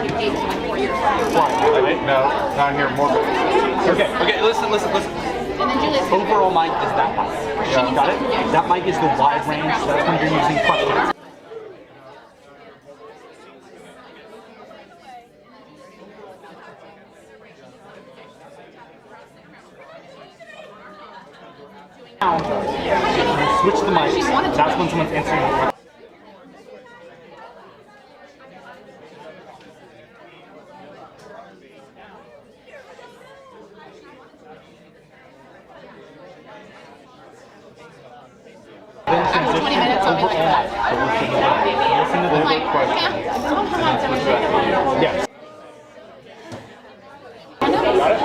Right, no, not here, more. Okay, listen. Overall mic is that mic. Yeah. Got it? That mic is the wide range, so that's when you're using questions. Now, switch the mic. That's when someone's answering the question. After 20 minutes, I'll be like that. Listen to the question. Yes. Got it?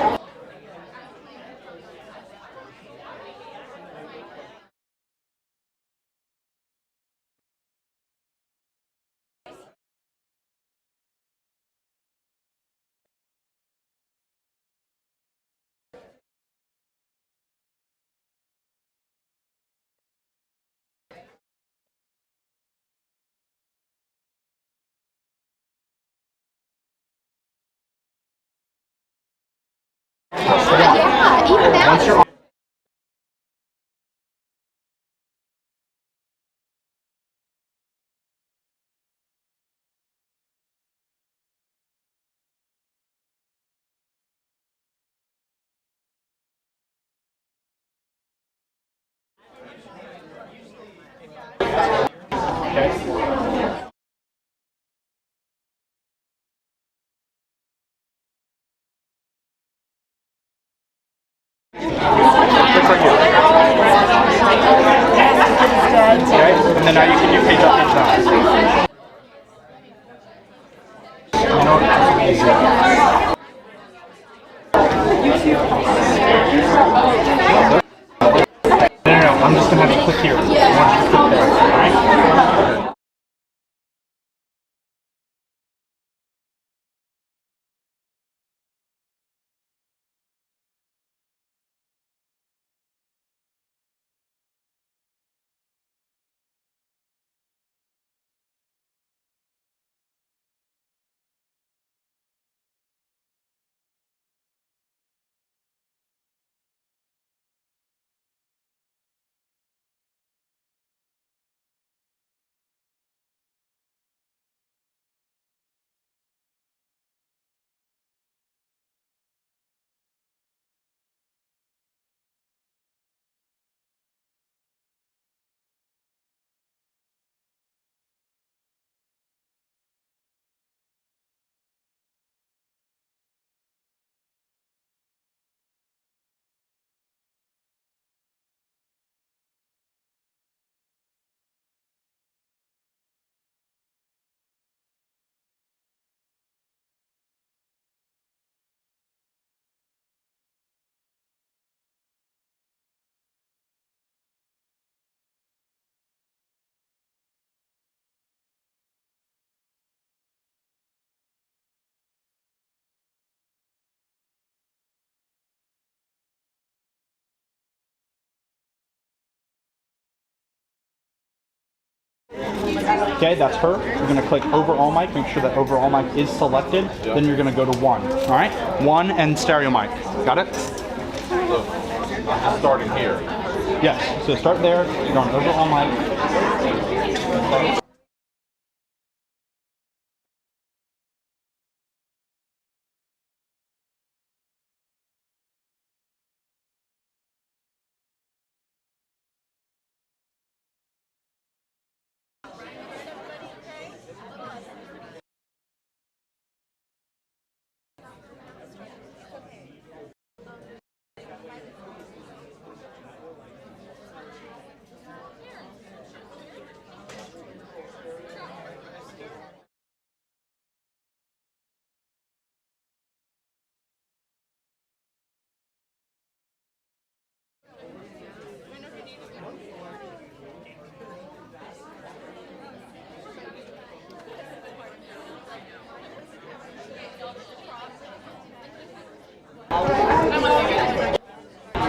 Yeah, even now. Once you're okay, and then now you can do page up, page down. You know what? No, I'm just gonna have you click here. I want you to click there, alright? Okay, that's her. You're going to click overall mic, make sure that overall mic is selected. Yep. Then you're going to go to 1. All right? 1 and stereo mic. Got it? So, I'm starting here. Yes. So start there. You're going overall mic.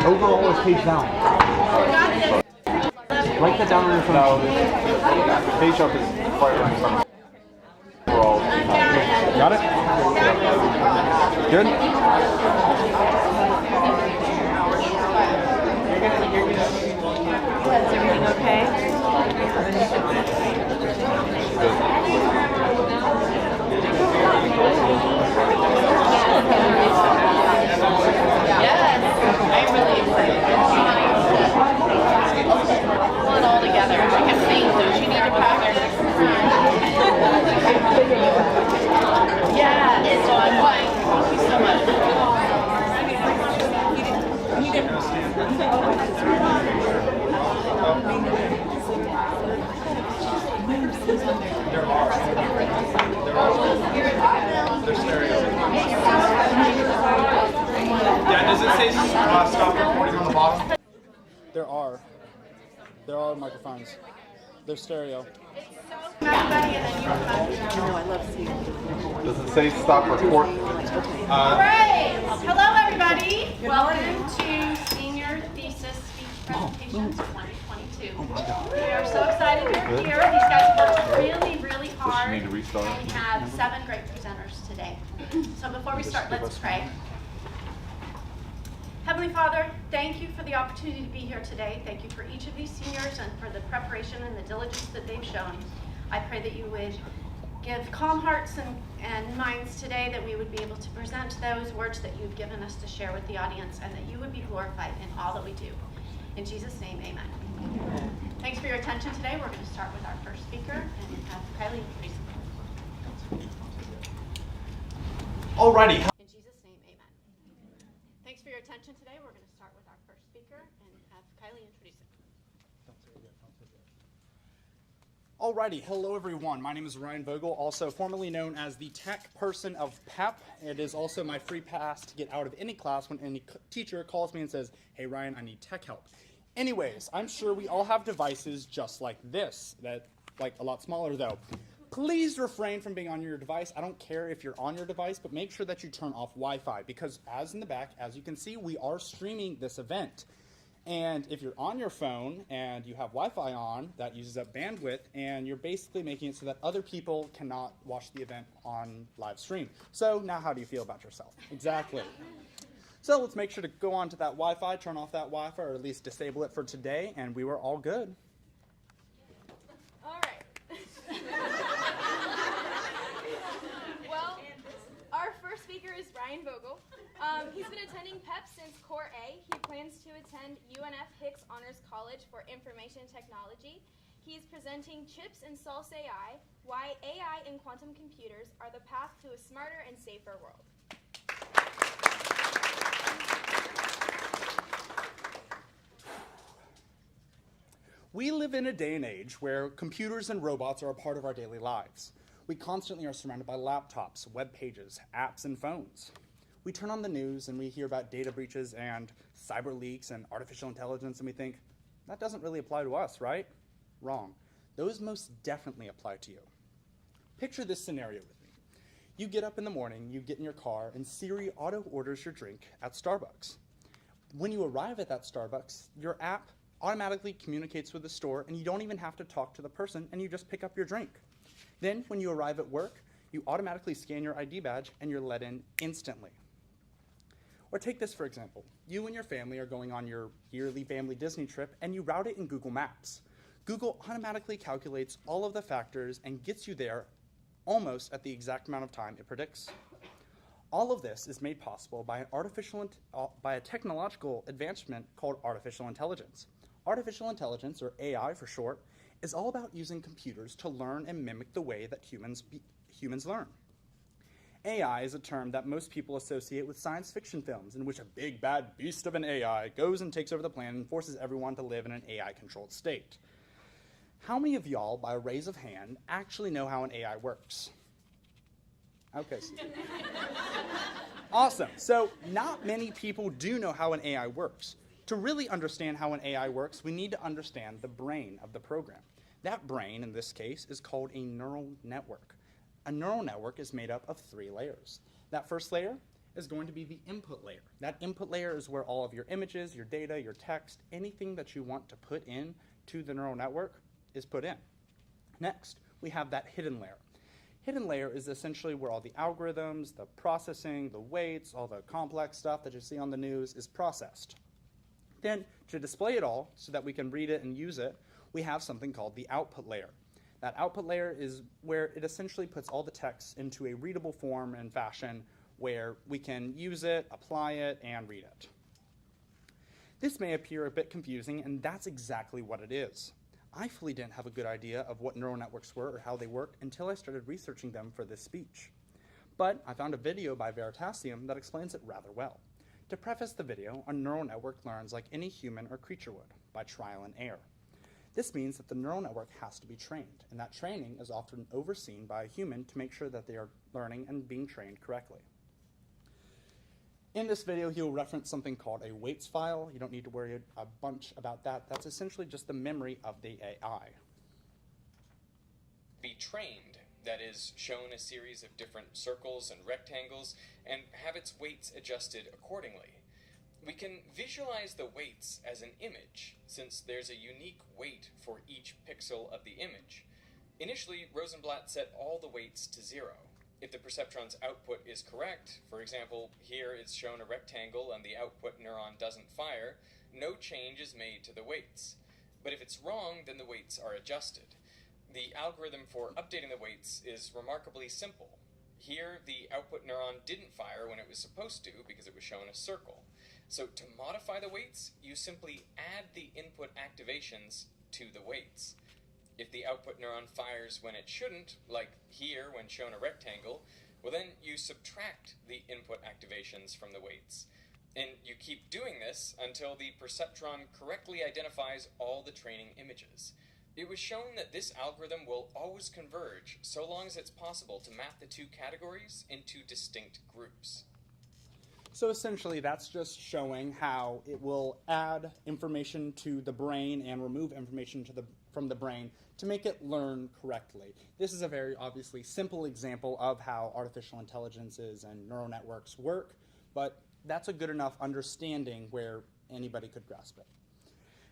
Overall is page down. Write that down on your phone. No, page up is quite right in front of overall. Got it? Good? Is everything okay? Yes, I'm really excited. Pull it all together. She can sing, so she needs to practice. Yeah, so I'm like, thank you so much. They're stereo. Yeah, does it say stop recording on the bottom? There are microphones. They're stereo. Does it say stop recording? All right. Hello, everybody. Welcome to Senior Thesis Speech Presentations 2022. We are so excited you're here. These guys worked really, really hard need to restart? and have 7 great presenters today. So before we start, let's pray. Heavenly Father, thank you for the opportunity to be here today. Thank you for each of these seniors and for the preparation and the diligence that they've shown. I pray that you would give calm hearts and minds today, that we would be able to present those words that you've given us to share with the audience, and that you would be glorified in all that we do. In Jesus' name, amen. Thanks for your attention today. We're going to start with our first speaker, and have Kylie introduce him. Alrighty. In Jesus' name, amen. Thanks for your attention today. We're going to start with our first speaker, and have Kylie introduce him. Alrighty, hello everyone. My name is Ryan Vogel, also formerly known as the tech person of PEP. It is also my free pass to get out of any class when any teacher calls me and says, "Hey Ryan, I need tech help." Anyways, I'm sure we all have devices just like this, that like a lot smaller though. Please refrain from being on your device. I don't care if you're on your device, but make sure that you turn off Wi-Fi, because as in the back, as you can see, we are streaming this event. And if you're on your phone and you have Wi-Fi on, that uses up bandwidth, and you're basically making it so that other people cannot watch the event on live stream. So now how do you feel about yourself? Exactly. So let's make sure to go on to that Wi-Fi, turn off that Wi-Fi, or at least disable it for today, and we were all good. All right. Well, our first speaker is Ryan Vogel. He's been attending PEP since Core A. He plans to attend UNF Hicks Honors College for Information Technology. He's presenting Chips and Salsa AI, why AI and quantum computers are the path to a smarter and safer world. We live in a day and age where computers and robots are a part of our daily lives. We constantly are surrounded by laptops, web pages, apps, and phones. We turn on the news and we hear about data breaches and cyber leaks and artificial intelligence, and we think, that doesn't really apply to us, right? Wrong. Those most definitely apply to you. Picture this scenario with me. You get up in the morning, you get in your car, and Siri auto orders your drink at Starbucks. When you arrive at that Starbucks, your app automatically communicates with the store, and you don't even have to talk to the person, and you just pick up your drink. Then, when you arrive at work, you automatically scan your ID badge, and you're let in instantly. Or take this for example. You and your family are going on your yearly family Disney trip, and you route it in Google Maps. Google automatically calculates all of the factors and gets you there almost at the exact amount of time it predicts. All of this is made possible by a technological advancement called artificial intelligence. Artificial intelligence, or AI for short, is all about using computers to learn and mimic the way that humans learn. AI is a term that most people associate with science fiction films, in which a big bad beast of an AI goes and takes over the planet and forces everyone to live in an AI-controlled state. How many of y'all, by a raise of hand, actually know how an AI works? Okay. Awesome. So not many people do know how an AI works. To really understand how an AI works, we need to understand the brain of the program. That brain, in this case, is called a neural network. A neural network is made up of 3 layers. That first layer is going to be the input layer. That input layer is where all of your images, your data, your text, anything that you want to put in to the neural network is put in. Next, we have that hidden layer. Hidden layer is essentially where all the algorithms, the processing, the weights, all the complex stuff that you see on the news is processed. Then, to display it all so that we can read it and use it, we have something called the output layer. That output layer is where it essentially puts all the text into a readable form and fashion where we can use it, apply it, and read it. This may appear a bit confusing, and that's exactly what it is. I fully didn't have a good idea of what neural networks were or how they work until I started researching them for this speech. But I found a video by Veritasium that explains it rather well. To preface the video, a neural network learns like any human or creature would, by trial and error. This means that the neural network has to be trained, and that training is often overseen by a human to make sure that they are learning and being trained correctly. In this video, he'll reference something called a weights file. You don't need to worry a bunch about that. That's essentially just the memory of the AI. Be trained, that is, shown a series of different circles and rectangles, and have its weights adjusted accordingly. We can visualize the weights as an image, since there's a unique weight for each pixel of the image. Initially, Rosenblatt set all the weights to 0. If the perceptron's output is correct, for example, here it's shown a rectangle and the output neuron doesn't fire, no change is made to the weights. But if it's wrong, then the weights are adjusted. The algorithm for updating the weights is remarkably simple. Here, the output neuron didn't fire when it was supposed to because it was shown a circle. So to modify the weights, you simply add the input activations to the weights. If the output neuron fires when it shouldn't, like here when shown a rectangle, well then you subtract the input activations from the weights. And you keep doing this until the perceptron correctly identifies all the training images. It was shown that this algorithm will always converge so long as it's possible to map the two categories into distinct groups. So essentially, that's just showing how it will add information to the brain and remove information from the brain to make it learn correctly. This is a very obviously simple example of how artificial intelligences and neural networks work, but that's a good enough understanding where anybody could grasp it.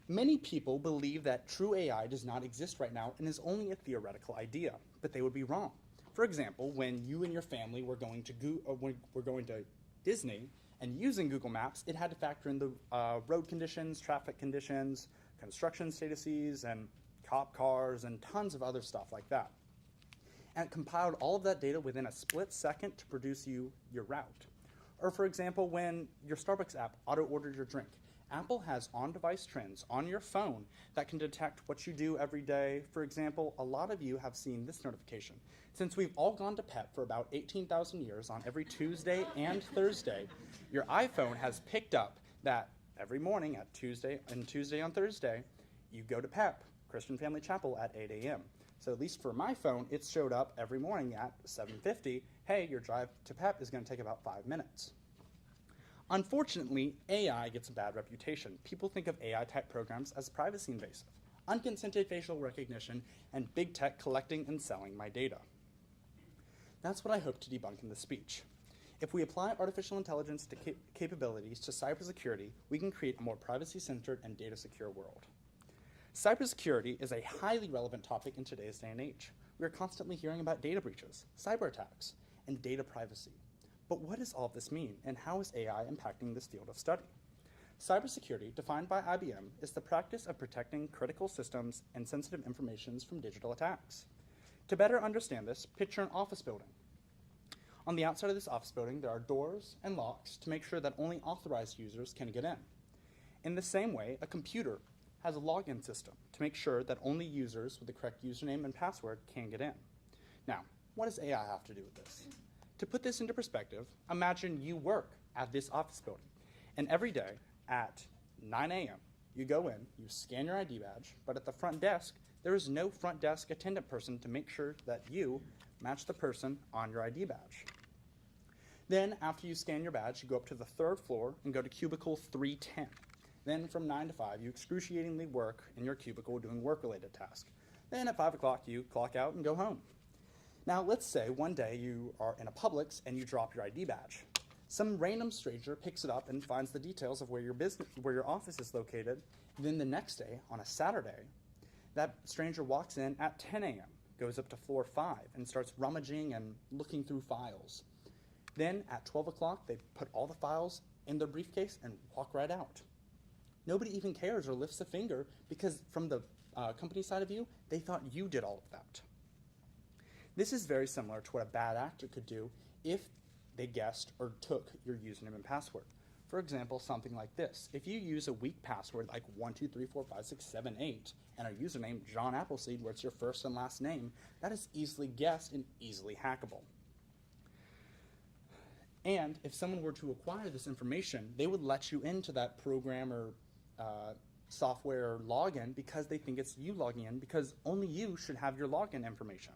Many people believe that true AI does not exist right now and is only a theoretical idea, but they would be wrong. For example, when you and your family were going to Disney and using Google Maps, it had to factor in the road conditions, traffic conditions, construction statuses, and cop cars, and tons of other stuff like that. And it compiled all of that data within a split second to produce you your route. Or for example, when your Starbucks app auto-ordered your drink, Apple has on-device trends on your phone that can detect what you do every day. For example, a lot of you have seen this notification. Since we've all gone to PEP for about 18,000 years on every Tuesday and Thursday, your iPhone has picked up that every morning at Tuesday on Thursday, you go to PEP, Christian Family Chapel, at 8 a.m. So at least for my phone, it showed up every morning at 7:50. Hey, your drive to PEP is going to take about 5 minutes. Unfortunately, AI gets a bad reputation. People think of AI-type programs as privacy invasive, unconsented facial recognition, and big tech collecting and selling my data. That's what I hope to debunk in this speech. If we apply artificial intelligence capabilities to cybersecurity, we can create a more privacy-centered and data-secure world. Cybersecurity is a highly relevant topic in today's day and age. We are constantly hearing about data breaches, cyber attacks, and data privacy. But what does all of this mean, and how is AI impacting this field of study? Cybersecurity, defined by IBM, is the practice of protecting critical systems and sensitive information from digital attacks. To better understand this, picture an office building. On the outside of this office building, there are doors and locks to make sure that only authorized users can get in. In the same way, a computer has a login system to make sure that only users with the correct username and password can get in. Now, what does AI have to do with this? To put this into perspective, imagine you work at this office building, and every day at 9 a.m., you go in, you scan your ID badge, but at the front desk, there is no front desk attendant person to make sure that you match the person on your ID badge. Then, after you scan your badge, you go up to the 3rd floor and go to cubicle 310. Then, from 9 to 5, you excruciatingly work in your cubicle doing work-related tasks. Then, at 5 o'clock, you clock out and go home. Now, let's say one day you are in a Publix and you drop your ID badge. Some random stranger picks it up and finds the details of where your office is located. Then the next day, on a Saturday, that stranger walks in at 10 a.m., goes up to floor 5 and starts rummaging and looking through files. Then at 12 o'clock, they put all the files in their briefcase and walk right out. Nobody even cares or lifts a finger because from the company side of you, they thought you did all of that. This is very similar to what a bad actor could do if they guessed or took your username and password. For example, something like this. If you use a weak password like 1234567 and a username John Appleseed, where it's your first and last name, that is easily guessed and easily hackable. And if someone were to acquire this information, they would let you into that program or software login because they think it's you logging in, because only you should have your login information.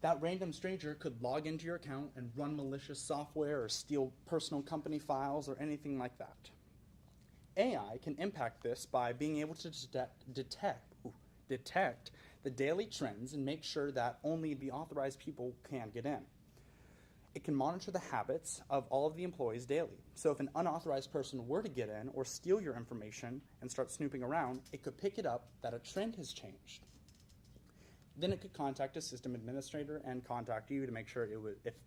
That random stranger could log into your account and run malicious software or steal personal company files or anything like that. AI can impact this by being able to detect the daily trends and make sure that only the authorized people can get in. It can monitor the habits of all of the employees daily. So if an unauthorized person were to get in or steal your information and start snooping around, it could pick it up that a trend has changed. Then it could contact a system administrator and contact you to make sure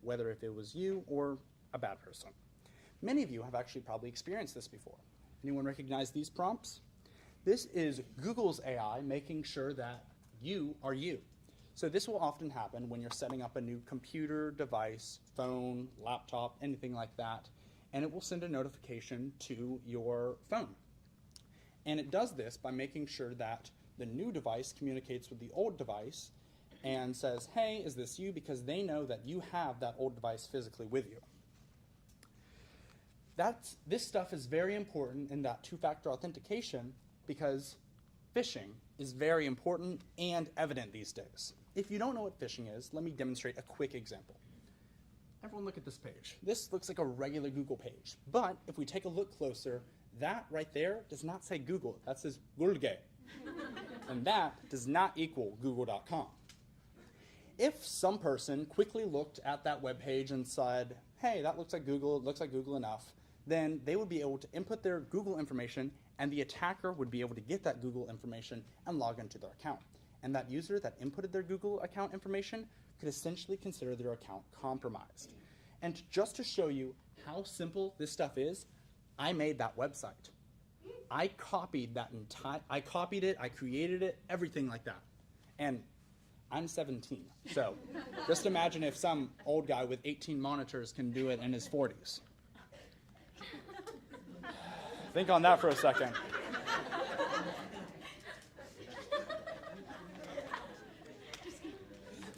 whether it was you or a bad person. Many of you have actually probably experienced this before. Anyone recognize these prompts? This is Google's AI making sure that you are you. So this will often happen when you're setting up a new computer, device, phone, laptop, anything like that, and it will send a notification to your phone. And it does this by making sure that the new device communicates with the old device and says, hey, is this you? Because they know that you have that old device physically with you. This stuff is very important in that two-factor authentication because phishing is very important and evident these days. If you don't know what phishing is, let me demonstrate a quick example. Everyone look at this page. This looks like a regular Google page, but if we take a look closer, that right there does not say Google, that says Google. And that does not equal google.com. If some person quickly looked at that web page and said, hey, that looks like Google, it looks like Google enough, then they would be able to input their Google information and the attacker would be able to get that Google information and log into their account. And that user that inputted their Google account information could essentially consider their account compromised. And just to show you how simple this stuff is, I made that website. I copied it, I created it, everything like that. And I'm 17, so just imagine if some old guy with 18 monitors can do it in his 40s. Think on that for a second.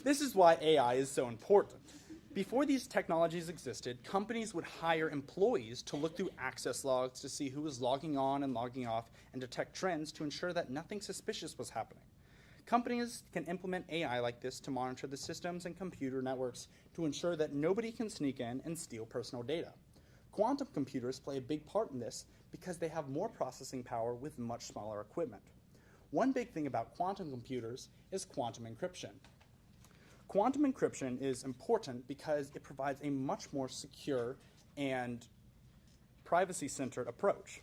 This is why AI is so important. Before these technologies existed, companies would hire employees to look through access logs to see who was logging on and logging off and detect trends to ensure that nothing suspicious was happening. Companies can implement AI like this to monitor the systems and computer networks to ensure that nobody can sneak in and steal personal data. Quantum computers play a big part in this because they have more processing power with much smaller equipment. One big thing about quantum computers is quantum encryption. Quantum encryption is important because it provides a much more secure and privacy-centered approach.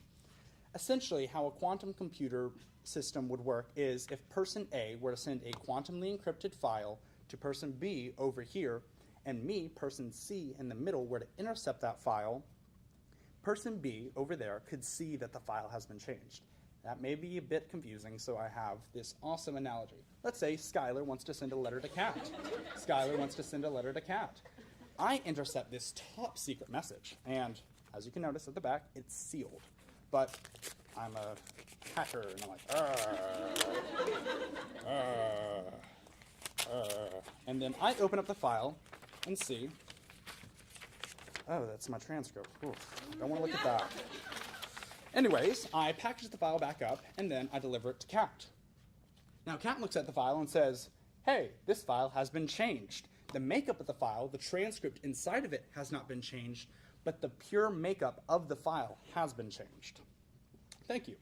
Essentially, how a quantum computer system would work is if person A were to send a quantumly encrypted file to person B over here, and me, person C, in the middle were to intercept that file, person B over there could see that the file has been changed. That may be a bit confusing, so I have this awesome analogy. Let's say Skylar wants to send a letter to Kat. Skylar wants to send a letter to Kat. I intercept this top secret message, and as you can notice at the back, it's sealed. But I'm a hacker, and I'm like, and then I open up the file and see, oh, that's my transcript. Oof, don't want to look at that. Anyways, I package the file back up, and then I deliver it to Kat. Now, Kat looks at the file and says, hey, this file has been changed. The makeup of the file, the transcript inside of it has not been changed, but the pure makeup of the file has been changed. Thank you.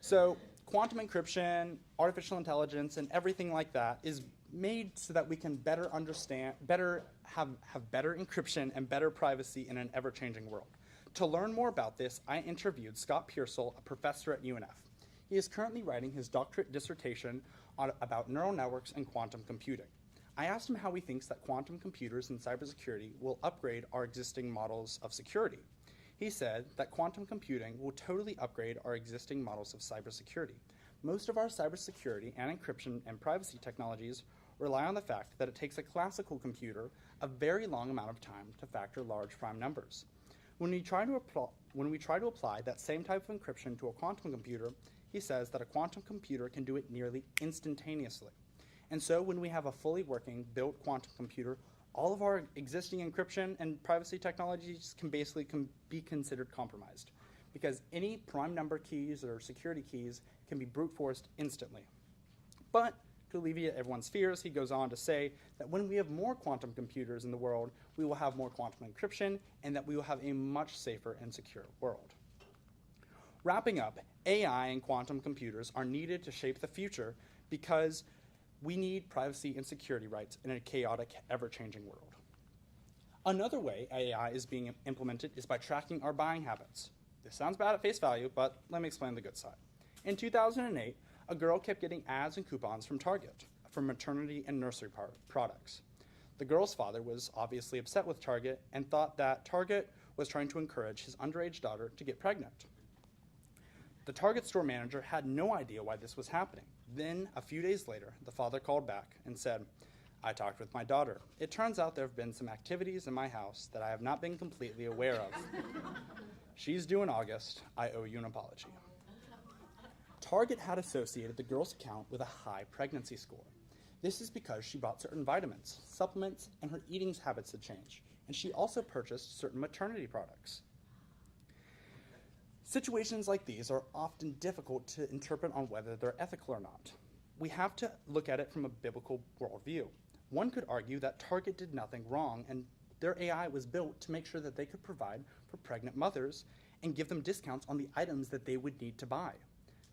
So, quantum encryption, artificial intelligence, and everything like that is made so that we can better understand, have better encryption and better privacy in an ever-changing world. To learn more about this, I interviewed Scott Pearsall, a professor at UNF. He is currently writing his doctorate dissertation about neural networks and quantum computing. I asked him how he thinks that quantum computers and cybersecurity will upgrade our existing models of security. He said that quantum computing will totally upgrade our existing models of cybersecurity. Most of our cybersecurity and encryption and privacy technologies rely on the fact that it takes a classical computer a very long amount of time to factor large prime numbers. When we try to apply that same type of encryption to a quantum computer, he says that a quantum computer can do it nearly instantaneously. And so when we have a fully working, built quantum computer, all of our existing encryption and privacy technologies can basically be considered compromised, because any prime number keys or security keys can be brute forced instantly. But to alleviate everyone's fears, he goes on to say that when we have more quantum computers in the world, we will have more quantum encryption, and that we will have a much safer and secure world. Wrapping up, AI and quantum computers are needed to shape the future because we need privacy and security rights in a chaotic, ever-changing world. Another way AI is being implemented is by tracking our buying habits. This sounds bad at face value, but let me explain the good side. In 2008, a girl kept getting ads and coupons from Target for maternity and nursery products. The girl's father was obviously upset with Target and thought that Target was trying to encourage his underage daughter to get pregnant. The Target store manager had no idea why this was happening. Then, a few days later, the father called back and said, "I talked with my daughter. It turns out there have been some activities in my house that I have not been completely aware of. She's due in August. I owe you an apology." Target had associated the girl's account with a high pregnancy score. This is because she bought certain vitamins, supplements, and her eating habits had changed, and she also purchased certain maternity products. Situations like these are often difficult to interpret on whether they're ethical or not. We have to look at it from a biblical worldview. One could argue that Target did nothing wrong, and their AI was built to make sure that they could provide for pregnant mothers and give them discounts on the items that they would need to buy.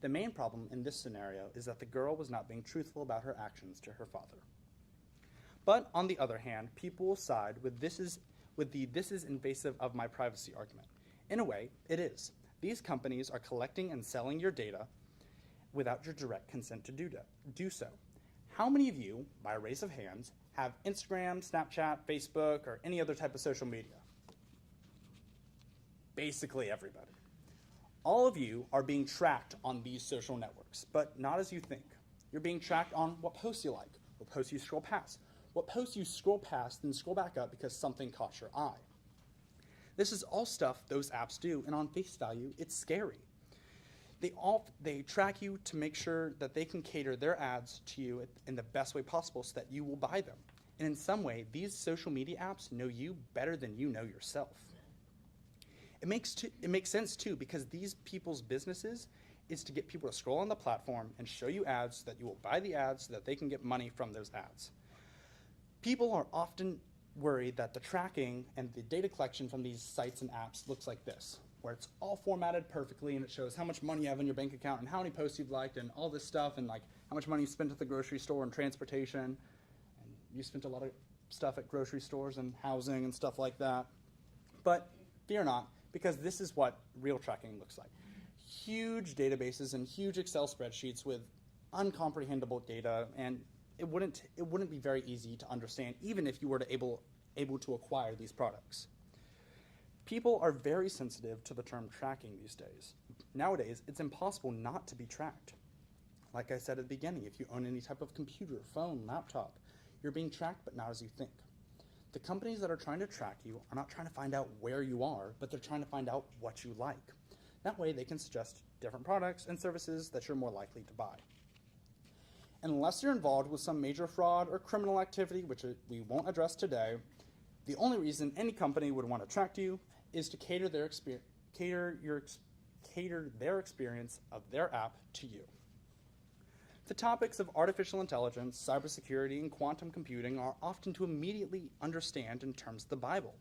The main problem in this scenario is that the girl was not being truthful about her actions to her father. But on the other hand, people will side with this is invasive of my privacy argument. In a way, it is. These companies are collecting and selling your data without your direct consent to do so. How many of you, by a raise of hands, have Instagram, Snapchat, Facebook, or any other type of social media? Basically everybody. All of you are being tracked on these social networks, but not as you think. You're being tracked on what posts you like, what posts you scroll past, what posts you scroll past and scroll back up because something caught your eye. This is all stuff those apps do, and on face value, it's scary. They track you to make sure that they can cater their ads to you in the best way possible so that you will buy them. And in some way, these social media apps know you better than you know yourself. It makes sense too, because these people's businesses is to get people to scroll on the platform and show you ads so that you will buy the ads so that they can get money from those ads. People are often worried that the tracking and the data collection from these sites and apps looks like this, where it's all formatted perfectly and it shows how much money you have in your bank account and how many posts you've liked and all this stuff, and like how much money you spent at the grocery store and transportation. And you spent a lot of stuff at grocery stores and housing and stuff like that. But fear not, because this is what real tracking looks like. Huge databases and huge Excel spreadsheets with uncomprehendable data, and it wouldn't be very easy to understand even if you were able to acquire these products. People are very sensitive to the term tracking these days. Nowadays, it's impossible not to be tracked. Like I said at the beginning, if you own any type of computer, phone, laptop, you're being tracked, but not as you think. The companies that are trying to track you are not trying to find out where you are, but they're trying to find out what you like. That way they can suggest different products and services that you're more likely to buy. Unless you're involved with some major fraud or criminal activity, which we won't address today, the only reason any company would want to track you is to cater their experience of their app to you. The topics of artificial intelligence, cybersecurity, and quantum computing are often to immediately understand in terms of the Bible.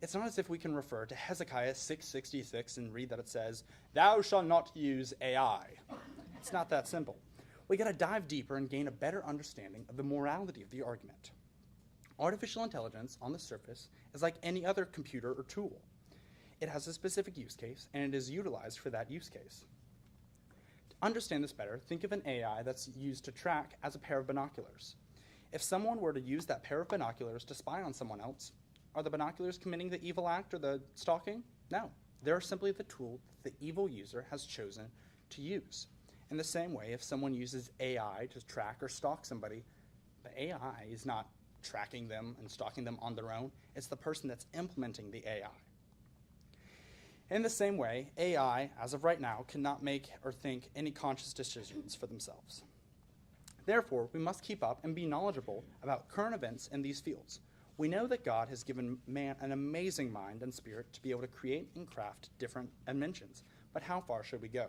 It's not as if we can refer to Hezekiah 6:66 and read that it says, "Thou shalt not use AI." It's not that simple. We got to dive deeper and gain a better understanding of the morality of the argument. Artificial intelligence, on the surface, is like any other computer or tool. It has a specific use case, and it is utilized for that use case. To understand this better, think of an AI that's used to track as a pair of binoculars. If someone were to use that pair of binoculars to spy on someone else, are the binoculars committing the evil act or the stalking? No. They're simply the tool the evil user has chosen to use. In the same way, if someone uses AI to track or stalk somebody, the AI is not tracking them and stalking them on their own. It's the person that's implementing the AI. In the same way, AI, as of right now, cannot make or think any conscious decisions for themselves. Therefore, we must keep up and be knowledgeable about current events in these fields. We know that God has given man an amazing mind and spirit to be able to create and craft different inventions, but how far should we go?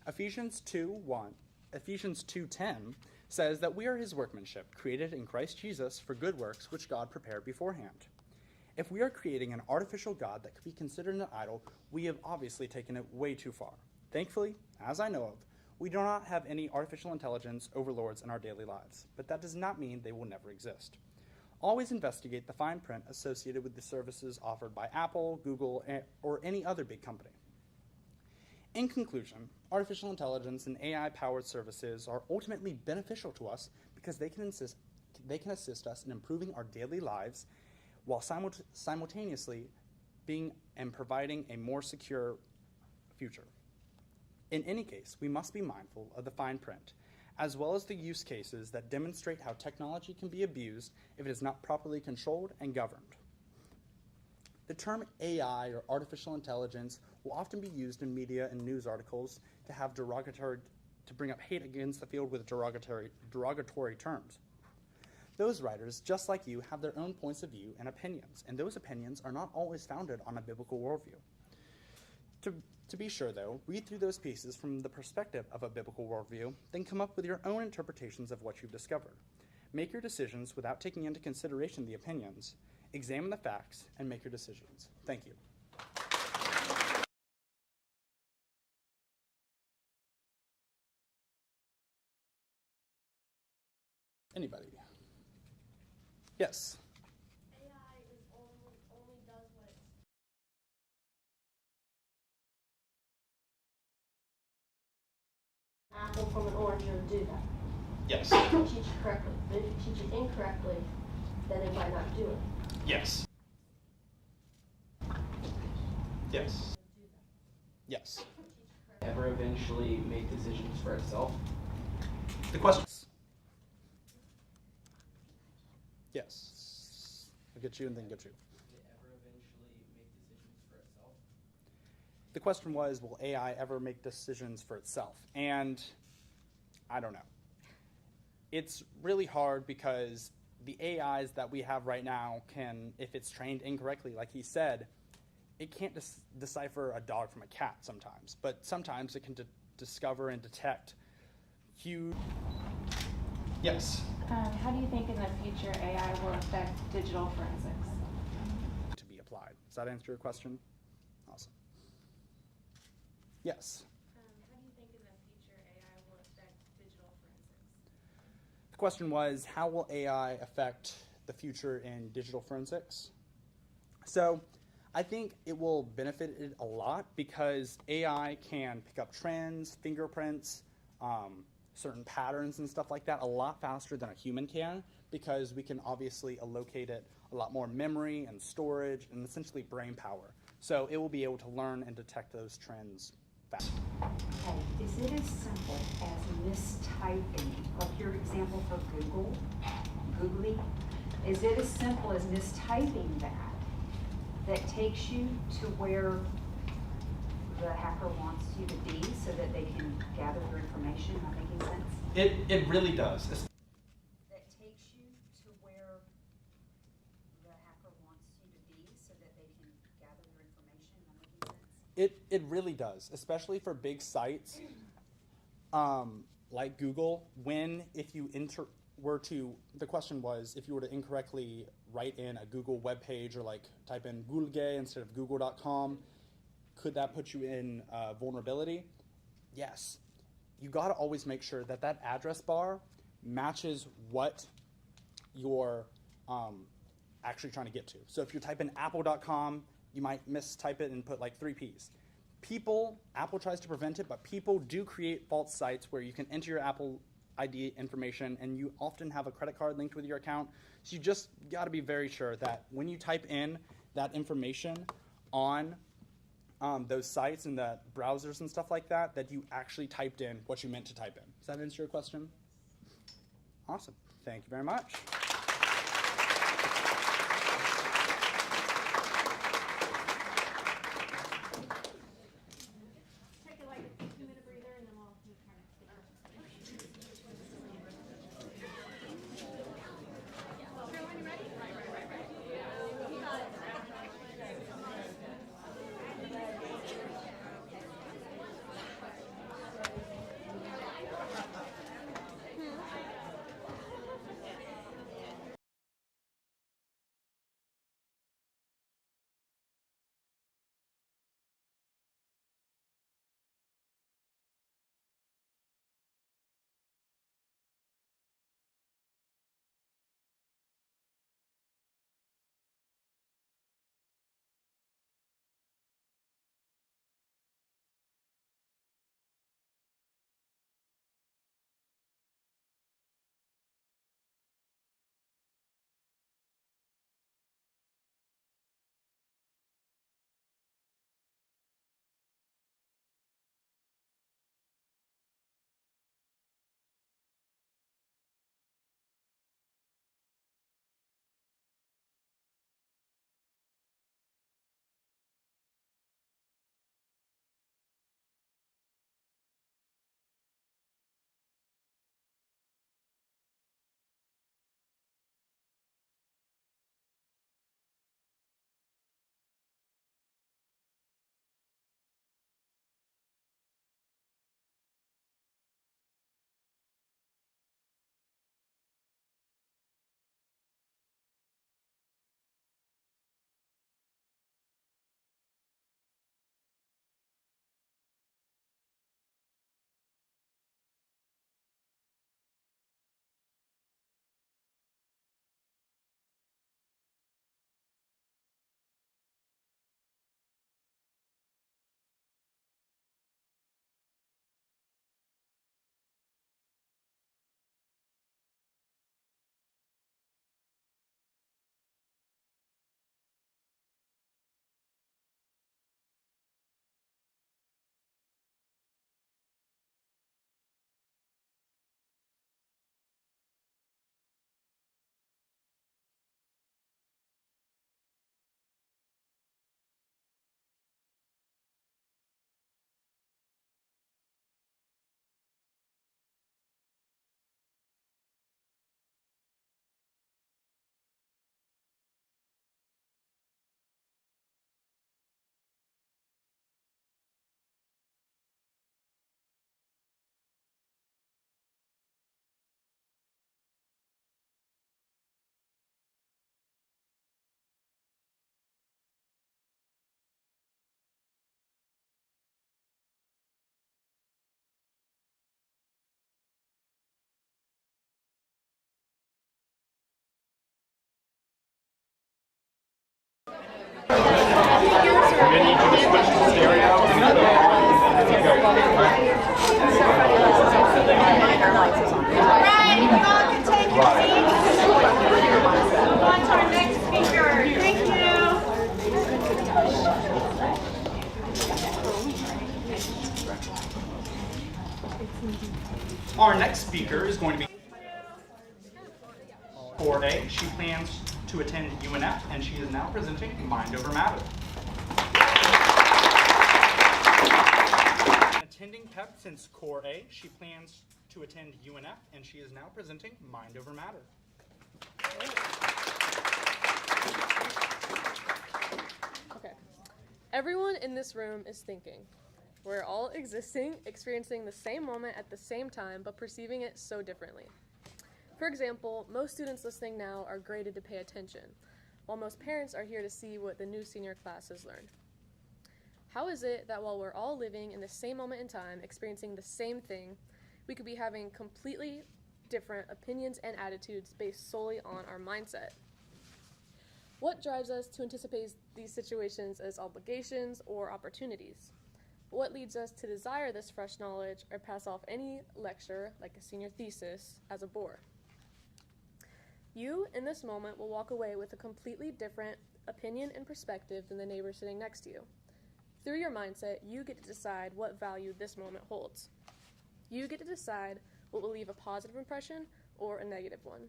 Ephesians 2:10 says that we are his workmanship, created in Christ Jesus for good works which God prepared beforehand. If we are creating an artificial God that could be considered an idol, we have obviously taken it way too far. Thankfully, as I know of, we do not have any artificial intelligence overlords in our daily lives, but that does not mean they will never exist. Always investigate the fine print associated with the services offered by Apple, Google, or any other big company. In conclusion, artificial intelligence and AI-powered services are ultimately beneficial to us because they can assist us in improving our daily lives while simultaneously being and providing a more secure future. In any case, we must be mindful of the fine print, as well as the use cases that demonstrate how technology can be abused if it is not properly controlled and governed. The term AI, or artificial intelligence, will often be used in media and news articles to bring up hate against the field with derogatory terms. Those writers, just like you, have their own points of view and opinions, and those opinions are not always founded on a biblical worldview. To be sure, though, read through those pieces from the perspective of a biblical worldview, then come up with your own interpretations of what you've discovered. Make your decisions without taking into consideration the opinions, examine the facts, and make your decisions. Thank you. Anybody? Yes. AI is only does what it's apple from an orange and do that. Yes. If you teach it correctly. But if you teach it incorrectly, then it might not do it. Yes. Yes. Yes. Ever eventually make decisions for itself? The question. Yes. I'll get you and then get you. Will it ever eventually make decisions for itself? The question was, will AI ever make decisions for itself? And I don't know. It's really hard because the AIs that we have right now can, if it's trained incorrectly, like he said, it can't decipher a dog from a cat sometimes, but sometimes it can discover and detect huge... Yes. How do you think in the future AI will affect digital forensics? to be applied. Does that answer your question? Awesome. Yes. How do you think in the future AI will affect digital forensics? The question was, how will AI affect the future in digital forensics? So I think it will benefit it a lot because AI can pick up trends, fingerprints, certain patterns and stuff like that a lot faster than a human can, because we can obviously allocate it a lot more memory and storage and essentially brain power. So it will be able to learn and detect those trends fast. Okay, is it as simple as mistyping, like your example for Googly? Is it as simple as mistyping that takes you to where the hacker wants you to be so that they can gather your information? Am I making sense? It really does. That takes you to where the hacker wants you to be so that they can gather your information? Am I making sense? It really does, especially for big sites like Google. If you the question was, if you were to incorrectly write in a Google web page or like type in Google instead of google.com, could that put you in vulnerability? Yes. You got to always make sure that that address bar matches what you're actually trying to get to. So if you're typing apple.com you might mistype it and put like 3 Ps. Apple tries to prevent it, but people do create false sites where you can enter your Apple ID information and you often have a credit card linked with your account. So you just got to be very sure that when you type in that information on those sites and the browsers and stuff like that, that you actually typed in what you meant to type in. Does that answer your question? Awesome. Thank you very much. Take like a 2-minute breather and then we'll move to our next speaker. Everyone ready? Right, you all can take your seats. On to our next speaker. Thank you. Our next speaker is going to be 4A. She plans to attend UNF, and she is now presenting Mind Over Matter. Attending PEP since Core A, she plans to attend UNF, and she is now presenting Mind Over Matter. Okay. Everyone in this room is thinking. We're all existing, experiencing the same moment at the same time, but perceiving it so differently. For example, most students listening now are graded to pay attention, while most parents are here to see what the new senior class has learned. How is it that while we're all living in the same moment in time, experiencing the same thing, we could be having completely different opinions and attitudes based solely on our mindset? What drives us to anticipate these situations as obligations or opportunities? What leads us to desire this fresh knowledge or pass off any lecture, like a senior thesis, as a bore? You, in this moment, will walk away with a completely different opinion and perspective than the neighbor sitting next to you. Through your mindset, you get to decide what value this moment holds. You get to decide what will leave a positive impression or a negative one.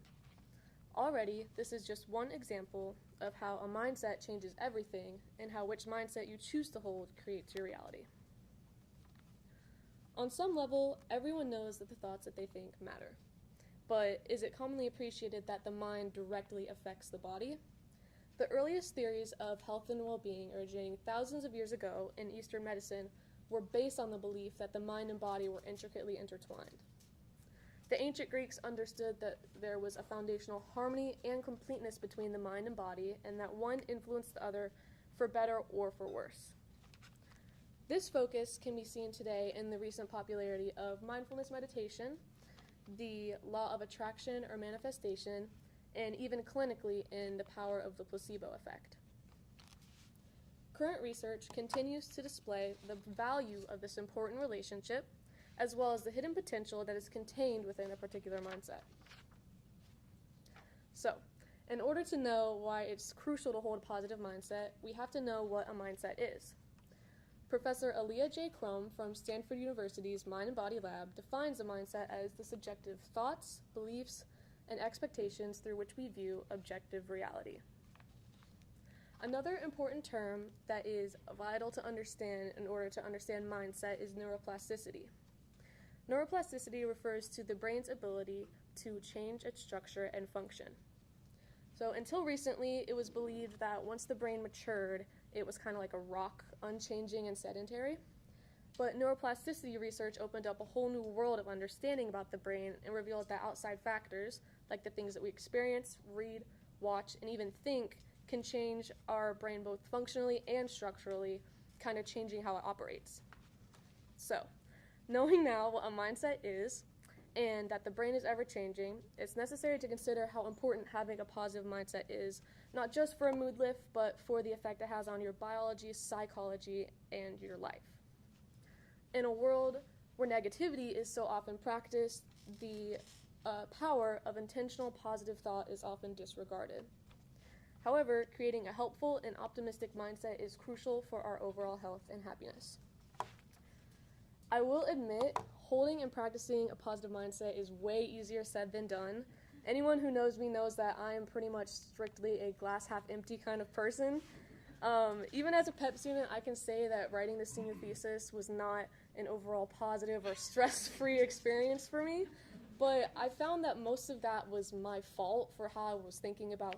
Already, this is just one example of how a mindset changes everything and how which mindset you choose to hold creates your reality. On some level, everyone knows that the thoughts that they think matter. But is it commonly appreciated that the mind directly affects the body? The earliest theories of health and well-being, originating thousands of years ago in Eastern medicine, were based on the belief that the mind and body were intricately intertwined. The ancient Greeks understood that there was a foundational harmony and completeness between the mind and body, and that one influenced the other for better or for worse. This focus can be seen today in the recent popularity of mindfulness meditation, the law of attraction or manifestation, and even clinically in the power of the placebo effect. Current research continues to display the value of this important relationship, as well as the hidden potential that is contained within a particular mindset. So, in order to know why it's crucial to hold a positive mindset, we have to know what a mindset is. Professor Aaliyah J. Crum from Stanford University's Mind and Body Lab defines a mindset as the subjective thoughts, beliefs, and expectations through which we view objective reality. Another important term that is vital to understand in order to understand mindset is neuroplasticity. Neuroplasticity refers to the brain's ability to change its structure and function. So until recently, it was believed that once the brain matured, it was kind of like a rock, unchanging and sedentary. But neuroplasticity research opened up a whole new world of understanding about the brain and revealed that outside factors, like the things that we experience, read, watch, and even think, can change our brain both functionally and structurally, kind of changing how it operates. So, knowing now what a mindset is, and that the brain is ever-changing, it's necessary to consider how important having a positive mindset is, not just for a mood lift, but for the effect it has on your biology, psychology, and your life. In a world where negativity is so often practiced, the power of intentional positive thought is often disregarded. However, creating a helpful and optimistic mindset is crucial for our overall health and happiness. I will admit, holding and practicing a positive mindset is way easier said than done. Anyone who knows me knows that I am pretty much strictly a glass half empty kind of person. Even as a PEP student, I can say that writing the senior thesis was not an overall positive or stress-free experience for me, but I found that most of that was my fault for how I was thinking about,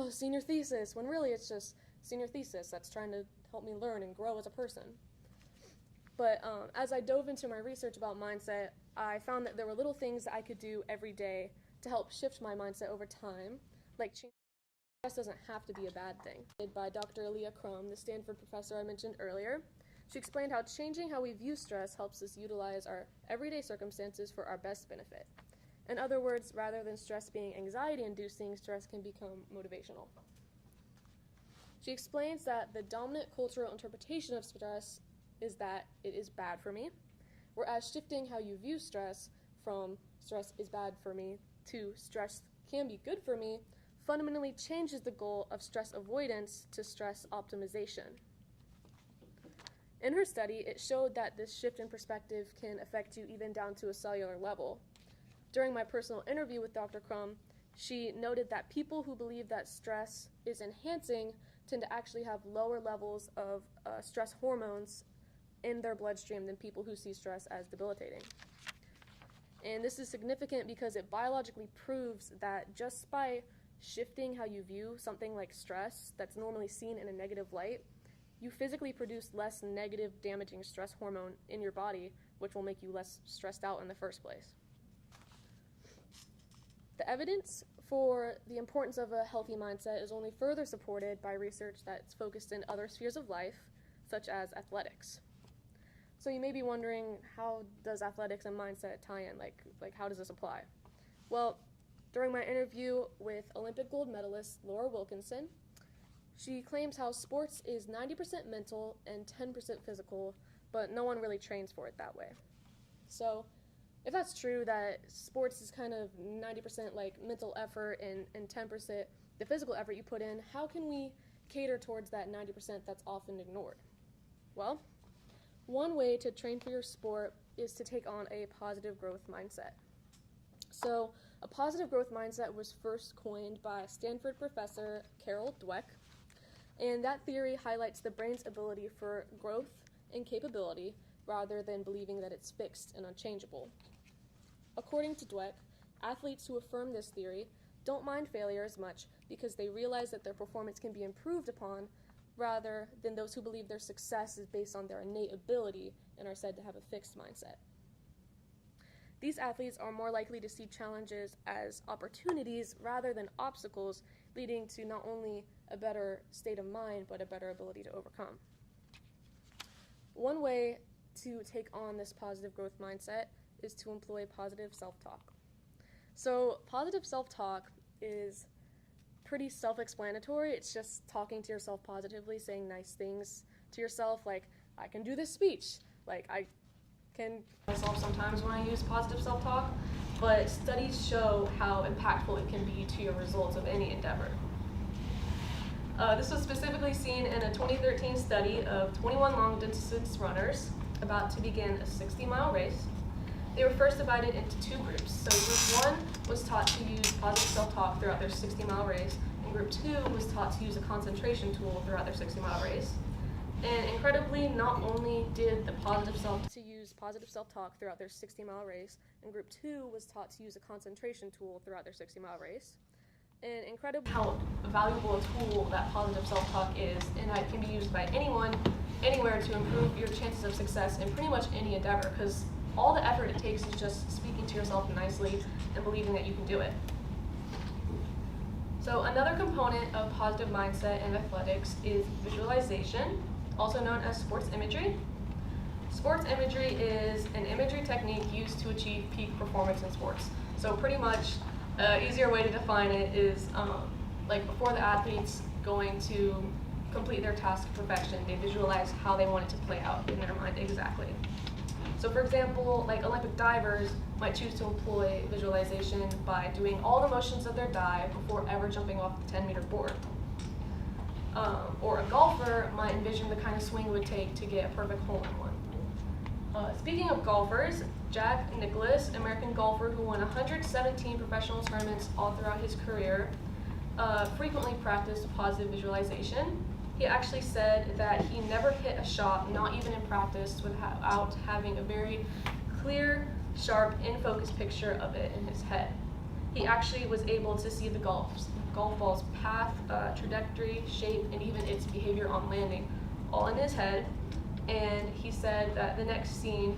senior thesis, when really it's just senior thesis that's trying to help me learn and grow as a person. But as I dove into my research about mindset, I found that there were little things that I could do every day to help shift my mindset over time, like change. Stress doesn't have to be a bad thing. By Dr. Aaliyah Crum, the Stanford professor I mentioned earlier, she explained how changing how we view stress helps us utilize our everyday circumstances for our best benefit. In other words, rather than stress being anxiety-inducing, stress can become motivational. She explains that the dominant cultural interpretation of stress is that it is bad for me, whereas shifting how you view stress from stress is bad for me to stress can be good for me fundamentally changes the goal of stress avoidance to stress optimization. In her study, it showed that this shift in perspective can affect you even down to a cellular level. During my personal interview with Dr. Crum, she noted that people who believe that stress is enhancing tend to actually have lower levels of stress hormones in their bloodstream than people who see stress as debilitating. And this is significant because it biologically proves that just by shifting how you view something like stress that's normally seen in a negative light, you physically produce less negative damaging stress hormone in your body, which will make you less stressed out in the first place. The evidence for the importance of a healthy mindset is only further supported by research that's focused in other spheres of life, such as athletics. So you may be wondering, how does athletics and mindset tie in? Like how does this apply? Well, during my interview with Olympic gold medalist Laura Wilkinson, She claims how sports is 90% mental and 10% physical, but no one really trains for it that way. So if that's true, that sports is kind of 90% like mental effort and 10% the physical effort you put in, how can we cater towards that 90% that's often ignored? Well, one way to train for your sport is to take on a positive growth mindset. So a positive growth mindset was first coined by Stanford professor Carol Dweck, and that theory highlights the brain's ability for growth and capability rather than believing that it's fixed and unchangeable. According to Dweck, athletes who affirm this theory don't mind failure as much because they realize that their performance can be improved upon rather than those who believe their success is based on their innate ability and are said to have a fixed mindset. These athletes are more likely to see challenges as opportunities rather than obstacles, leading to not only a better state of mind, but a better ability to overcome. One way to take on this positive growth mindset is to employ positive self-talk. So positive self-talk is pretty self-explanatory. It's just talking to yourself positively, saying nice things to yourself, like, I can do this speech, like, I can myself sometimes when I use positive self-talk, but studies show how impactful it can be to your results of any endeavor. This was specifically seen in a 2013 study of 21 long-distance runners about to begin a 60-mile race. They were first divided into two groups. So group 1 was taught to use positive self-talk throughout their 60-mile race, and group 2 was taught to use a concentration tool throughout their 60-mile race. And incredibly, not only did the positive self-talk throughout their 60-mile race, and group 2 was taught to use a concentration tool throughout their 60-mile race. And incredibly, how valuable a tool that positive self-talk is, and that it can be used by anyone, anywhere to improve your chances of success in pretty much any endeavor, because all the effort it takes is just speaking to yourself nicely and believing that you can do it. So another component of positive mindset in athletics is visualization, also known as sports imagery. Sports imagery is an imagery technique used to achieve peak performance in sports. So pretty much an easier way to define it is like before the athlete's going to complete their task to perfection, they visualize how they want it to play out in their mind exactly. So for example, like Olympic divers might choose to employ visualization by doing all the motions of their dive before ever jumping off the 10-meter board. Or a golfer might envision the kind of swing it would take to get a perfect hole-in-one. Speaking of golfers, Jack Nicklaus, American golfer who won 117 professional tournaments all throughout his career, frequently practiced positive visualization. He actually said that he never hit a shot, not even in practice, without having a very clear, sharp, in-focus picture of it in his head. He actually was able to see the golf ball's path, trajectory, shape, and even its behavior on landing, all in his head. And he said that the next scene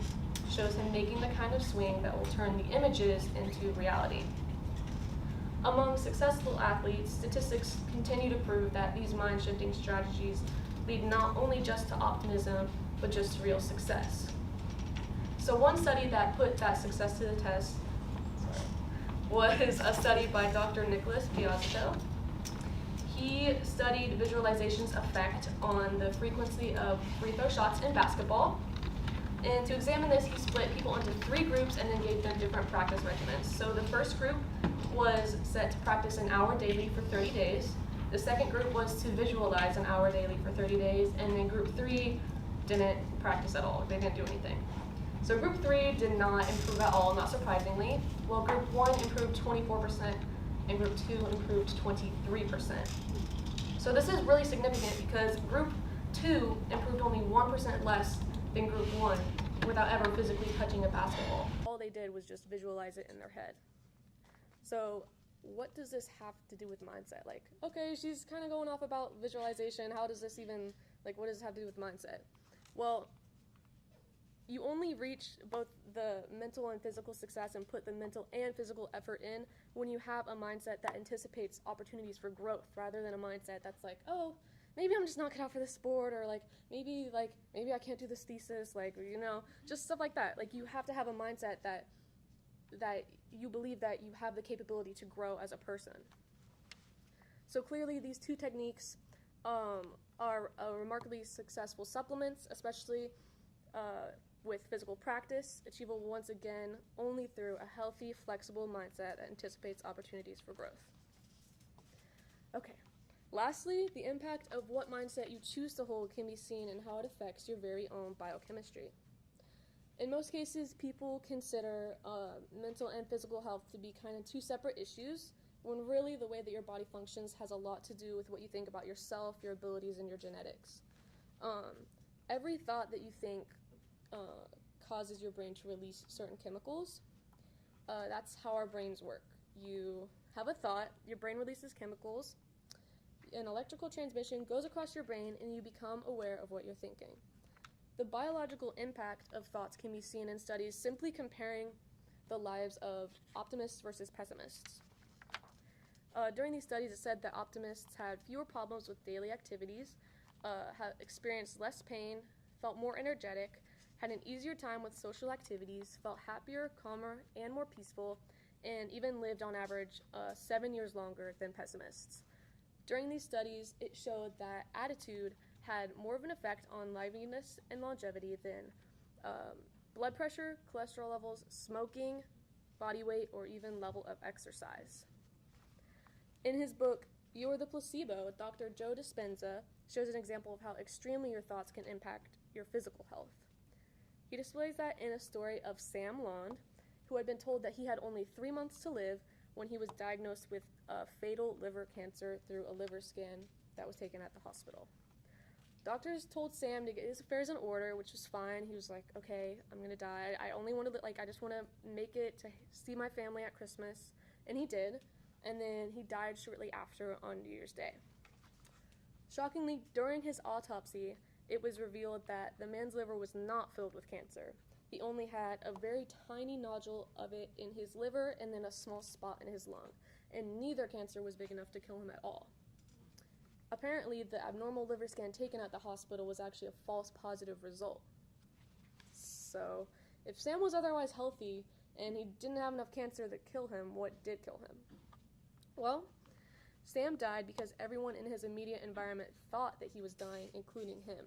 shows him making the kind of swing that will turn the images into reality. Among successful athletes, statistics continue to prove that these mind-shifting strategies lead not only just to optimism, but just to real success. So one study that put that success to the test was a study by Dr. Nicholas Piazzato. He studied visualization's effect on the frequency of free throw shots in basketball. And to examine this, he split people into 3 groups and then gave them different practice regimens. So the first group was set to practice an hour daily for 30 days. The second group was to visualize an hour daily for 30 days. And then group 3 didn't practice at all. They didn't do anything. So group 3 did not improve at all, not surprisingly. While group 1 improved 24% and group 2 improved 23%. So this is really significant because group 2 improved only 1% less than group 1 without ever physically touching a basketball. All they did was just visualize it in their head. So what does this have to do with mindset? Like, okay, she's kind of going off about visualization. How does this even, like, what does it have to do with mindset? Well, you only reach both the mental and physical success and put the mental and physical effort in when you have a mindset that anticipates opportunities for growth rather than a mindset that's like, oh, maybe I'm just not cut out for this sport, or maybe I can't do this thesis, just stuff like that. Like, you have to have a mindset that you believe that you have the capability to grow as a person. So clearly these two techniques are remarkably successful supplements, especially with physical practice, achievable once again only through a healthy, flexible mindset that anticipates opportunities for growth. Okay. Lastly, the impact of what mindset you choose to hold can be seen in how it affects your very own biochemistry. In most cases, people consider mental and physical health to be kind of two separate issues, when really the way that your body functions has a lot to do with what you think about yourself, your abilities, and your genetics. Every thought that you think causes your brain to release certain chemicals. That's how our brains work. You have a thought, your brain releases chemicals, an electrical transmission goes across your brain, and you become aware of what you're thinking. The biological impact of thoughts can be seen in studies simply comparing the lives of optimists versus pessimists. During these studies, it said that optimists had fewer problems with daily activities, have experienced less pain, felt more energetic, had an easier time with social activities, felt happier, calmer, and more peaceful, and even lived on average 7 years longer than pessimists. During these studies, it showed that attitude had more of an effect on liveliness and longevity than blood pressure, cholesterol levels, smoking, body weight, or even level of exercise. In his book, You're the Placebo, Dr. Joe Dispenza shows an example of how extremely your thoughts can impact your physical health. He displays that in a story of Sam Lond, who had been told that he had only 3 months to live when he was diagnosed with fatal liver cancer through a liver scan that was taken at the hospital. Doctors told Sam to get his affairs in order, which was fine. He was like, okay, I'm going to die. I only want to, I just want to make it to see my family at Christmas. And he did. And then he died shortly after on New Year's Day. Shockingly, during his autopsy, it was revealed that the man's liver was not filled with cancer. He only had a very tiny nodule of it in his liver and then a small spot in his lung. And neither cancer was big enough to kill him at all. Apparently, the abnormal liver scan taken at the hospital was actually a false positive result. So, if Sam was otherwise healthy and he didn't have enough cancer to kill him, what did kill him? Well, Sam died because everyone in his immediate environment thought that he was dying, including him.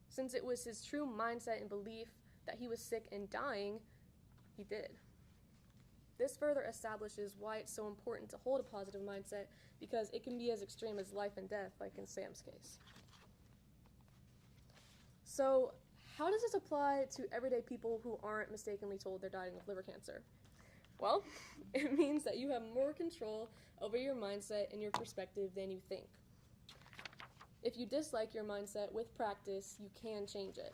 Since it was his true mindset and belief that he was sick and dying, he did. This further establishes why it's so important to hold a positive mindset, because it can be as extreme as life and death, like in Sam's case. So, how does this apply to everyday people who aren't mistakenly told they're dying of liver cancer? Well, it means that you have more control over your mindset and your perspective than you think. If you dislike your mindset, with practice, you can change it.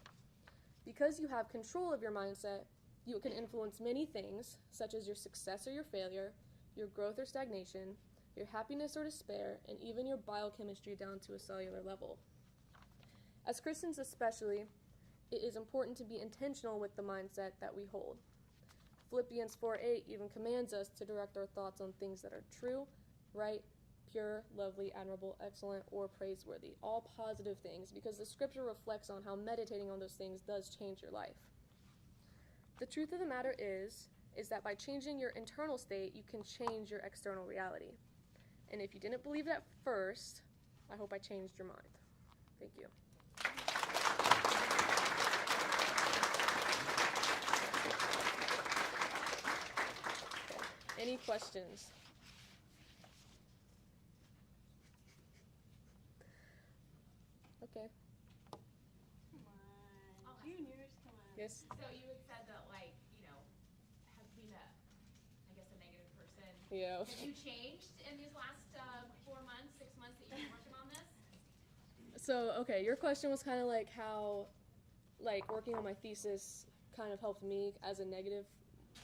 Because you have control of your mindset, you can influence many things, such as your success or your failure, your growth or stagnation, your happiness or despair, and even your biochemistry down to a cellular level. As Christians especially, it is important to be intentional with the mindset that we hold. Philippians 4:8 even commands us to direct our thoughts on things that are true, right, pure, lovely, admirable, excellent, or praiseworthy. All positive things, because the scripture reflects on how meditating on those things does change your life. The truth of the matter is that by changing your internal state, you can change your external reality. And if you didn't believe it at first, I hope I changed your mind. Thank you. Any questions? Okay. Come on. Juniors, come on. Yes. So you had said that, like, you know, have been a, I guess, a negative person. Yeah. Have you changed in these last 4 months, 6 months that you've been working on this? So, okay, your question was kind of like how, like, working on my thesis kind of helped me as a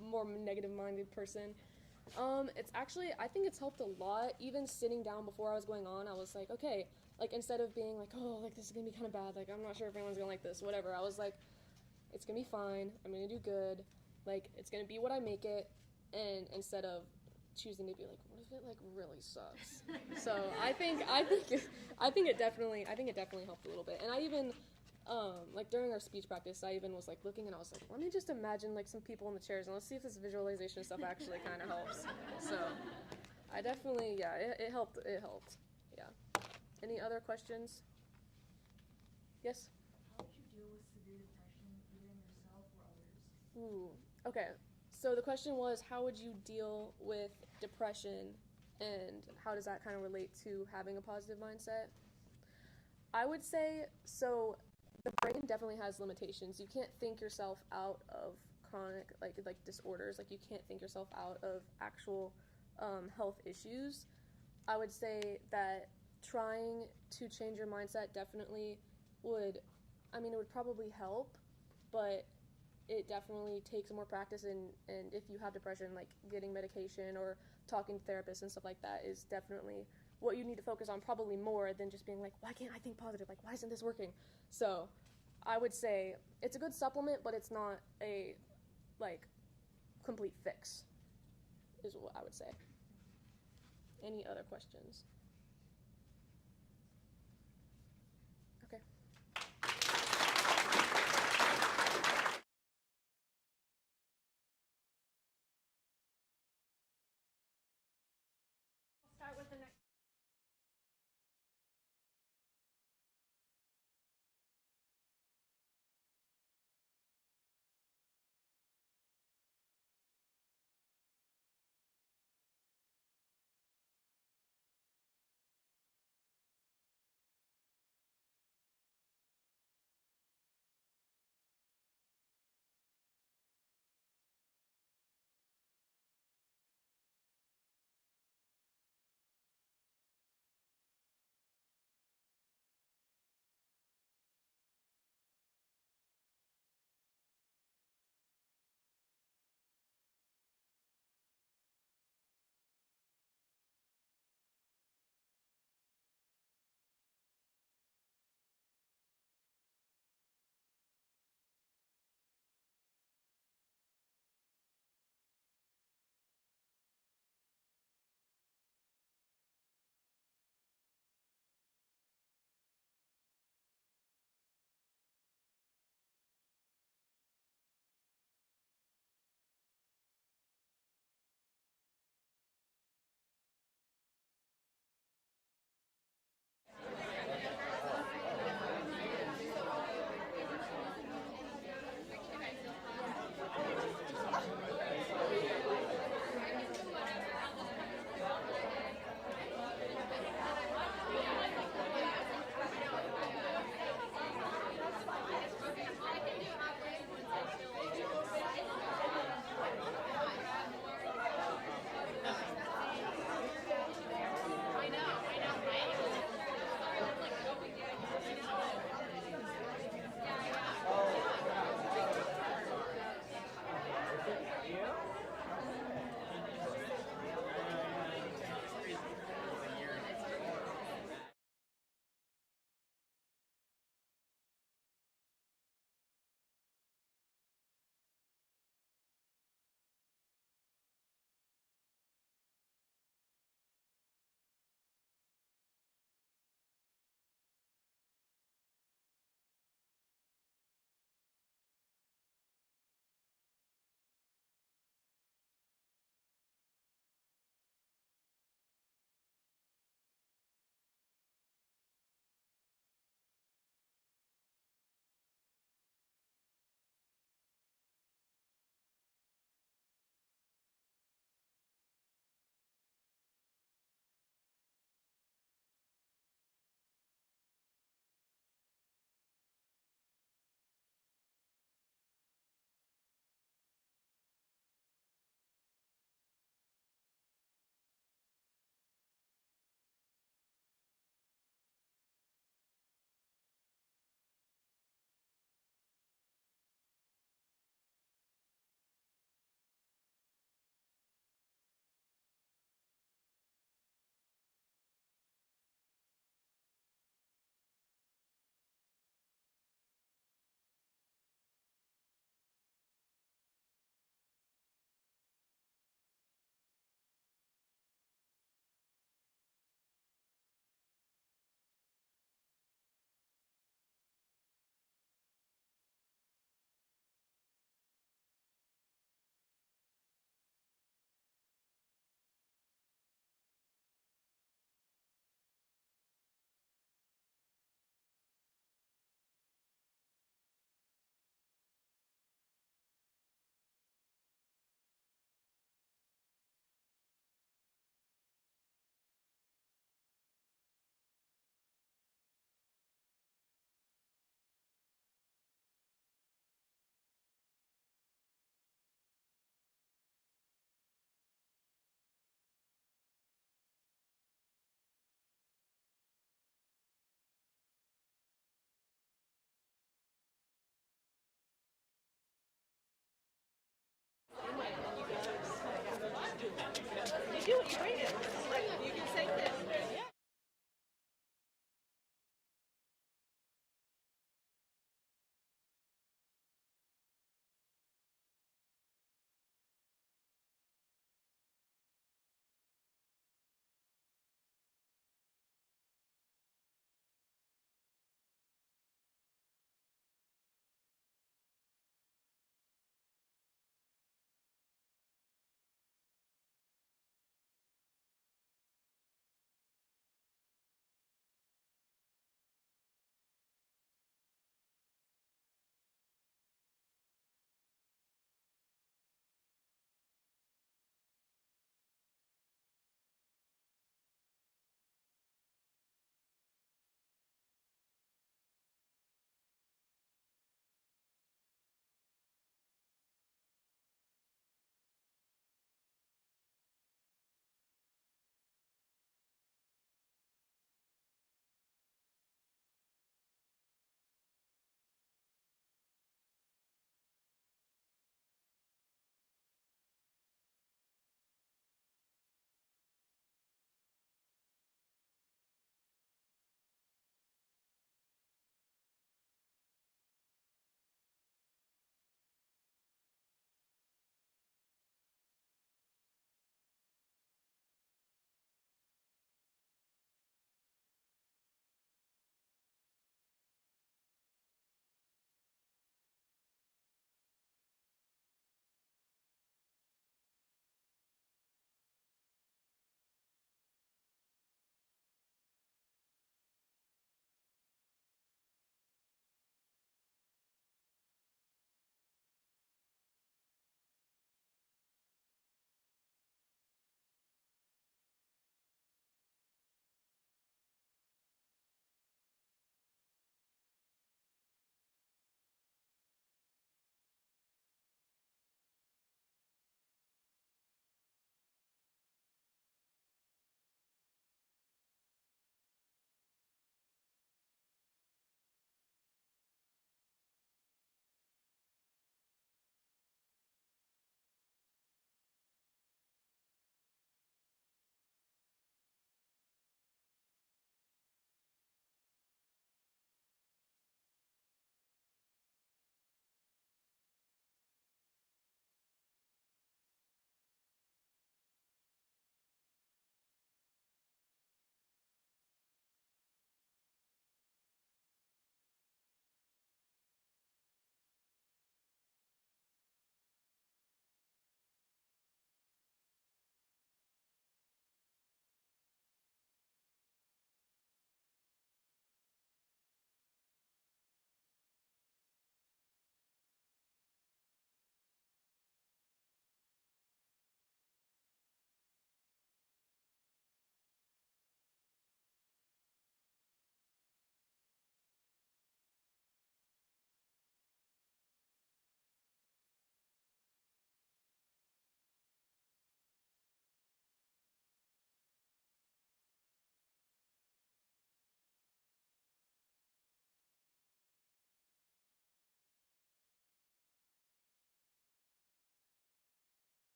more negative-minded person. It's actually, I think it's helped a lot. Even sitting down before I was going on, I was like, okay, like, instead of being like, oh, like, this is gonna be kind of bad, like, I'm not sure if anyone's gonna like this, whatever, I was like, it's gonna be fine, I'm gonna do good, like, it's gonna be what I make it, and instead of choosing to be like, what if it, like, really sucks? So, I think it definitely helped a little bit. And I even, like, during our speech practice, I even was, like, looking, and I was like, let me just imagine, like, some people in the chairs, and let's see if this visualization stuff actually kind of helps. So, I definitely, yeah, it helped, yeah. Any other questions? Yes? How would you deal with severe depression, either in yourself or others? Ooh, okay. So the question was, how would you deal with depression, and how does that kind of relate to having a positive mindset? I would say, so the brain definitely has limitations. You can't think yourself out of chronic, like disorders. Like, you can't think yourself out of actual health issues. I would say that trying to change your mindset definitely would, it would probably help, but it definitely takes more practice, and if you have depression, like getting medication or talking to therapists and stuff like that is definitely what you need to focus on, probably more than just being like, why can't I think positive? Like, why isn't this working? So I would say it's a good supplement, but it's not a, like, complete fix, is what I would say. Any other questions? Okay. Start with the next.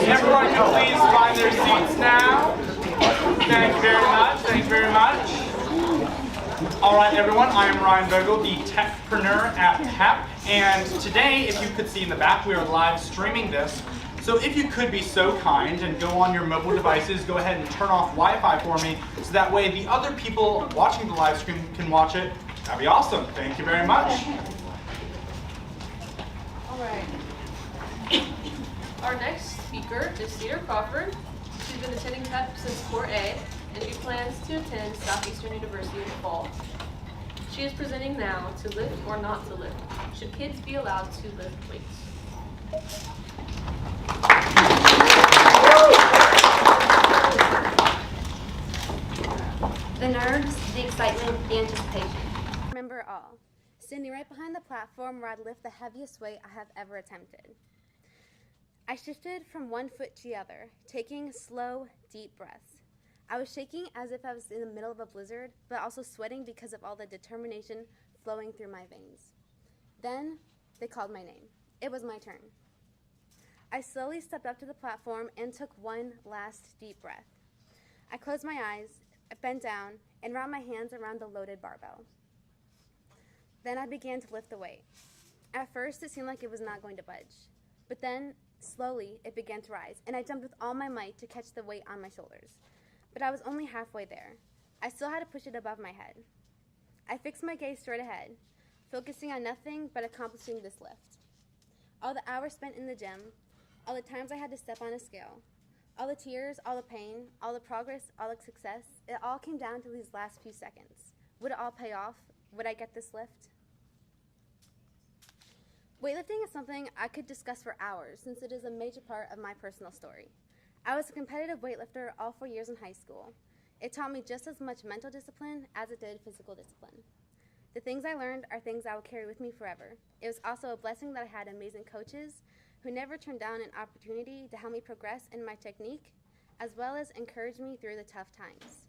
Everyone can please find their seats now. Thank you very much. Thank you very much. All right, everyone. I am Ryan Vogel, the techpreneur at PEP. And today, if you could see in the back, we are live streaming this. So if you could be so kind and go on your mobile devices, go ahead and turn off Wi-Fi for me, so that way the other people watching the live stream can watch it. That'd be awesome. Thank you very much. All right. Our next speaker is Cedar Crawford. She's been attending PEP since Core A, and she plans to attend Southeastern University in the fall. She is presenting now to lift or not to lift. Should kids be allowed to lift weights? The nerves, the excitement, the anticipation. Remember it all. Standing right behind the platform where I'd lift the heaviest weight I have ever attempted. I shifted from one foot to the other, taking slow, deep breaths. I was shaking as if I was in the middle of a blizzard, but also sweating because of all the determination flowing through my veins. Then, they called my name. It was my turn. I slowly stepped up to the platform and took one last deep breath. I closed my eyes, bent down, and wrapped my hands around the loaded barbell. Then I began to lift the weight. At first, it seemed like it was not going to budge, but then, slowly, it began to rise, and I jumped with all my might to catch the weight on my shoulders. But I was only halfway there. I still had to push it above my head. I fixed my gaze straight ahead, focusing on nothing but accomplishing this lift. All the hours spent in the gym, all the times I had to step on a scale, all the tears, all the pain, all the progress, all the success, it all came down to these last few seconds. Would it all pay off? Would I get this lift? Weightlifting is something I could discuss for hours since it is a major part of my personal story. I was a competitive weightlifter all 4 years in high school. It taught me just as much mental discipline as it did physical discipline. The things I learned are things I will carry with me forever. It was also a blessing that I had amazing coaches who never turned down an opportunity to help me progress in my technique, as well as encourage me through the tough times.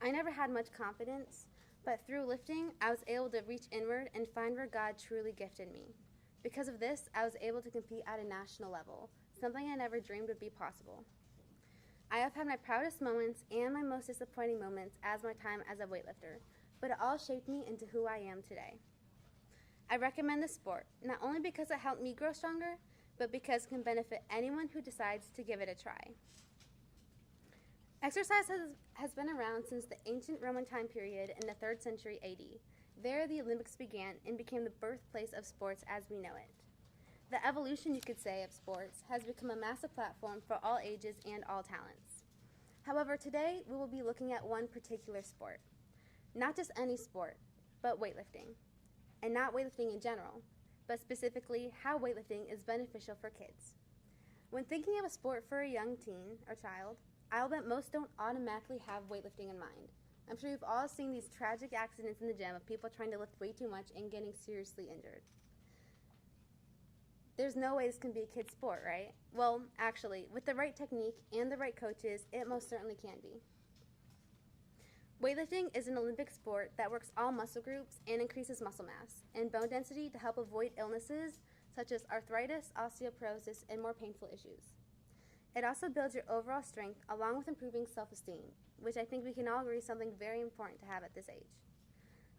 I never had much confidence, but through lifting, I was able to reach inward and find where God truly gifted me. Because of this, I was able to compete at a national level, something I never dreamed would be possible. I have had my proudest moments and my most disappointing moments as my time as a weightlifter, but it all shaped me into who I am today. I recommend this sport, not only because it helped me grow stronger, but because it can benefit anyone who decides to give it a try. Exercise has been around since the ancient Roman time period in the 3rd century AD. There, the Olympics began and became the birthplace of sports as we know it. The evolution, you could say, of sports has become a massive platform for all ages and all talents. However, today we will be looking at one particular sport. Not just any sport, but weightlifting. And not weightlifting in general, but specifically how weightlifting is beneficial for kids. When thinking of a sport for a young teen or child, I'll bet most don't automatically have weightlifting in mind. I'm sure you've all seen these tragic accidents in the gym of people trying to lift way too much and getting seriously injured. There's no way this can be a kid's sport, right? Well, actually, with the right technique and the right coaches, it most certainly can be. Weightlifting is an Olympic sport that works all muscle groups and increases muscle mass and bone density to help avoid illnesses such as arthritis, osteoporosis, and more painful issues. It also builds your overall strength along with improving self-esteem, which I think we can all agree is something very important to have at this age.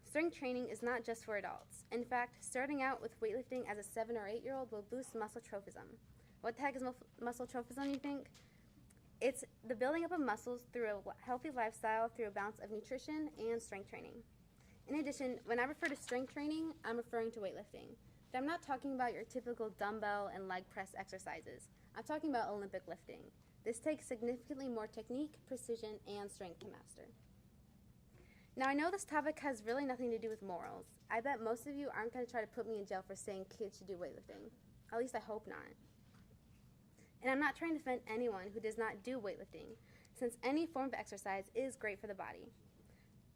Strength training is not just for adults. In fact, starting out with weightlifting as a 7 or 8-year-old will boost muscle trophism. What the heck is muscle trophism, you think? It's the building up of muscles through a healthy lifestyle through a balance of nutrition and strength training. In addition, when I refer to strength training, I'm referring to weightlifting. But I'm not talking about your typical dumbbell and leg press exercises. I'm talking about Olympic lifting. This takes significantly more technique, precision, and strength to master. Now, I know this topic has really nothing to do with morals. I bet most of you aren't going to try to put me in jail for saying kids should do weightlifting. At least I hope not. And I'm not trying to offend anyone who does not do weightlifting, since any form of exercise is great for the body.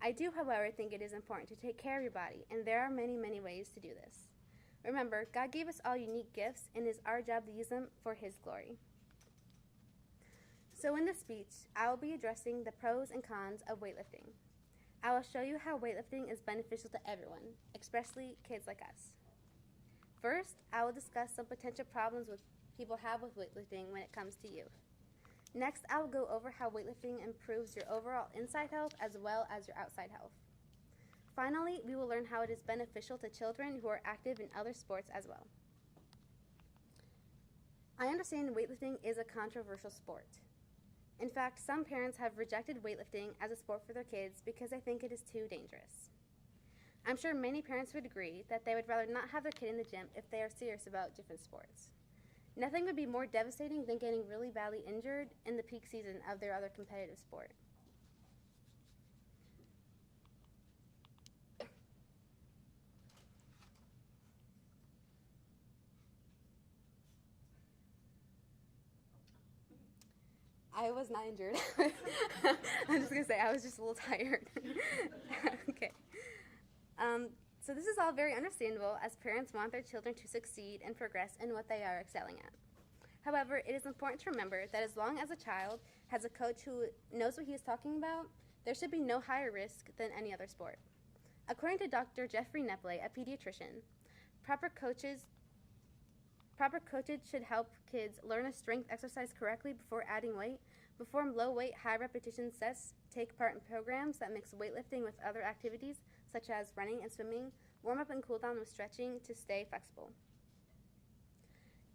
I do, however, think it is important to take care of your body, and there are many, many ways to do this. Remember, God gave us all unique gifts, and it is our job to use them for His glory. So in this speech, I will be addressing the pros and cons of weightlifting. I will show you how weightlifting is beneficial to everyone, especially kids like us. First, I will discuss some potential problems people have with weightlifting when it comes to youth. Next, I will go over how weightlifting improves your overall inside health as well as your outside health. Finally, we will learn how it is beneficial to children who are active in other sports as well. I understand weightlifting is a controversial sport. In fact, some parents have rejected weightlifting as a sport for their kids because they think it is too dangerous. I'm sure many parents would agree that they would rather not have their kid in the gym if they are serious about different sports. Nothing would be more devastating than getting really badly injured in the peak season of their other competitive sport. I was not injured. I'm just going to say I was just a little tired. Okay. So this is all very understandable as parents want their children to succeed and progress in what they are excelling at. However, it is important to remember that as long as a child has a coach who knows what he is talking about, there should be no higher risk than any other sport. According to Dr. Jeffrey Nepley, a pediatrician, proper coaching should help kids learn a strength exercise correctly before adding weight, perform low-weight, high-repetition sets, take part in programs that mix weightlifting with other activities, such as running and swimming, warm up and cool down with stretching to stay flexible.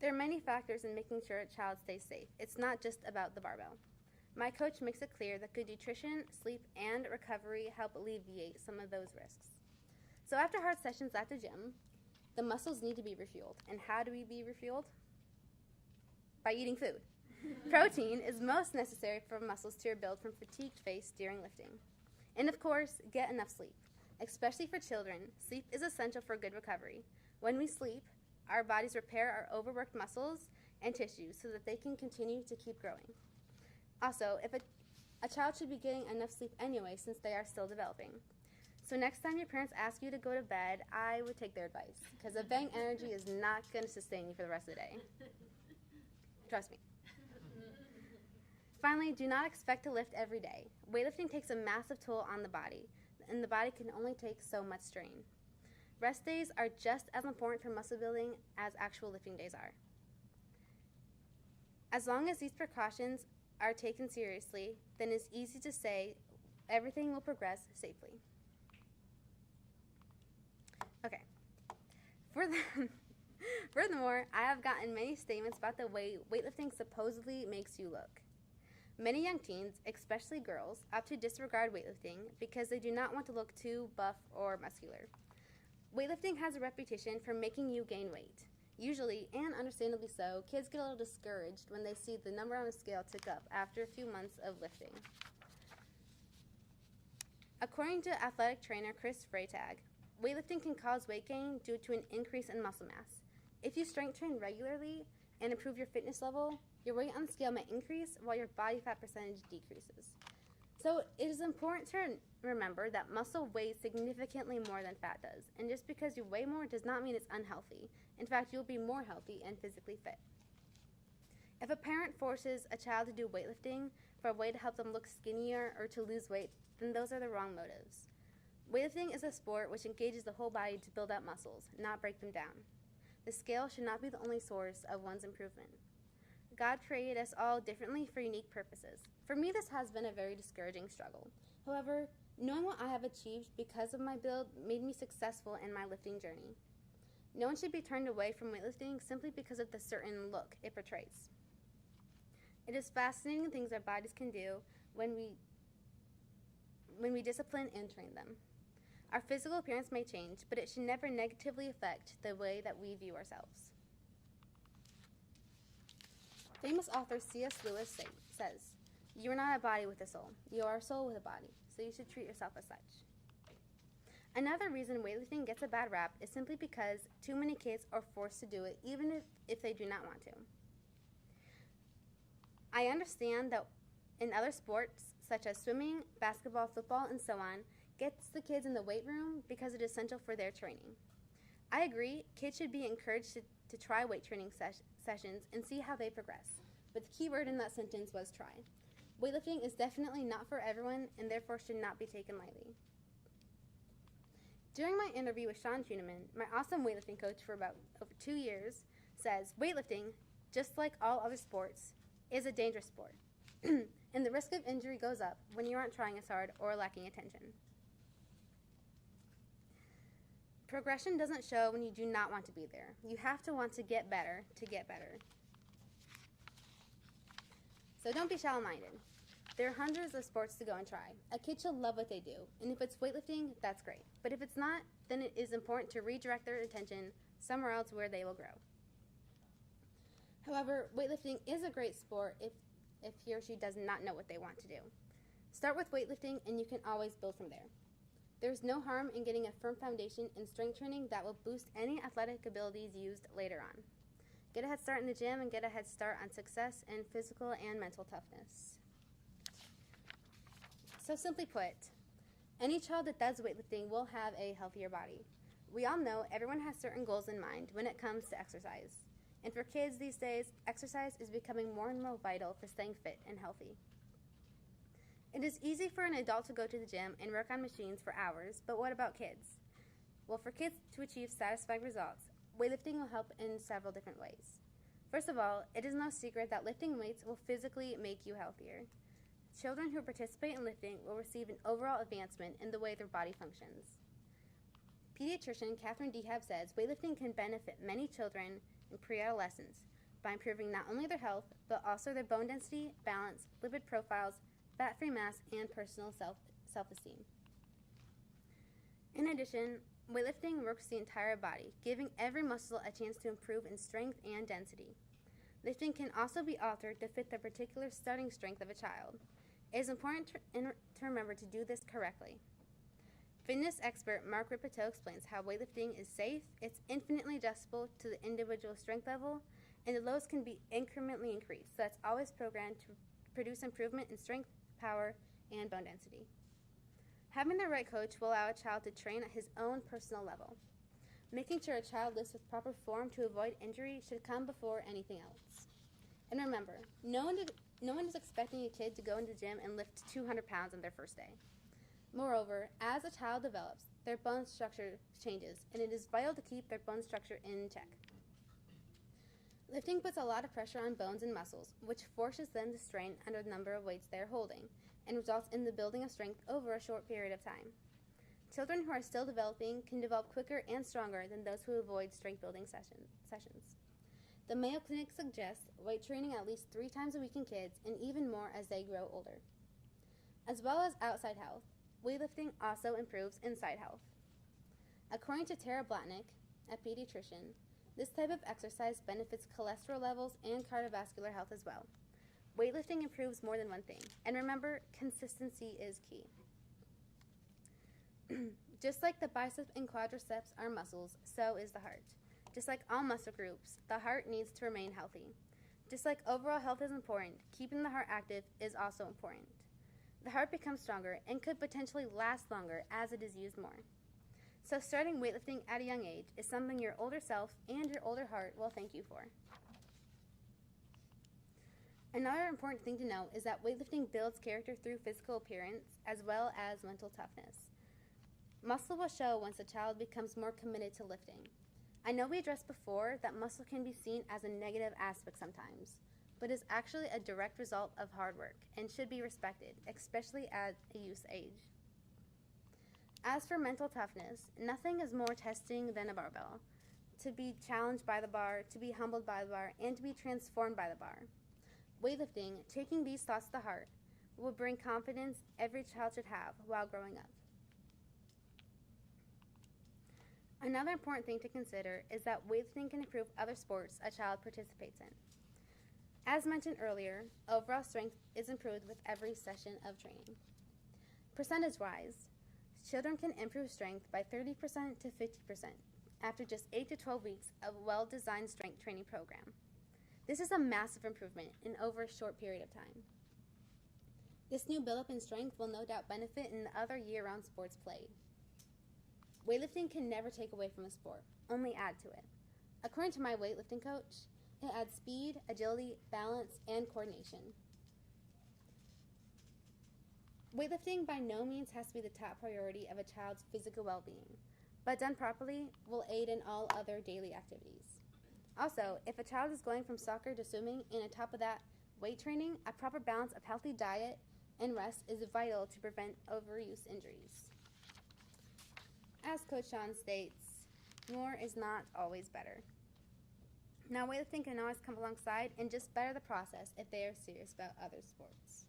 There are many factors in making sure a child stays safe. It's not just about the barbell. My coach makes it clear that good nutrition, sleep, and recovery help alleviate some of those risks. So after hard sessions at the gym, the muscles need to be refueled. And how do we be refueled? By eating food. Protein is most necessary for muscles to rebuild from fatigued face during lifting. And of course, get enough sleep. Especially for children, sleep is essential for good recovery. When we sleep, our bodies repair our overworked muscles and tissues so that they can continue to keep growing. Also, if a child should be getting enough sleep anyway since they are still developing. So next time your parents ask you to go to bed, I would take their advice, because a bang energy is not going to sustain you for the rest of the day. Trust me. Finally, do not expect to lift every day. Weightlifting takes a massive toll on the body, and the body can only take so much strain. Rest days are just as important for muscle building as actual lifting days are. As long as these precautions are taken seriously, then it's easy to say everything will progress safely. Okay. Furthermore, I have gotten many statements about the way weightlifting supposedly makes you look. Many young teens, especially girls, opt to disregard weightlifting because they do not want to look too buff or muscular. Weightlifting has a reputation for making you gain weight. Usually, and understandably so, kids get a little discouraged when they see the number on a scale tick up after a few months of lifting. According to athletic trainer Chris Freytag, weightlifting can cause weight gain due to an increase in muscle mass. If you strength train regularly and improve your fitness level, your weight on the scale may increase while your body fat percentage decreases. So it is important to remember that muscle weighs significantly more than fat does, and just because you weigh more does not mean it's unhealthy. In fact, you'll be more healthy and physically fit. If a parent forces a child to do weightlifting for a way to help them look skinnier or to lose weight, then those are the wrong motives. Weightlifting is a sport which engages the whole body to build up muscles, not break them down. The scale should not be the only source of one's improvement. God created us all differently for unique purposes. For me, this has been a very discouraging struggle. However, knowing what I have achieved because of my build made me successful in my lifting journey. No one should be turned away from weightlifting simply because of the certain look it portrays. It is fascinating the things our bodies can do when we discipline and train them. Our physical appearance may change, but it should never negatively affect the way that we view ourselves. Famous author C.S. Lewis says, "You are not a body with a soul. You are a soul with a body, so you should treat yourself as such." Another reason weightlifting gets a bad rap is simply because too many kids are forced to do it, even if they do not want to. I understand that in other sports, such as swimming, basketball, football, and so on, gets the kids in the weight room because it is essential for their training. I agree, kids should be encouraged to try weight training sessions and see how they progress. But the key word in that sentence was try. Weightlifting is definitely not for everyone and therefore should not be taken lightly. During my interview with Sean Tuneman, my awesome weightlifting coach for about over 2 years, says weightlifting, just like all other sports, is a dangerous sport. And the risk of injury goes up when you aren't trying as hard or lacking attention. Progression doesn't show when you do not want to be there. You have to want to get better to get better. So don't be shallow-minded. There are hundreds of sports to go and try. A kid should love what they do, and if it's weightlifting, that's great. But if it's not, then it is important to redirect their attention somewhere else where they will grow. However, weightlifting is a great sport if he or she does not know what they want to do. Start with weightlifting, and you can always build from there. There's no harm in getting a firm foundation in strength training that will boost any athletic abilities used later on. Get a head start in the gym and get a head start on success in physical and mental toughness. So simply put, any child that does weightlifting will have a healthier body. We all know everyone has certain goals in mind when it comes to exercise. And for kids these days, exercise is becoming more and more vital for staying fit and healthy. It is easy for an adult to go to the gym and work on machines for hours, but what about kids? Well, for kids to achieve satisfying results, weightlifting will help in several different ways. First of all, it is no secret that lifting weights will physically make you healthier. Children who participate in lifting will receive an overall advancement in the way their body functions. Pediatrician Catherine Dehab says weightlifting can benefit many children in pre-adolescence by improving not only their health, but also their bone density, balance, lipid profiles, fat-free mass, and personal self-esteem. In addition, weightlifting works the entire body, giving every muscle a chance to improve in strength and density. Lifting can also be altered to fit the particular starting strength of a child. It is important to remember to do this correctly. Fitness expert Mark Ripito explains how weightlifting is safe, it's infinitely adjustable to the individual strength level, and the loads can be incrementally increased, so that's always programmed to produce improvement in strength, power, and bone density. Having the right coach will allow a child to train at his own personal level. Making sure a child lifts with proper form to avoid injury should come before anything else. And remember, no one is expecting a kid to go into the gym and lift 200 pounds on their first day. Moreover, as a child develops, their bone structure changes, and it is vital to keep their bone structure in check. Lifting puts a lot of pressure on bones and muscles, which forces them to strain under the number of weights they are holding, and results in the building of strength over a short period of time. Children who are still developing can develop quicker and stronger than those who avoid strength building sessions. The Mayo Clinic suggests weight training at least 3 times a week in kids, and even more as they grow older. As well as outside health, weightlifting also improves inside health. According to Tara Blatnick, a pediatrician, this type of exercise benefits cholesterol levels and cardiovascular health as well. Weightlifting improves more than one thing, and remember, consistency is key. Just like the bicep and quadriceps are muscles, so is the heart. Just like all muscle groups, the heart needs to remain healthy. Just like overall health is important, keeping the heart active is also important. The heart becomes stronger and could potentially last longer as it is used more. So starting weightlifting at a young age is something your older self and your older heart will thank you for. Another important thing to know is that weightlifting builds character through physical appearance as well as mental toughness. Muscle will show once a child becomes more committed to lifting. I know we addressed before that muscle can be seen as a negative aspect sometimes, but is actually a direct result of hard work and should be respected, especially at a youth age. As for mental toughness, nothing is more testing than a barbell. To be challenged by the bar, to be humbled by the bar, and to be transformed by the bar. Weightlifting, taking these thoughts to the heart, will bring confidence every child should have while growing up. Another important thing to consider is that weightlifting can improve other sports a child participates in. As mentioned earlier, overall strength is improved with every session of training. Percentage-wise, children can improve strength by 30% to 50% after just 8 to 12 weeks of a well-designed strength training program. This is a massive improvement in over a short period of time. This new buildup in strength will no doubt benefit in the other year-round sports played. Weightlifting can never take away from a sport, only add to it. According to my weightlifting coach, it adds speed, agility, balance, and coordination. Weightlifting by no means has to be the top priority of a child's physical well-being, but done properly will aid in all other daily activities. Also, if a child is going from soccer to swimming and on top of that, weight training, a proper balance of healthy diet and rest is vital to prevent overuse injuries. As Coach Sean states, more is not always better. Now, weightlifting can always come alongside and just better the process if they are serious about other sports.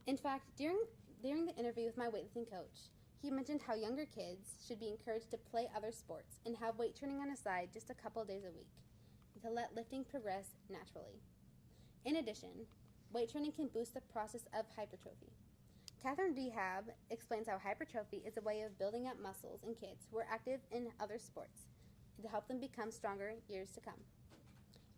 In fact, during the interview with my weightlifting coach, he mentioned how younger kids should be encouraged to play other sports and have weight training on the side just a couple days a week to let lifting progress naturally. In addition, weight training can boost the process of hypertrophy. Catherine Dehab explains how hypertrophy is a way of building up muscles in kids who are active in other sports to help them become stronger years to come.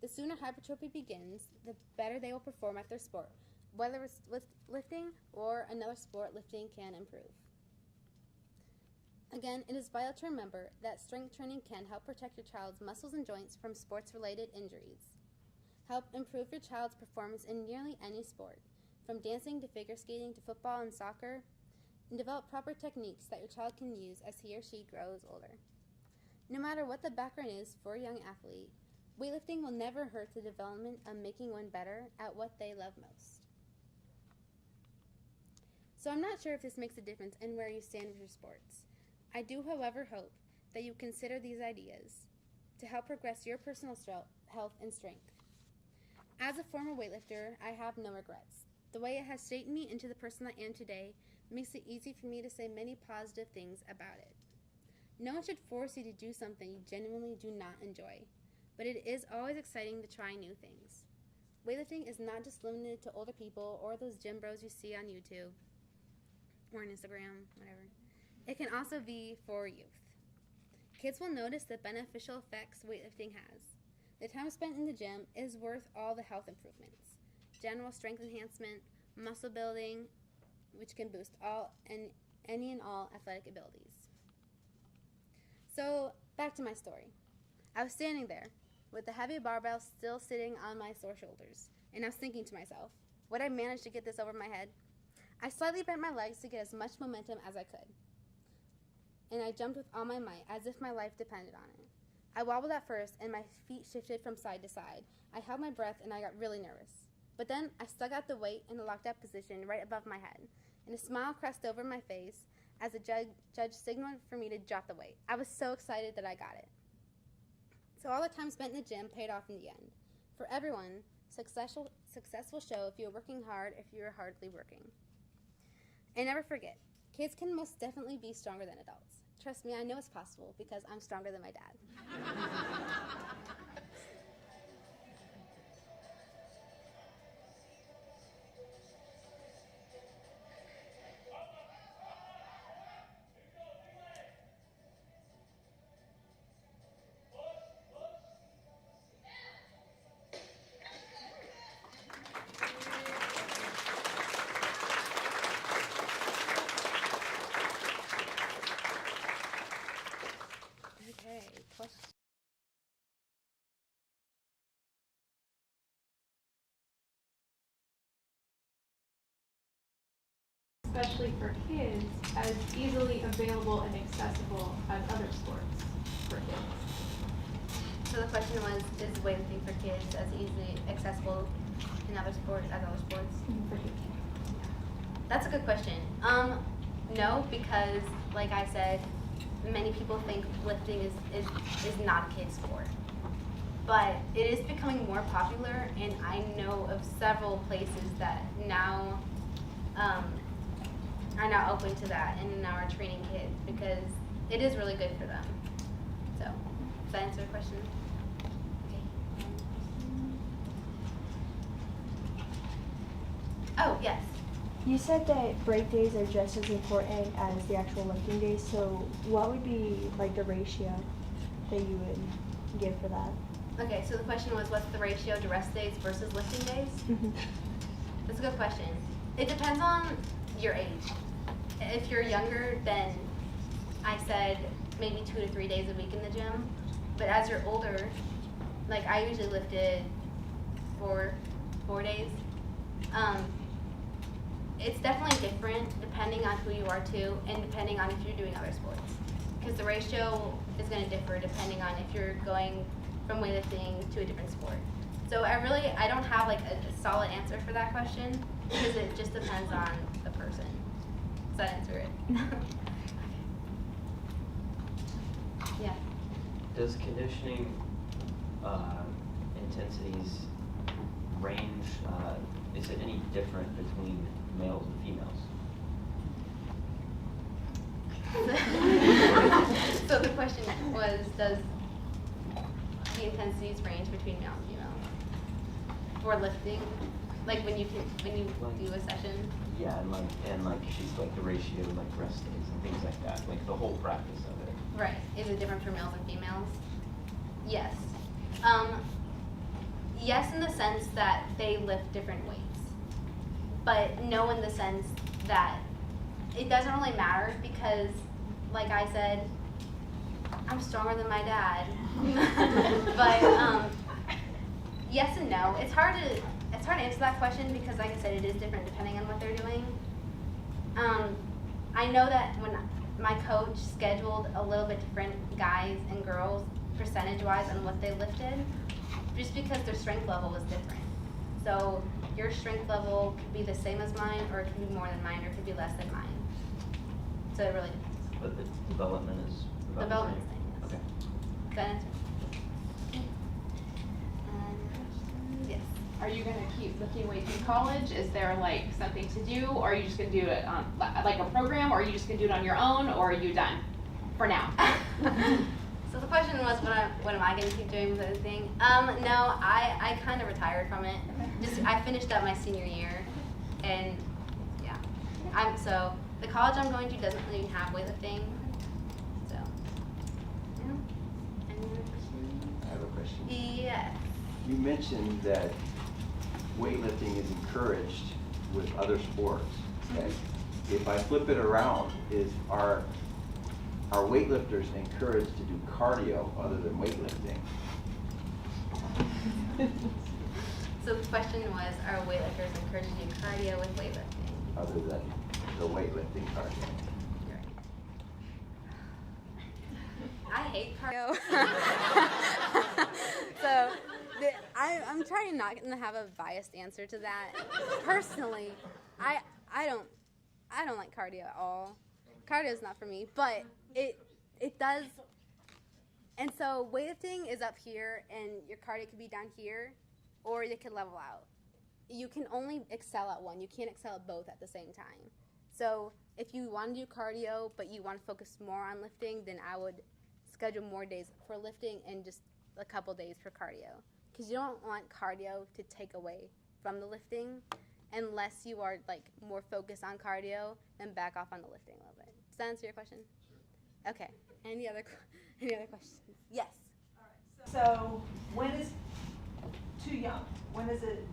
The sooner hypertrophy begins, the better they will perform at their sport. Whether it's with lifting or another sport, lifting can improve. Again, it is vital to remember that strength training can help protect your child's muscles and joints from sports-related injuries, help improve your child's performance in nearly any sport, from dancing to figure skating to football and soccer, and develop proper techniques that your child can use as he or she grows older. No matter what the background is for a young athlete, weightlifting will never hurt the development of making one better at what they love most. So I'm not sure if this makes a difference in where you stand with your sports. I do, however, hope that you consider these ideas to help progress your personal health and strength. As a former weightlifter, I have no regrets. The way it has shaped me into the person I am today makes it easy for me to say many positive things about it. No one should force you to do something you genuinely do not enjoy, but it is always exciting to try new things. Weightlifting is not just limited to older people or those gym bros you see on YouTube or on Instagram, whatever. It can also be for youth. Kids will notice the beneficial effects weightlifting has. The time spent in the gym is worth all the health improvements, general strength enhancement, muscle building, which can boost any and all athletic abilities. So, back to my story. I was standing there with the heavy barbell still sitting on my sore shoulders, and I was thinking to myself, would I manage to get this over my head? I slightly bent my legs to get as much momentum as I could, and I jumped with all my might, as if my life depended on it. I wobbled at first, and my feet shifted from side to side. I held my breath, and I got really nervous. But then I stuck out the weight in a locked-up position right above my head, and a smile crossed over my face as the judge signaled for me to drop the weight. I was so excited that I got it. So all the time spent in the gym paid off in the end. For everyone, successful show if you're working hard, if you're hardly working. And never forget, kids can most definitely be stronger than adults. Trust me, I know it's possible because I'm stronger than my dad. Especially for kids, as easily available and accessible as other sports for kids. So the question was, is weightlifting for kids as easily accessible in other sports as other sports? For kids. That's a good question. No, because like I said, many people think lifting is not a kid's sport. But it is becoming more popular, and I know of several places that now are now open to that and now are training kids because it is really good for them. So, does that answer your question? Okay. Oh, yes. You said that break days are just as important as the actual lifting days, so what would be like the ratio that you would give for that? Okay, so the question was, what's the ratio to rest days versus lifting days? Mm-hmm. That's a good question. It depends on your age. If you're younger, then I said maybe 2 to 3 days a week in the gym. But as you're older, like I usually lifted 4 days. It's definitely different depending on who you are too, and depending on if you're doing other sports. Because the ratio is going to differ depending on if you're going from weightlifting to a different sport. So I don't have like a solid answer for that question because it just depends on the person. Does that answer it? Yeah. Does conditioning intensities range, is it any different between males and females? So the question was, does the intensities range between male and female for lifting? Like when you do a session? Yeah, and like she's like the ratio, like rest days and things like that, like the whole practice of it. Right. Is it different for males and females? Yes. Yes, in the sense that they lift different weights, but no in the sense that it doesn't really matter because, like I said, I'm stronger than my dad. But yes and no. It's hard to answer that question because, like I said, it is different depending on what they're doing. I know that when my coach scheduled a little bit different guys and girls percentage-wise on what they lifted, just because their strength level was different. So your strength level could be the same as mine, or it could be more than mine, or it could be less than mine. So it really depends. But the development is about Development the same? is the same, yes. Okay. Does that answer? Yes. Are you going to keep lifting weights in college? Is there like something to do, or are you just going to do it on like a program, or are you just going to do it on your own, or are you done for now? So the question was, what am I going to keep doing with everything? No, I kind of retired from it. I finished up my senior year, and yeah. So the college I'm going to doesn't even have weightlifting. So, yeah. Any other questions? I have a question. Yes. You mentioned that weightlifting is encouraged with other sports. Okay? If I flip it around, are weightlifters encouraged to do cardio other than weightlifting? So the question was, are weightlifters encouraged to do cardio with weightlifting? Other than the weightlifting cardio. I hate cardio. So I'm trying not to have a biased answer to that. Personally, I don't like cardio at all. Cardio is not for me, but it does. And so weightlifting is up here, and your cardio could be down here, or they could level out. You can only excel at one. You can't excel at both at the same time. So if you want to do cardio, but you want to focus more on lifting, then I would schedule more days for lifting and just a couple days for cardio. Because you don't want cardio to take away from the lifting unless you are like more focused on cardio and back off on the lifting a little bit. Does that answer your question? Sure. Okay. Any other questions? Yes. All right. So when is too young? When is it?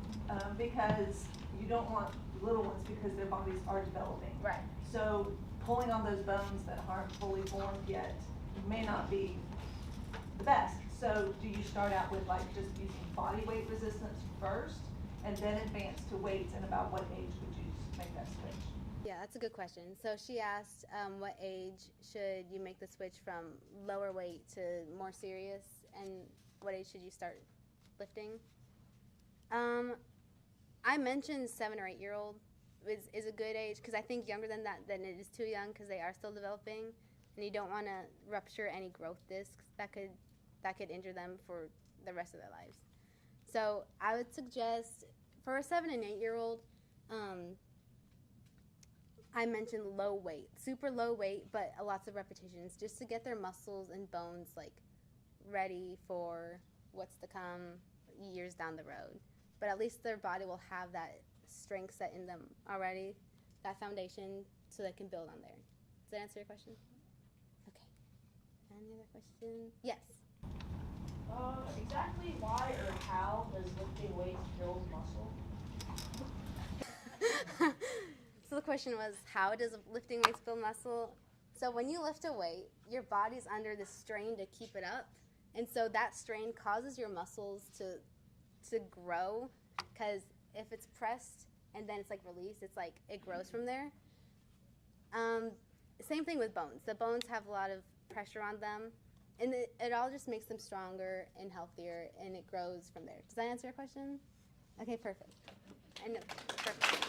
Because you don't want little ones because their bodies are developing. Right. So pulling on those bones that aren't fully formed yet may not be the best. So do you start out with like just using body weight resistance first and then advance to weights, and about what age would you make that switch? Yeah, that's a good question. So she asked, what age should you make the switch from lower weight to more serious, and what age should you start lifting? I mentioned 7 or 8 year old is a good age, because I think younger than that, then it is too young because they are still developing, and you don't want to rupture any growth discs that could injure them for the rest of their lives. So I would suggest for a 7 and 8 year old, I mentioned low weight, super low weight, but lots of repetitions, just to get their muscles and bones like ready for what's to come years down the road. But at least their body will have that strength set in them already, that foundation, so they can build on there. Does that answer your question? Okay. Any other questions? Yes. Exactly why or how does lifting weights build muscle? So the question was, how does lifting weights build muscle? So when you lift a weight, your body's under this strain to keep it up. And so that strain causes your muscles to grow, because if it's pressed and then it's like released, it's like it grows from there. Same thing with bones. The bones have a lot of pressure on them, and it all just makes them stronger and healthier, and it grows from there. Does that answer your question? Okay, perfect. I know, perfect.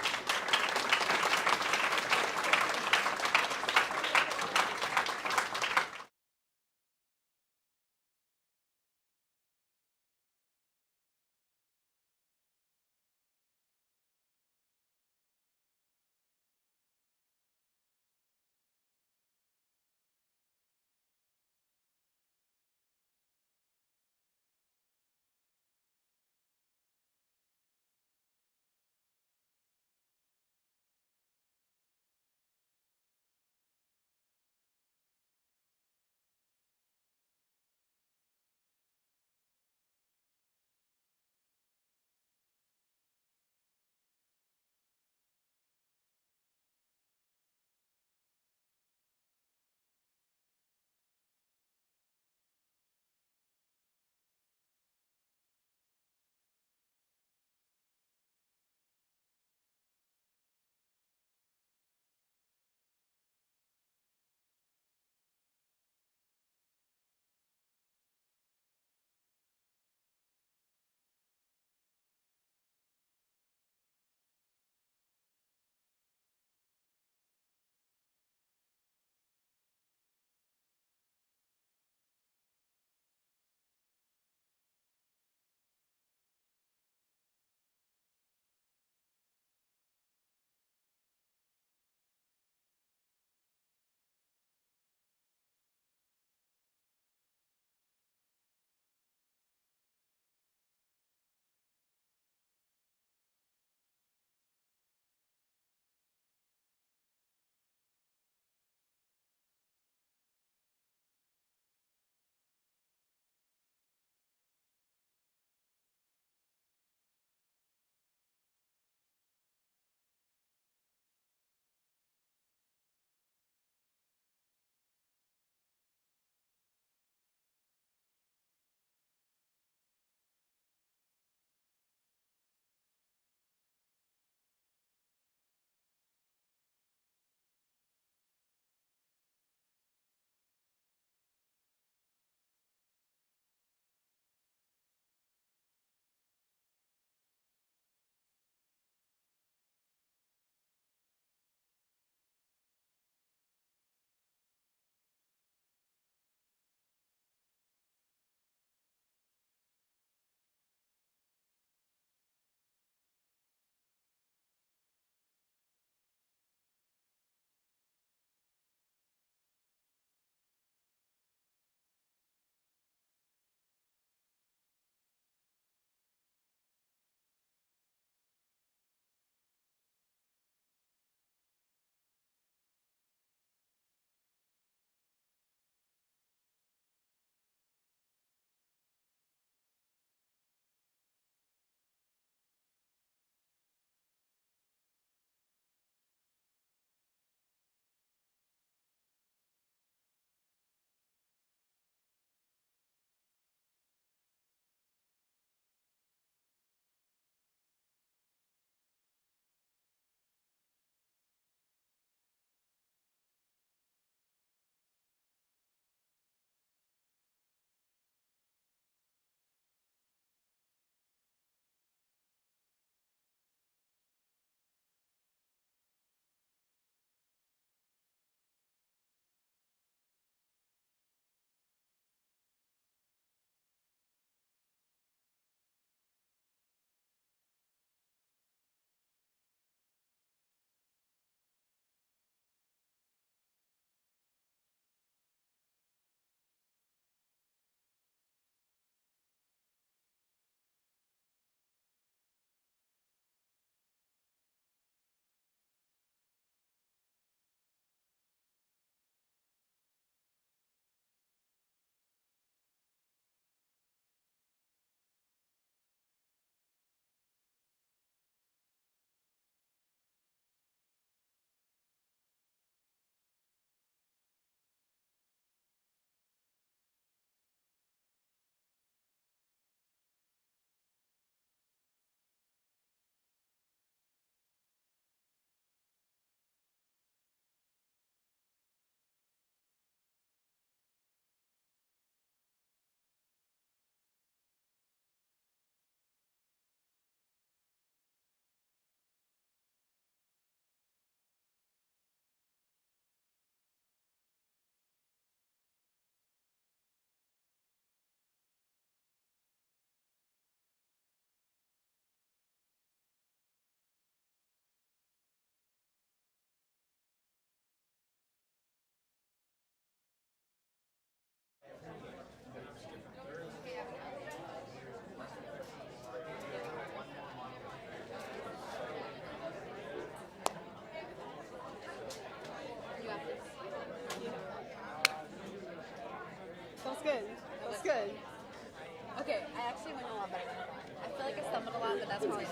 actually went a lot better than I thought. I feel like I stumbled a lot, but that's probably my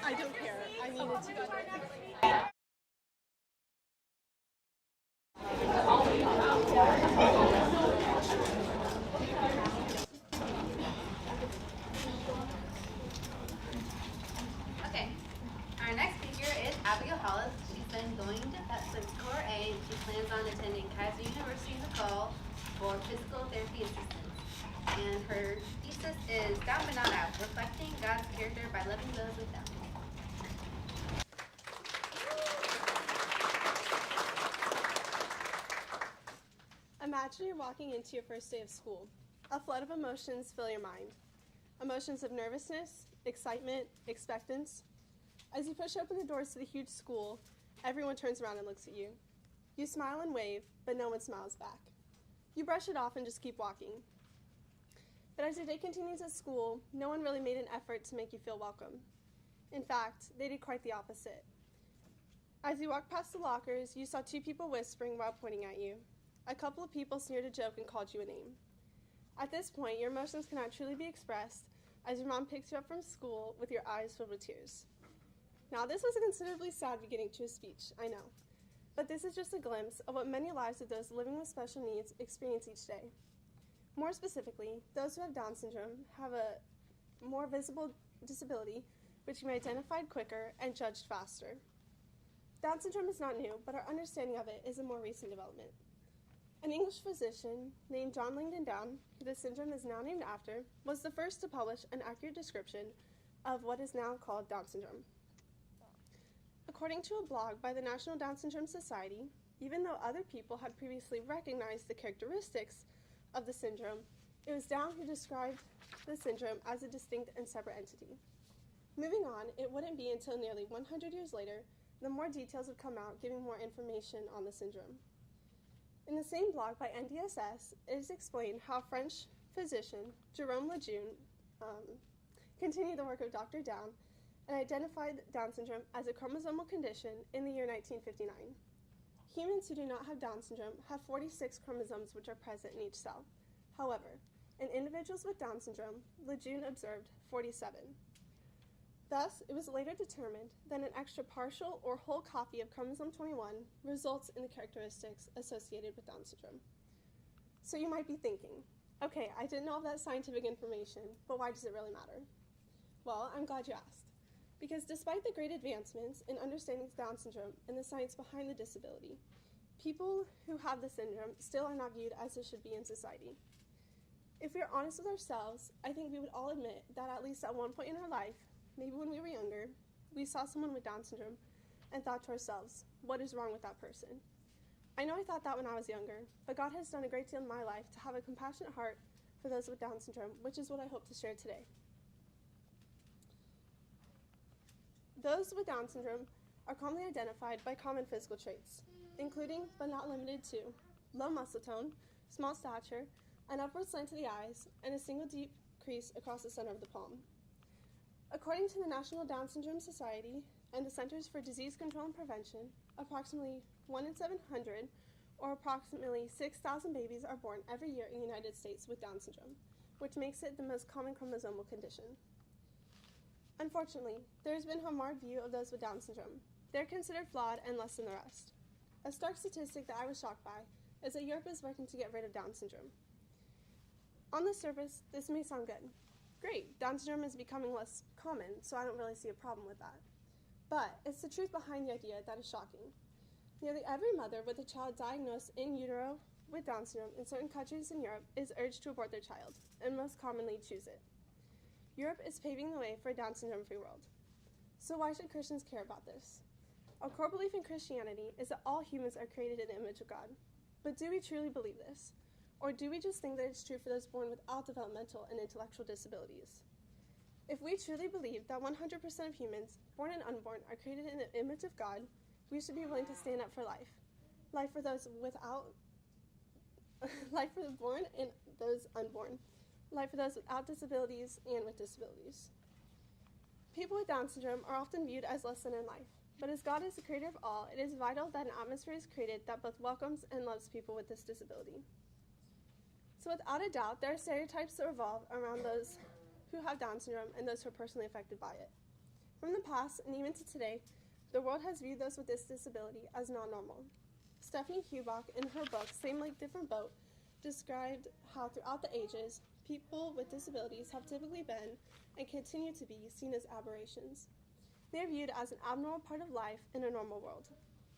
I don't care. I needed to go there. Okay, our next speaker is Abigail Hollis. She's been going to PEP since Core A, and she plans on attending Kaiser University in the fall for physical therapy assistance. And her thesis is Down but Not Out, reflecting God's character by loving those with Down. Imagine you're walking into your first day of school. A flood of emotions fill your mind. Emotions of nervousness, excitement, expectance. As you push open the doors to the huge school, everyone turns around and looks at you. You smile and wave, but no one smiles back. You brush it off and just keep walking. But as your day continues at school, no one really made an effort to make you feel welcome. In fact, they did quite the opposite. As you walked past the lockers, you saw two people whispering while pointing at you. A couple of people sneered a joke and called you a name. At this point, your emotions cannot truly be expressed as your mom picks you up from school with your eyes filled with tears. Now, this was a considerably sad beginning to a speech, I know. But this is just a glimpse of what many lives of those living with special needs experience each day. More specifically, those who have Down syndrome have a more visible disability, which can be identified quicker and judged faster. Down syndrome is not new, but our understanding of it is a more recent development. An English physician named John Langdon Down, who the syndrome is now named after, was the first to publish an accurate description of what is now called Down syndrome. According to a blog by the National Down Syndrome Society, even though other people had previously recognized the characteristics of the syndrome, it was Down who described the syndrome as a distinct and separate entity. Moving on, it wouldn't be until nearly 100 years later that more details would come out giving more information on the syndrome. In the same blog by NDSS, it is explained how French physician Jerome Lejeune continued the work of Dr. Down and identified Down syndrome as a chromosomal condition in the year 1959. Humans who do not have Down syndrome have 46 chromosomes which are present in each cell. However, in individuals with Down syndrome, Lejeune observed 47. Thus, it was later determined that an extra partial or whole copy of chromosome 21 results in the characteristics associated with Down syndrome. So you might be thinking, okay, I didn't know all that scientific information, but why does it really matter? Well, I'm glad you asked. Because despite the great advancements in understanding Down syndrome and the science behind the disability, people who have the syndrome still are not viewed as they should be in society. If we are honest with ourselves, I think we would all admit that at least at one point in our life, maybe when we were younger, we saw someone with Down syndrome and thought to ourselves, what is wrong with that person? I know I thought that when I was younger, but God has done a great deal in my life to have a compassionate heart for those with Down syndrome, which is what I hope to share today. Those with Down syndrome are commonly identified by common physical traits, including, but not limited to, low muscle tone, small stature, an upward slant to the eyes, and a single deep crease across the center of the palm. According to the National Down Syndrome Society and the Centers for Disease Control and Prevention, approximately 1 in 700, or approximately 6,000 babies are born every year in the United States with Down syndrome, which makes it the most common chromosomal condition. Unfortunately, there has been a marred view of those with Down syndrome. They're considered flawed and less than the rest. A stark statistic that I was shocked by is that Europe is working to get rid of Down syndrome. On the surface, this may sound good. Great, Down syndrome is becoming less common, so I don't really see a problem with that. But it's the truth behind the idea that is shocking. Nearly every mother with a child diagnosed in utero with Down syndrome in certain countries in Europe is urged to abort their child, and most commonly choose it. Europe is paving the way for a Down syndrome-free world. So why should Christians care about this? Our core belief in Christianity is that all humans are created in the image of God. But do we truly believe this? Or do we just think that it's true for those born without developmental and intellectual disabilities? If we truly believe that 100% of humans, born and unborn, are created in the image of God, we should be willing to stand up for life. Life for those life for the born and those unborn. Life for those without disabilities and with disabilities. People with Down syndrome are often viewed as less than in life, but as God is the creator of all, it is vital that an atmosphere is created that both welcomes and loves people with this disability. So without a doubt, there are stereotypes that revolve around those who have Down syndrome and those who are personally affected by it. From the past and even to today, the world has viewed those with this disability as non-normal. Stephanie Hubach, in her book, Same Lake, Different Boat, described how throughout the ages, people with disabilities have typically been and continue to be seen as aberrations. They are viewed as an abnormal part of life in a normal world.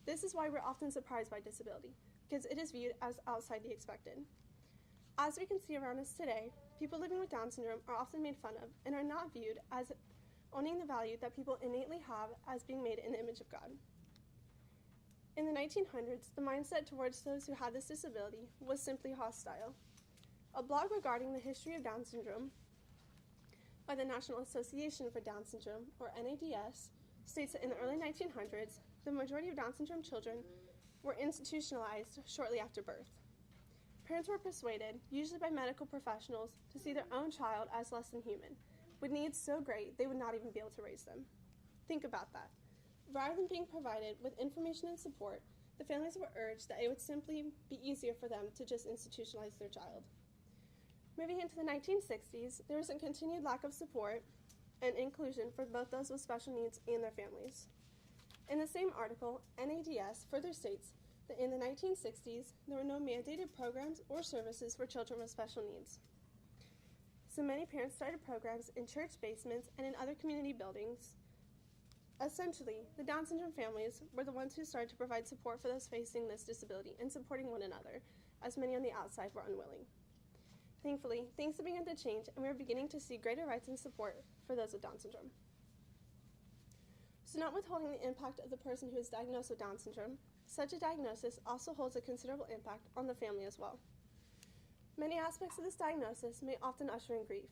This is why we're often surprised by disability, because it is viewed as outside the expected. As we can see around us today, people living with Down syndrome are often made fun of and are not viewed as owning the value that people innately have as being made in the image of God. In the 1900s, the mindset towards those who had this disability was simply hostile. A blog regarding the history of Down syndrome by the National Association for Down Syndrome, or NADS, states that in the early 1900s, the majority of Down syndrome children were institutionalized shortly after birth. Parents were persuaded, usually by medical professionals, to see their own child as less than human, with needs so great they would not even be able to raise them. Think about that. Rather than being provided with information and support, the families were urged that it would simply be easier for them to just institutionalize their child. Moving into the 1960s, there was a continued lack of support and inclusion for both those with special needs and their families. In the same article, NADS further states that in the 1960s, there were no mandated programs or services for children with special needs. So many parents started programs in church basements and in other community buildings. Essentially, the Down syndrome families were the ones who started to provide support for those facing this disability and supporting one another, as many on the outside were unwilling. Thankfully, things have begun to change, and we are beginning to see greater rights and support for those with Down syndrome. So not withholding the impact of the person who is diagnosed with Down syndrome, such a diagnosis also holds a considerable impact on the family as well. Many aspects of this diagnosis may often usher in grief.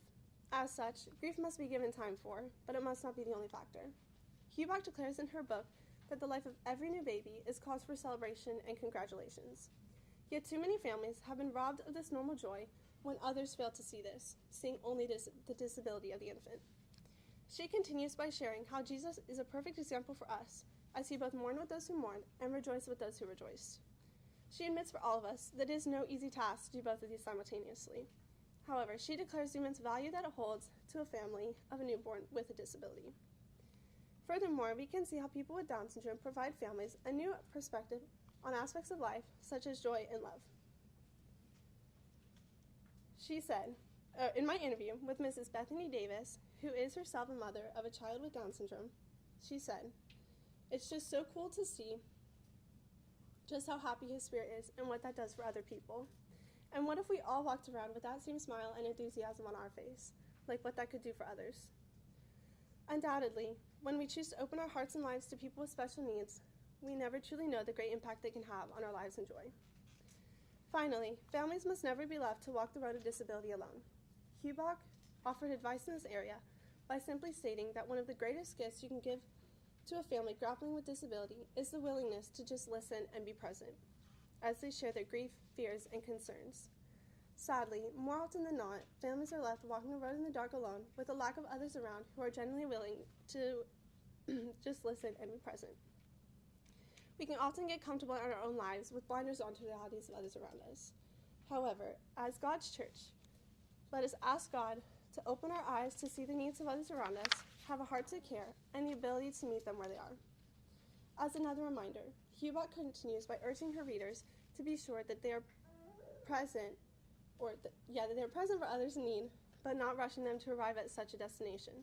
As such, grief must be given time for, but it must not be the only factor. Hubach declares in her book that the life of every new baby is cause for celebration and congratulations. Yet too many families have been robbed of this normal joy when others fail to see this, seeing only the disability of the infant. She continues by sharing how Jesus is a perfect example for us, as he both mourned with those who mourned and rejoiced with those who rejoiced. She admits for all of us that it is no easy task to do both of these simultaneously. However, she declares the immense value that it holds to a family of a newborn with a disability. Furthermore, we can see how people with Down syndrome provide families a new perspective on aspects of life, such as joy and love. She said, in my interview with Mrs. Bethany Davis, who is herself a mother of a child with Down syndrome, she said, "It's just so cool to see just how happy his spirit is and what that does for other people. And what if we all walked around with that same smile and enthusiasm on our face, like what that could do for others?" Undoubtedly, when we choose to open our hearts and lives to people with special needs, we never truly know the great impact they can have on our lives and joy. Finally, families must never be left to walk the road of disability alone. Hubach offered advice in this area by simply stating that one of the greatest gifts you can give to a family grappling with disability is the willingness to just listen and be present, as they share their grief, fears, and concerns. Sadly, more often than not, families are left walking the road in the dark alone with a lack of others around who are genuinely willing to just listen and be present. We can often get comfortable in our own lives with blinders on to the realities of others around us. However, as God's church, let us ask God to open our eyes to see the needs of others around us, have a heart to care, and the ability to meet them where they are. As another reminder, Hubach continues by urging her readers to be sure that they are present, that they are present for others in need, but not rushing them to arrive at such a destination.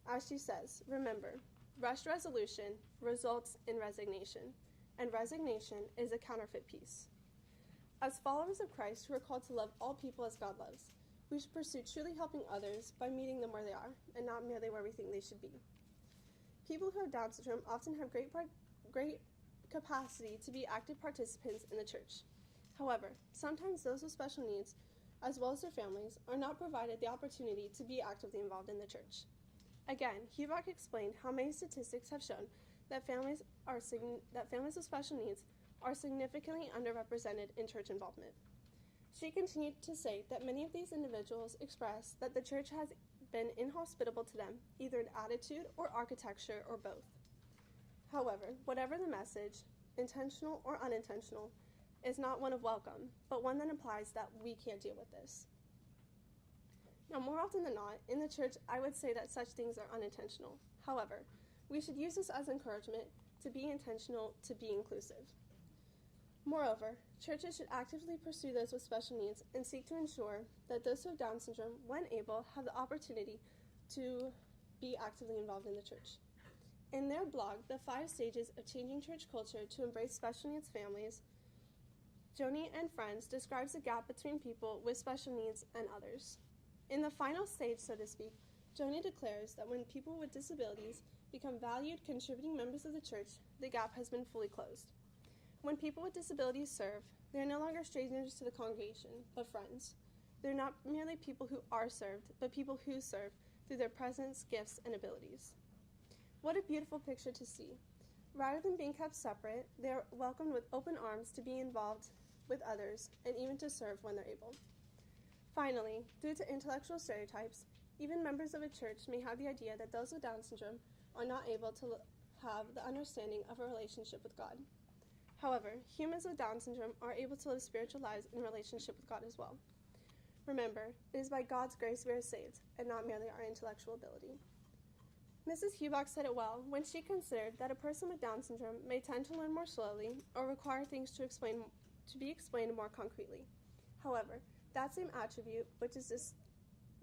As she says, remember, rushed resolution results in resignation, and resignation is a counterfeit peace. As followers of Christ who are called to love all people as God loves, we should pursue truly helping others by meeting them where they are, and not merely where we think they should be. People who have Down syndrome often have great capacity to be active participants in the church. However, sometimes those with special needs, as well as their families, are not provided the opportunity to be actively involved in the church. Again, Hubach explained how many statistics have shown that families with special needs are significantly underrepresented in church involvement. She continued to say that many of these individuals express that the church has been inhospitable to them, either in attitude or architecture or both. However, whatever the message, intentional or unintentional, is not one of welcome, but one that implies that we can't deal with this. Now, more often than not, in the church, I would say that such things are unintentional. However, we should use this as encouragement to be intentional, to be inclusive. Moreover, churches should actively pursue those with special needs and seek to ensure that those who have Down syndrome, when able, have the opportunity to be actively involved in the church. In their blog, The 5 Stages of Changing Church Culture to Embrace Special Needs Families, Joni and Friends describes the gap between people with special needs and others. In the final stage, so to speak, Joni declares that when people with disabilities become valued, contributing members of the church, the gap has been fully closed. When people with disabilities serve, they are no longer strangers to the congregation, but friends. They're not merely people who are served, but people who serve through their presence, gifts, and abilities. What a beautiful picture to see. Rather than being kept separate, they are welcomed with open arms to be involved with others and even to serve when they're able. Finally, due to intellectual stereotypes, even members of a church may have the idea that those with Down syndrome are not able to have the understanding of a relationship with God. However, humans with Down syndrome are able to live spiritual lives in relationship with God as well. Remember, it is by God's grace we are saved, and not merely our intellectual ability. Mrs. Hubach said it well when she considered that a person with Down syndrome may tend to learn more slowly or require things to be explained more concretely. However, that same attribute, which is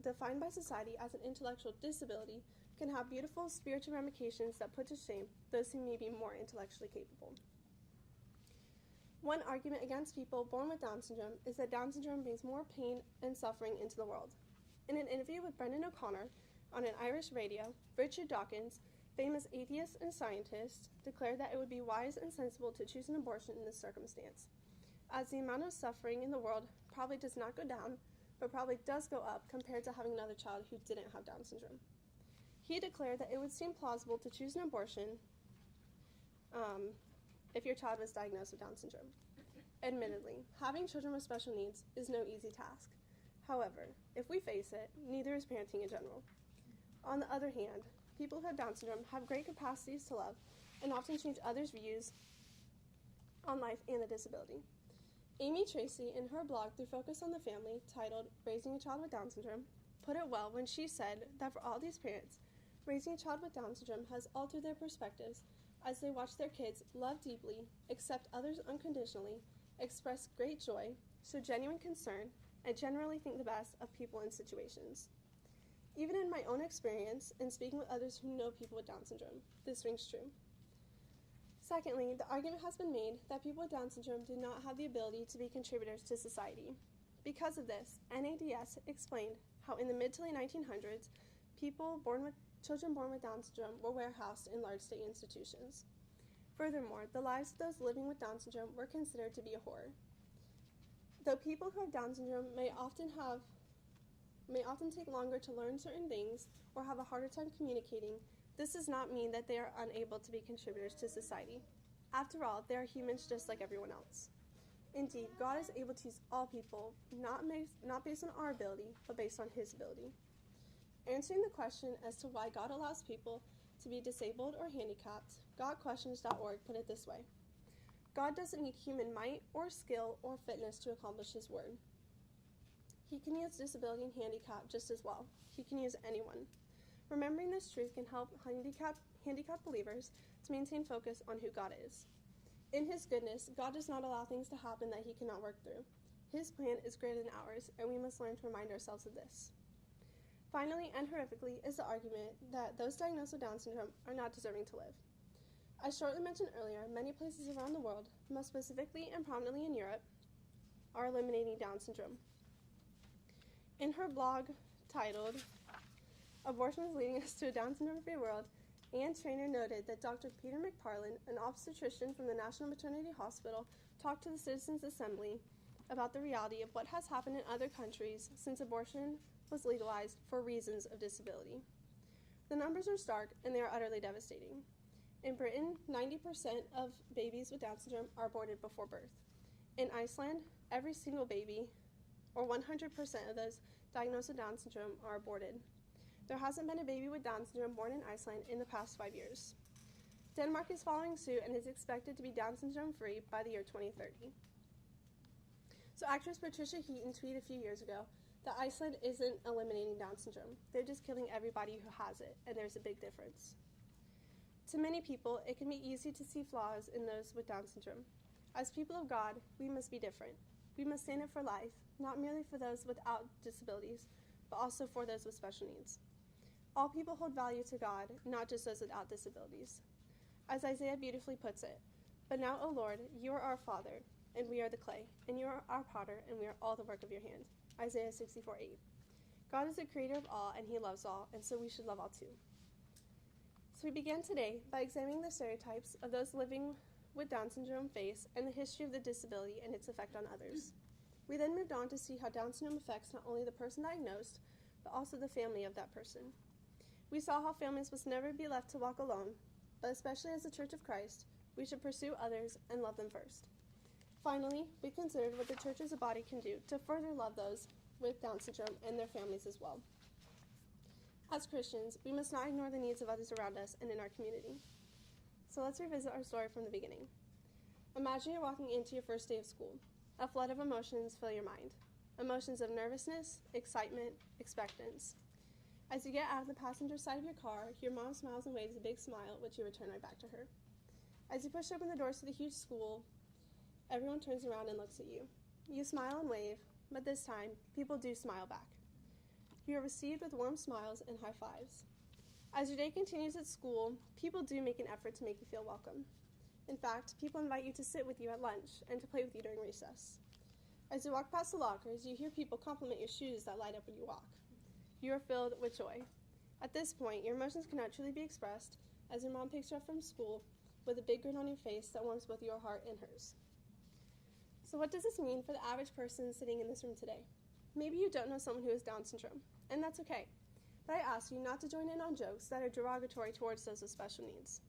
defined by society as an intellectual disability, can have beautiful spiritual ramifications that put to shame those who may be more intellectually capable. One argument against people born with Down syndrome is that Down syndrome brings more pain and suffering into the world. In an interview with Brendan O'Connor on an Irish radio, Richard Dawkins, famous atheist and scientist, declared that it would be wise and sensible to choose an abortion in this circumstance, as the amount of suffering in the world probably does not go down, but probably does go up compared to having another child who didn't have Down syndrome. He declared that it would seem plausible to choose an abortion if your child was diagnosed with Down syndrome. Admittedly, having children with special needs is no easy task. However, if we face it, neither is parenting in general. On the other hand, people who have Down syndrome have great capacities to love and often change others' views on life and a disability. Amy Tracy, in her blog Through Focus on the Family, titled Raising a Child with Down Syndrome, put it well when she said that for all these parents, raising a child with Down syndrome has altered their perspectives as they watch their kids love deeply, accept others unconditionally, express great joy, show genuine concern, and generally think the best of people and situations. Even in my own experience, and speaking with others who know people with Down syndrome, this rings true. Secondly, the argument has been made that people with Down syndrome do not have the ability to be contributors to society. Because of this, NADS explained how in the mid to late 1900s, children born with Down syndrome were warehoused in large state institutions. Furthermore, the lives of those living with Down syndrome were considered to be a horror. Though people who have Down syndrome may often take longer to learn certain things or have a harder time communicating, this does not mean that they are unable to be contributors to society. After all, they are humans just like everyone else. Indeed, God is able to use all people, not based on our ability, but based on His ability. Answering the question as to why God allows people to be disabled or handicapped, GodQuestions.org put it this way: God doesn't need human might or skill or fitness to accomplish His word. He can use disability and handicap just as well. He can use anyone. Remembering this truth can help handicapped believers to maintain focus on who God is. In His goodness, God does not allow things to happen that He cannot work through. His plan is greater than ours, and we must learn to remind ourselves of this. Finally, and horrifically, is the argument that those diagnosed with Down syndrome are not deserving to live. As shortly mentioned earlier, many places around the world, most specifically and prominently in Europe, are eliminating Down syndrome. In her blog titled Abortion is Leading Us to a Down Syndrome-Free World, Ann Trainer noted that Dr. Peter McParland, an obstetrician from the National Maternity Hospital, talked to the Citizens Assembly about the reality of what has happened in other countries since abortion was legalized for reasons of disability. The numbers are stark, and they are utterly devastating. In Britain, 90% of babies with Down syndrome are aborted before birth. In Iceland, every single baby, or 100% of those diagnosed with Down syndrome, are aborted. There hasn't been a baby with Down syndrome born in Iceland in the past 5 years. Denmark is following suit and is expected to be Down syndrome free by the year 2030. So actress Patricia Heaton tweeted a few years ago that Iceland isn't eliminating Down syndrome. They're just killing everybody who has it, and there's a big difference. To many people, it can be easy to see flaws in those with Down syndrome. As people of God, we must be different. We must stand up for life, not merely for those without disabilities, but also for those with special needs. All people hold value to God, not just those without disabilities. As Isaiah beautifully puts it, "But now, O Lord, you are our Father, and we are the clay, and you are our potter, and we are all the work of your hand." Isaiah 64:8. God is the creator of all, and he loves all, and so we should love all too. So we began today by examining the stereotypes of those living with Down syndrome face and the history of the disability and its effect on others. We then moved on to see how Down syndrome affects not only the person diagnosed, but also the family of that person. We saw how families must never be left to walk alone, but especially as the Church of Christ, we should pursue others and love them first. Finally, we considered what the church as a body can do to further love those with Down syndrome and their families as well. As Christians, we must not ignore the needs of others around us and in our community. So let's revisit our story from the beginning. Imagine you're walking into your first day of school. A flood of emotions fill your mind. Emotions of nervousness, excitement, expectance. As you get out of the passenger side of your car, your mom smiles and waves a big smile, which you return right back to her. As you push open the doors to the huge school, everyone turns around and looks at you. You smile and wave, but this time, people do smile back. You are received with warm smiles and high fives. As your day continues at school, people do make an effort to make you feel welcome. In fact, people invite you to sit with you at lunch and to play with you during recess. As you walk past the lockers, you hear people compliment your shoes that light up when you walk. You are filled with joy. At this point, your emotions cannot truly be expressed as your mom picks you up from school with a big grin on your face that warms both your heart and hers. So what does this mean for the average person sitting in this room today? Maybe you don't know someone who has Down syndrome, and that's okay. But I ask you not to join in on jokes that are derogatory towards those with special needs.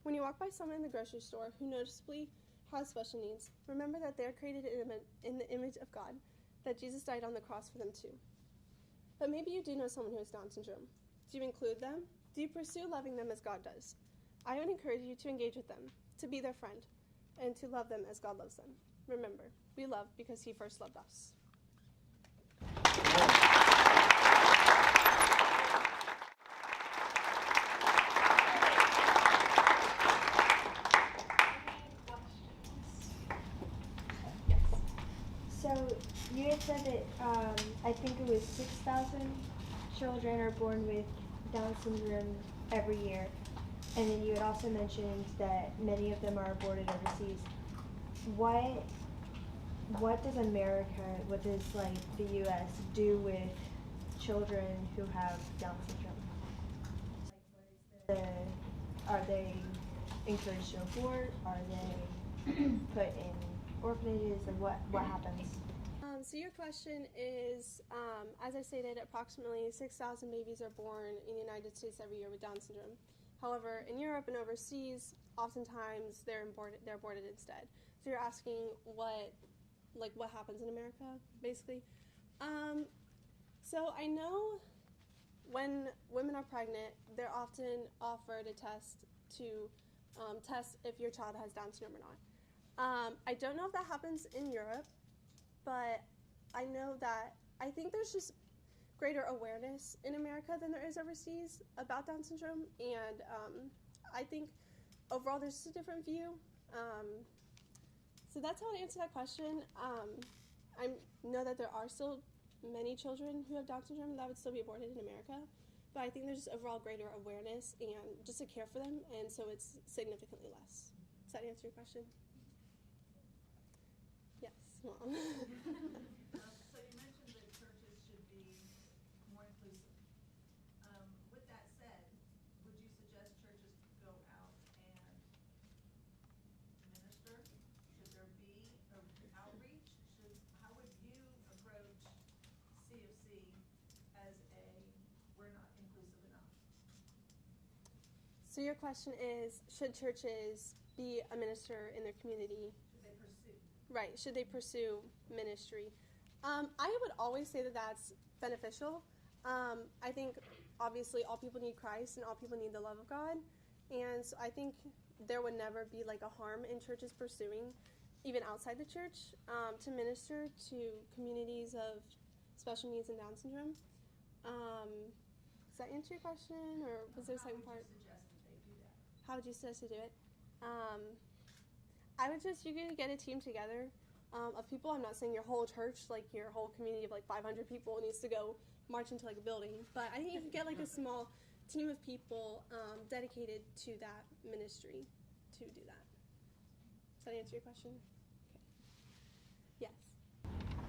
When you walk by someone in the grocery store who noticeably has special needs, remember that they are created in the image of God, that Jesus died on the cross for them too. But maybe you do know someone who has Down syndrome. Do you include them? Do you pursue loving them as God does? I would encourage you to engage with them, to be their friend, and to love them as God loves them. Remember, we love because he first loved us. So you had said that I think it was 6,000 children are born with Down syndrome every year. And then you had also mentioned that many of them are aborted overseas. What does America, what does like the U.S. do with children who have Down syndrome? Are they encouraged to abort? Are they put in orphanages? And what happens? So your question is, as I stated, approximately 6,000 babies are born in the United States every year with Down syndrome. However, in Europe and overseas, oftentimes they're aborted instead. So you're asking what happens in America, basically. So I know when women are pregnant, they're often offered a test to test if your child has Down syndrome or not. I don't know if that happens in Europe, but I know that I think there's just greater awareness in America than there is overseas about Down syndrome, and I think overall there's just a different view. So that's how I answer that question. I know that there are still many children who have Down syndrome that would still be aborted in America, but I think there's just overall greater awareness and just to care for them, and so it's significantly less. Does that answer your question? Yes, Mom. So you mentioned that churches should be more inclusive. With that said, would you suggest churches go out and minister? Should there be an outreach? How would you approach CFC as we're not inclusive enough? So your question is, should churches be a minister in their community? Should they pursue? Right, should they pursue ministry? I would always say that that's beneficial. I think, obviously, all people need Christ and all people need the love of God. And so I think there would never be like a harm in churches pursuing even outside the church, to minister to communities of special needs and Down syndrome. Does that answer your question, or was there a second part? How would you suggest they do it? I would just, you could get a team together of people. I'm not saying your whole church, like your whole community of like 500 people needs to go march into like a building, but I think you could get like a small team of people dedicated to that ministry to do that. Does that answer your question? Okay. Yes.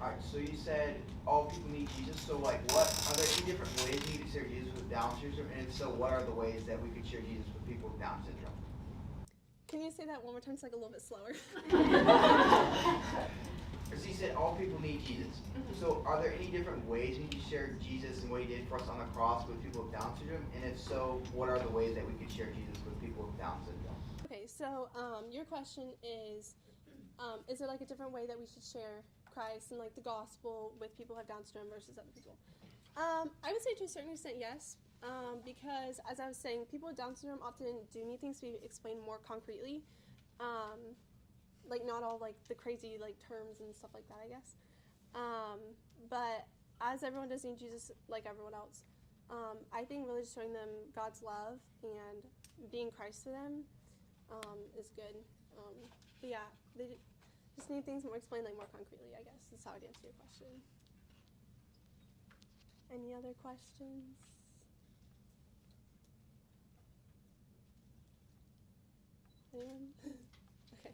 Alright, so you said all people need Jesus, so like what, are there any different ways we could share Jesus with Down syndrome, and if so, what are the ways that we could share Jesus with people with Down syndrome? Can you say that one more time? It's like a little bit slower. So you said all people need Jesus. So are there any different ways we can share Jesus and what he did for us on the cross with people with Down syndrome? And if so, what are the ways that we could share Jesus with people with Down syndrome? Okay, so your question is there like a different way that we should share Christ and like the gospel with people who have Down syndrome versus other people? I would say to a certain extent, yes. Because, as I was saying, people with Down syndrome often do need things to be explained more concretely. Like, not all, like, the crazy, like, terms and stuff like that, I guess. But as everyone does need Jesus, like everyone else, I think really just showing them God's love and being Christ to them is good. But, yeah, they just need things more explained, like, more concretely, I guess. That's how I'd answer your question. Any other questions? Anyone? Okay.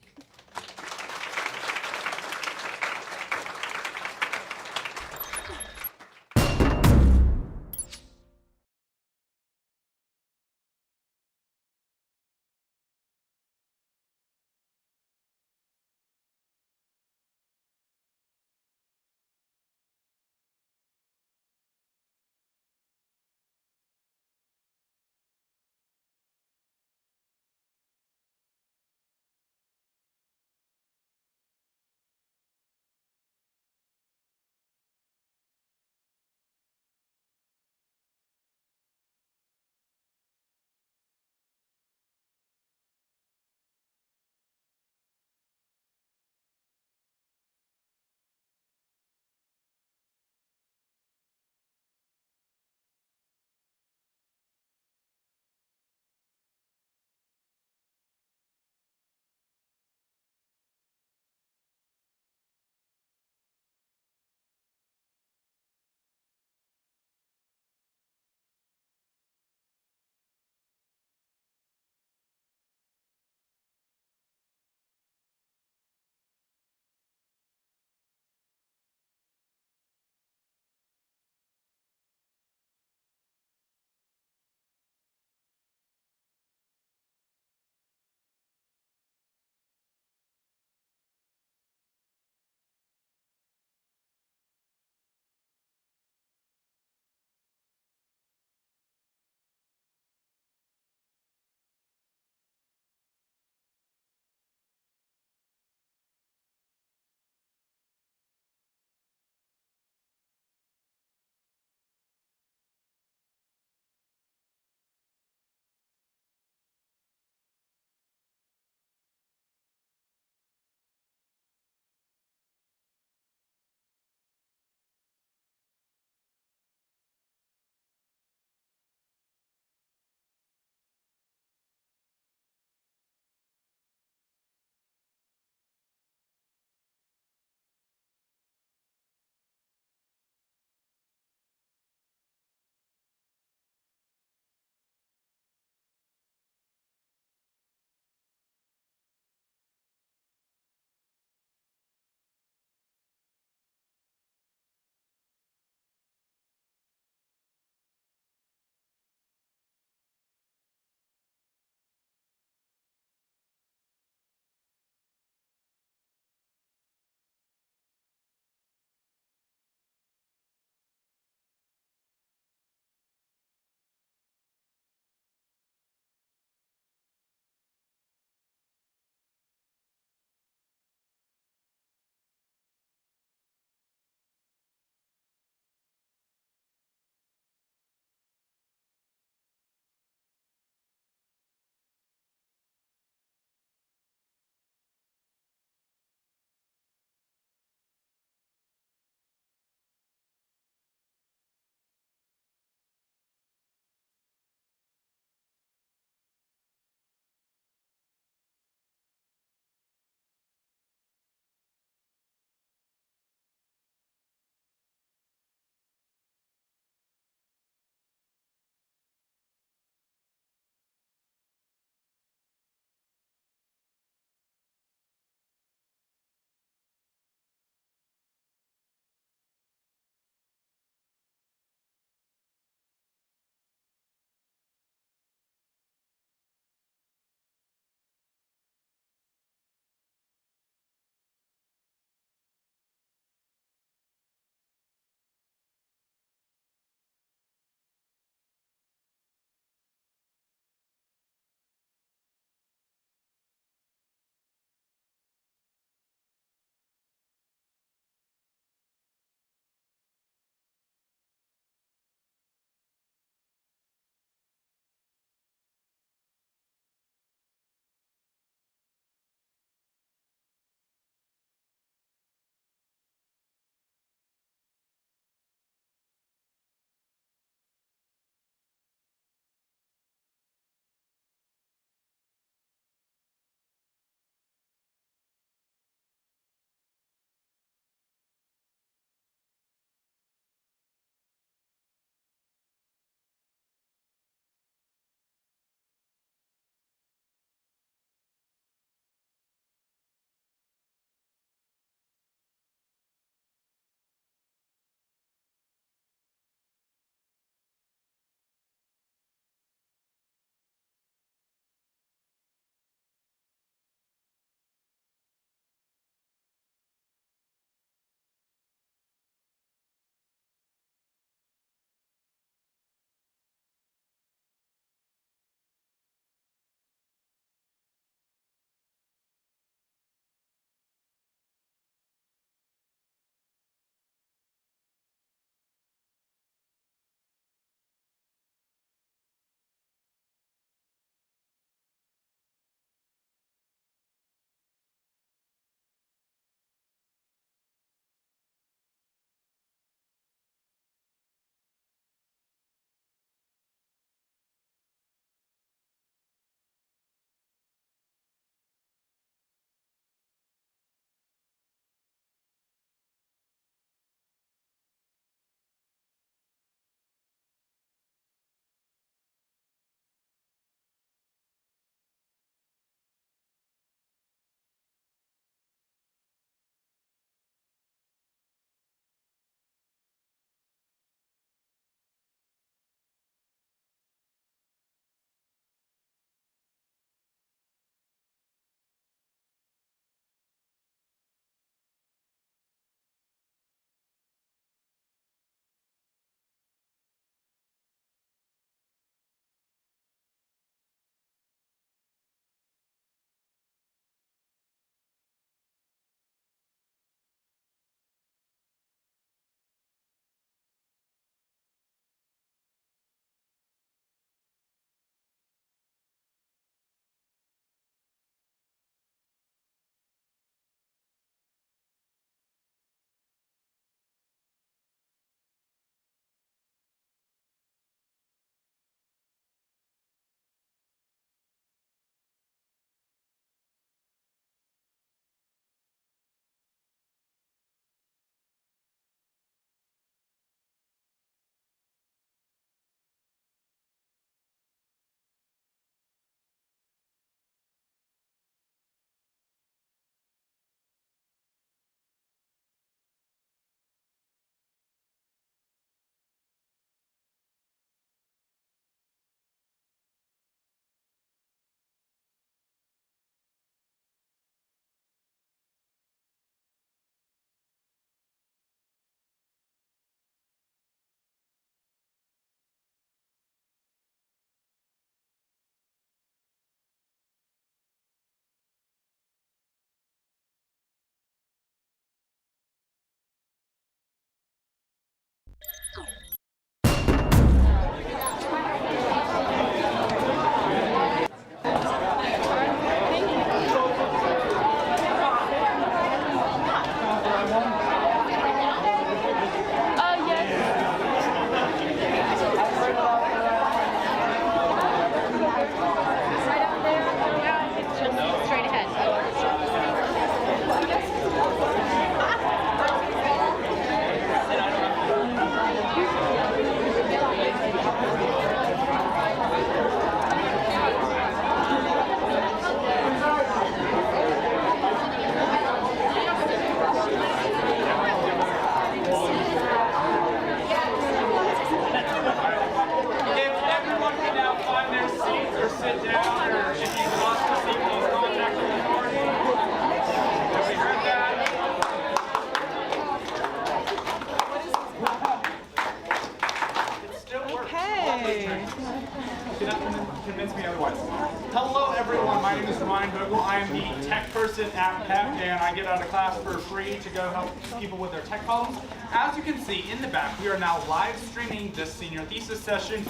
Ryan Vogel. I am the tech person at PEP, and I get out of class for free to go help people with their tech problems. As you can see in the back, we are now live streaming this senior thesis session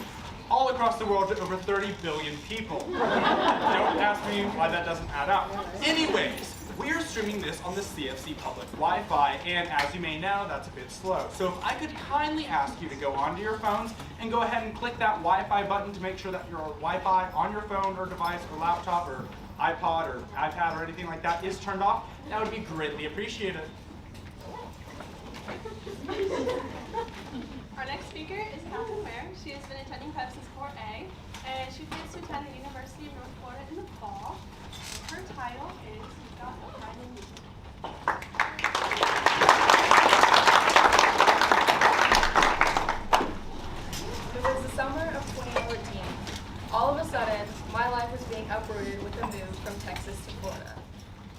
all across the world to over 30 billion people. Don't ask me why that doesn't add up. Anyways, we are streaming this on the CFC public Wi-Fi, and as you may know, that's a bit slow. So if I could kindly ask you to go onto your phones and go ahead and click that Wi-Fi button to make sure that your Wi-Fi on your phone or device or laptop or iPod or iPad or anything like that is turned off, that would be greatly appreciated. Our next speaker is Catherine Ware. She has been attending PEP since Core A, and she plans to attend the University of North Florida in the fall. Her title is Got a Pride in Music. It was the summer of 2014. All of a sudden, my life was being uprooted with a move from Texas to Florida.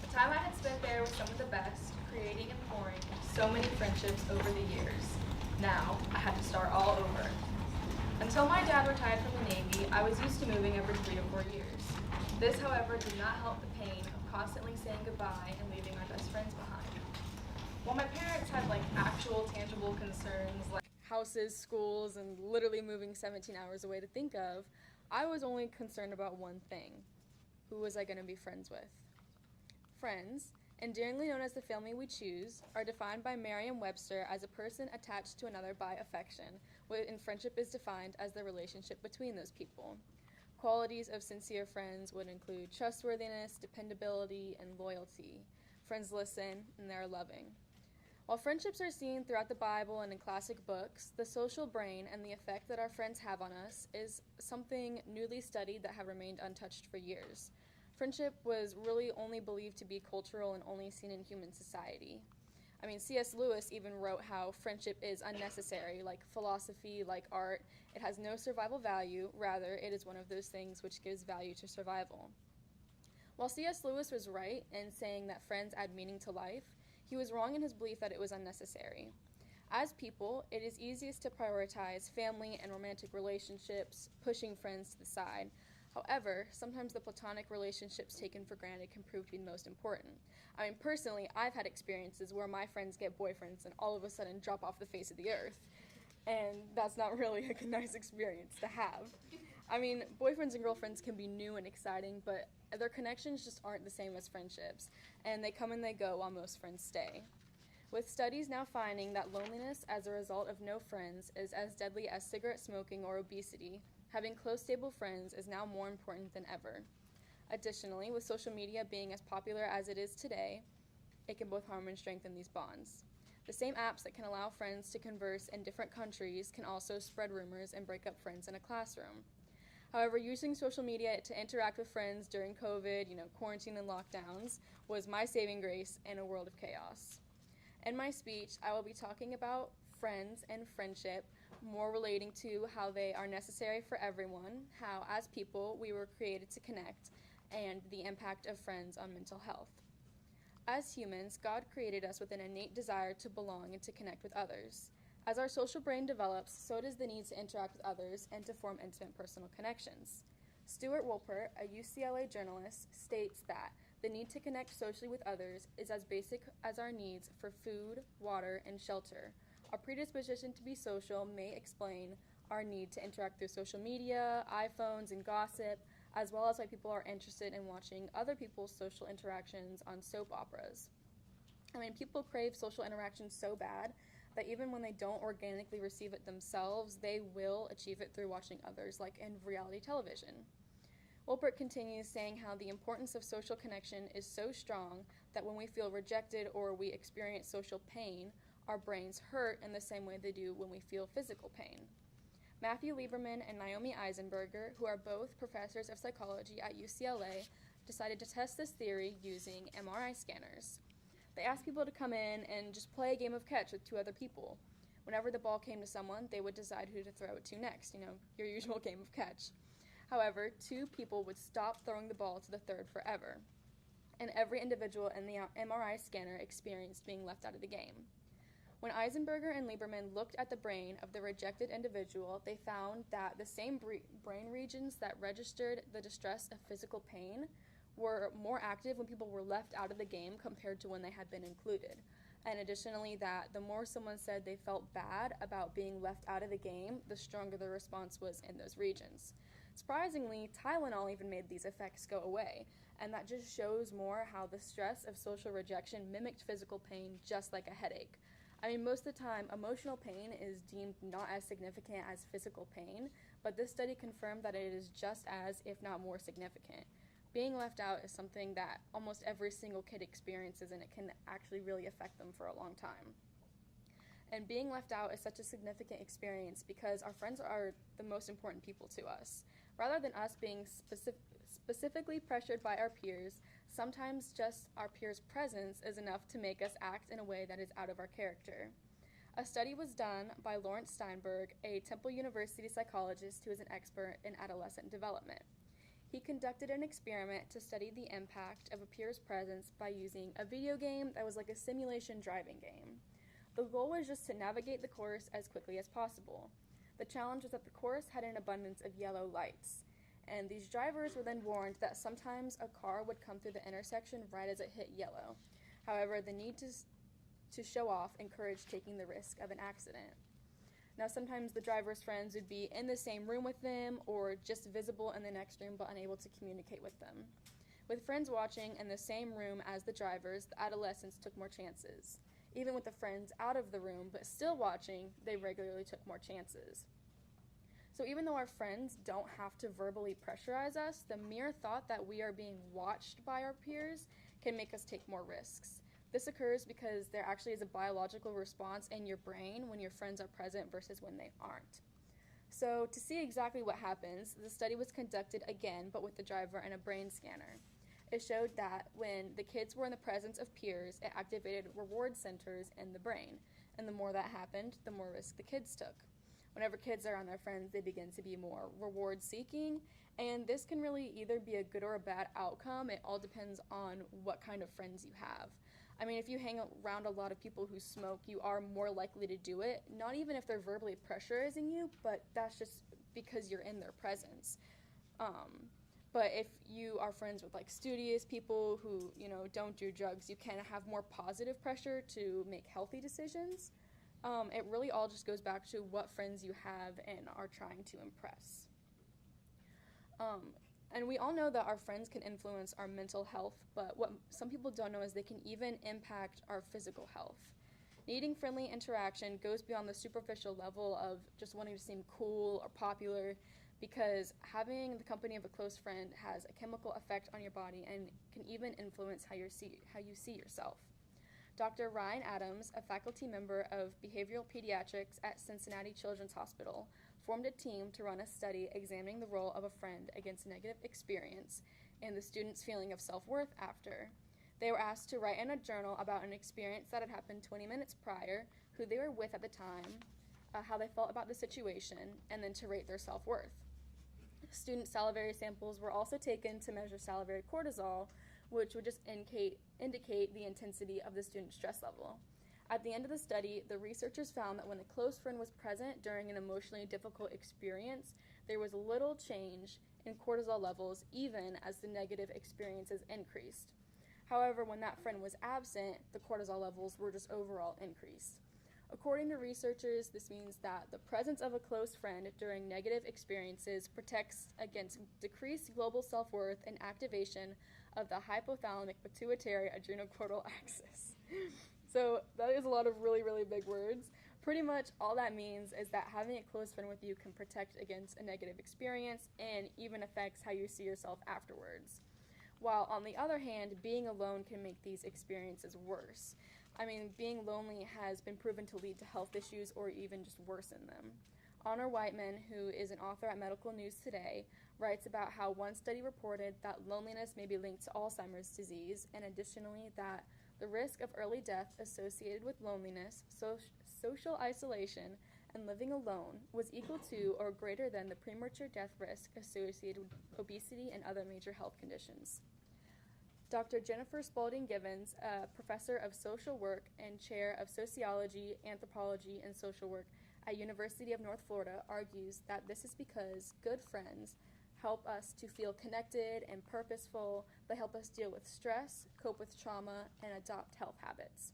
The time I had spent there with some of the best, creating and pouring so many friendships over the years. Now, I had to start all over. Until my dad retired from the Navy, I was used to moving every 3 to 4 years. This, however, did not help the pain of constantly saying goodbye and leaving my best friends behind. While my parents had actual tangible concerns like houses, schools, and literally moving 17 hours away to think of, I was only concerned about one thing. Who was I going to be friends with? Friends, endearingly known as the family we choose, are defined by Merriam-Webster as a person attached to another by affection, and friendship is defined as the relationship between those people. Qualities of sincere friends would include trustworthiness, dependability, and loyalty. Friends listen, and they're loving. While friendships are seen throughout the Bible and in classic books, the social brain and the effect that our friends have on us is something newly studied that have remained untouched for years. Friendship was really only believed to be cultural and only seen in human society. I mean, C.S. Lewis even wrote how friendship is unnecessary, like philosophy, like art. It has no survival value, rather it is one of those things which gives value to survival. While C.S. Lewis was right in saying that friends add meaning to life, he was wrong in his belief that it was unnecessary. As people, it is easiest to prioritize family and romantic relationships, pushing friends to the side. However, sometimes the platonic relationships taken for granted can prove to be most important. I mean, personally, I've had experiences where my friends get boyfriends and all of a sudden drop off the face of the earth. And that's not really a nice experience to have. I mean, boyfriends and girlfriends can be new and exciting, but their connections just aren't the same as friendships, and they come and they go while most friends stay. With studies now finding that loneliness as a result of no friends is as deadly as cigarette smoking or obesity, having close, stable friends is now more important than ever. Additionally, with social media being as popular as it is today, it can both harm and strengthen these bonds. The same apps that can allow friends to converse in different countries can also spread rumors and break up friends in a classroom. However, using social media to interact with friends during COVID, quarantine and lockdowns, was my saving grace in a world of chaos. In my speech, I will be talking about friends and friendship, more relating to how they are necessary for everyone, how as people we were created to connect, and the impact of friends on mental health. As humans, God created us with an innate desire to belong and to connect with others. As our social brain develops, so does the need to interact with others and to form intimate personal connections. Stuart Wolpert, a UCLA journalist, states that the need to connect socially with others is as basic as our needs for food, water, and shelter. Our predisposition to be social may explain our need to interact through social media, iPhones, and gossip, as well as why people are interested in watching other people's social interactions on soap operas. I mean, people crave social interaction so bad that even when they don't organically receive it themselves, they will achieve it through watching others, like in reality television. Wolpert continues saying how the importance of social connection is so strong that when we feel rejected or we experience social pain, our brains hurt in the same way they do when we feel physical pain. Matthew Lieberman and Naomi Eisenberger, who are both professors of psychology at UCLA, decided to test this theory using MRI scanners. They asked people to come in and just play a game of catch with 2 other people. Whenever the ball came to someone, they would decide who to throw it to next, your usual game of catch. However, 2 people would stop throwing the ball to the third forever, and every individual in the MRI scanner experienced being left out of the game. When Eisenberger and Lieberman looked at the brain of the rejected individual, they found that the same brain regions that registered the distress of physical pain were more active when people were left out of the game compared to when they had been included. And additionally, that the more someone said they felt bad about being left out of the game, the stronger the response was in those regions. Surprisingly, Tylenol even made these effects go away, and that just shows more how the stress of social rejection mimicked physical pain just like a headache. I mean, most of the time, emotional pain is deemed not as significant as physical pain, but this study confirmed that it is just as, if not more significant. Being left out is something that almost every single kid experiences, and it can actually really affect them for a long time. And being left out is such a significant experience because our friends are the most important people to us. Rather than us being specifically pressured by our peers, sometimes just our peers' presence is enough to make us act in a way that is out of our character. A study was done by Lawrence Steinberg, a Temple University psychologist who is an expert in adolescent development. He conducted an experiment to study the impact of a peer's presence by using a video game that was like a simulation driving game. The goal was just to navigate the course as quickly as possible. The challenge was that the course had an abundance of yellow lights, and these drivers were then warned that sometimes a car would come through the intersection right as it hit yellow. However, the need to show off encouraged taking the risk of an accident. Now, sometimes the driver's friends would be in the same room with them or just visible in the next room but unable to communicate with them. With friends watching in the same room as the drivers, the adolescents took more chances. Even with the friends out of the room but still watching, they regularly took more chances. So even though our friends don't have to verbally pressurize us, the mere thought that we are being watched by our peers can make us take more risks. This occurs because there actually is a biological response in your brain when your friends are present versus when they aren't. So to see exactly what happens, the study was conducted again, but with the driver and a brain scanner. It showed that when the kids were in the presence of peers, it activated reward centers in the brain. And the more that happened, the more risk the kids took. Whenever kids are around their friends, they begin to be more reward-seeking, and this can really either be a good or a bad outcome. It all depends on what kind of friends you have. I mean, if you hang around a lot of people who smoke, you are more likely to do it, not even if they're verbally pressurizing you, but that's just because you're in their presence. But if you are friends with like studious people who, don't do drugs, you can have more positive pressure to make healthy decisions. It really all just goes back to what friends you have and are trying to impress. And we all know that our friends can influence our mental health, but what some people don't know is they can even impact our physical health. Needing friendly interaction goes beyond the superficial level of just wanting to seem cool or popular, because having the company of a close friend has a chemical effect on your body and can even influence how you see yourself. Dr. Ryan Adams, a faculty member of behavioral pediatrics at Cincinnati Children's Hospital, formed a team to run a study examining the role of a friend against negative experience and the student's feeling of self-worth after. They were asked to write in a journal about an experience that had happened 20 minutes prior, who they were with at the time, how they felt about the situation, and then to rate their self-worth. Student salivary samples were also taken to measure salivary cortisol, which would just indicate the intensity of the student's stress level. At the end of the study, the researchers found that when a close friend was present during an emotionally difficult experience, there was little change in cortisol levels even as the negative experiences increased. However, when that friend was absent, the cortisol levels were just overall increased. According to researchers, this means that the presence of a close friend during negative experiences protects against decreased global self-worth and activation of the hypothalamic pituitary adrenocortical axis. So that is a lot of really, really big words. Pretty much all that means is that having a close friend with you can protect against a negative experience and even affects how you see yourself afterwards. While on the other hand, being alone can make these experiences worse. I mean, being lonely has been proven to lead to health issues or even just worsen them. Honor Whiteman, who is an author at Medical News Today, writes about how one study reported that loneliness may be linked to Alzheimer's disease, and additionally that the risk of early death associated with loneliness, social isolation, and living alone was equal to or greater than the premature death risk associated with obesity and other major health conditions. Dr. Jennifer Spalding Givens, a professor of social work and chair of sociology, anthropology, and social work at University of North Florida, argues that this is because good friends help us to feel connected and purposeful. They help us deal with stress, cope with trauma, and adopt health habits.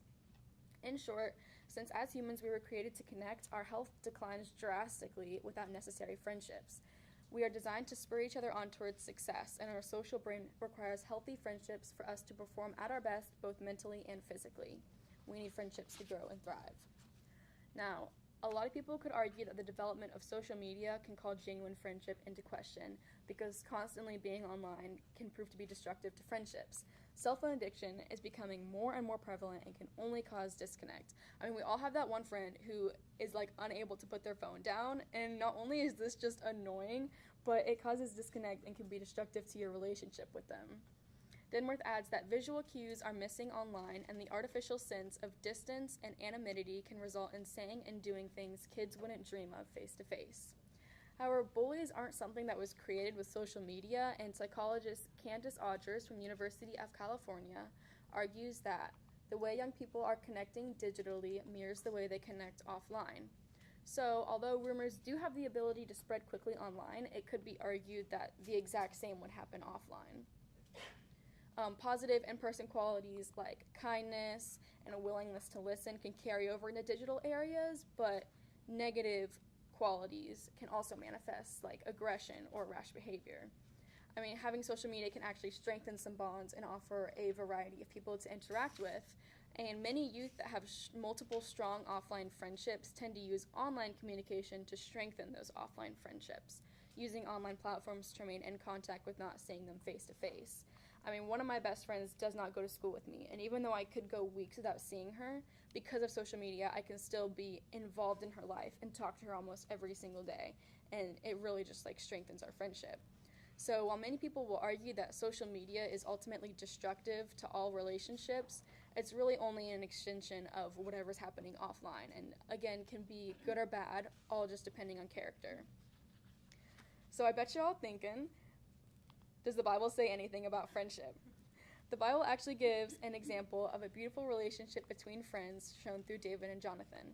In short, since as humans we were created to connect, our health declines drastically without necessary friendships. We are designed to spur each other on towards success, and our social brain requires healthy friendships for us to perform at our best, both mentally and physically. We need friendships to grow and thrive. Now, a lot of people could argue that the development of social media can call genuine friendship into question, because constantly being online can prove to be destructive to friendships. Cell phone addiction is becoming more and more prevalent and can only cause disconnect. I mean, we all have that one friend who is unable to put their phone down, and not only is this just annoying, but it causes disconnect and can be destructive to your relationship with them. Denworth adds that visual cues are missing online, and the artificial sense of distance and anonymity can result in saying and doing things kids wouldn't dream of face to face. However, bullies aren't something that was created with social media, and psychologist Candace Odgers from the University of California argues that the way young people are connecting digitally mirrors the way they connect offline. So, although rumors do have the ability to spread quickly online, it could be argued that the exact same would happen offline. Positive in-person qualities like kindness and a willingness to listen can carry over into digital areas, but negative qualities can also manifest like aggression or rash behavior. I mean, having social media can actually strengthen some bonds and offer a variety of people to interact with, and many youth that have multiple strong offline friendships tend to use online communication to strengthen those offline friendships, using online platforms to remain in contact with not seeing them face to face. I mean, one of my best friends does not go to school with me, and even though I could go weeks without seeing her, because of social media, I can still be involved in her life and talk to her almost every single day, and it really just strengthens our friendship. So while many people will argue that social media is ultimately destructive to all relationships, it's really only an extension of whatever's happening offline, and again, can be good or bad, all just depending on character. So I bet you're all thinking, does the Bible say anything about friendship? The Bible actually gives an example of a beautiful relationship between friends shown through David and Jonathan.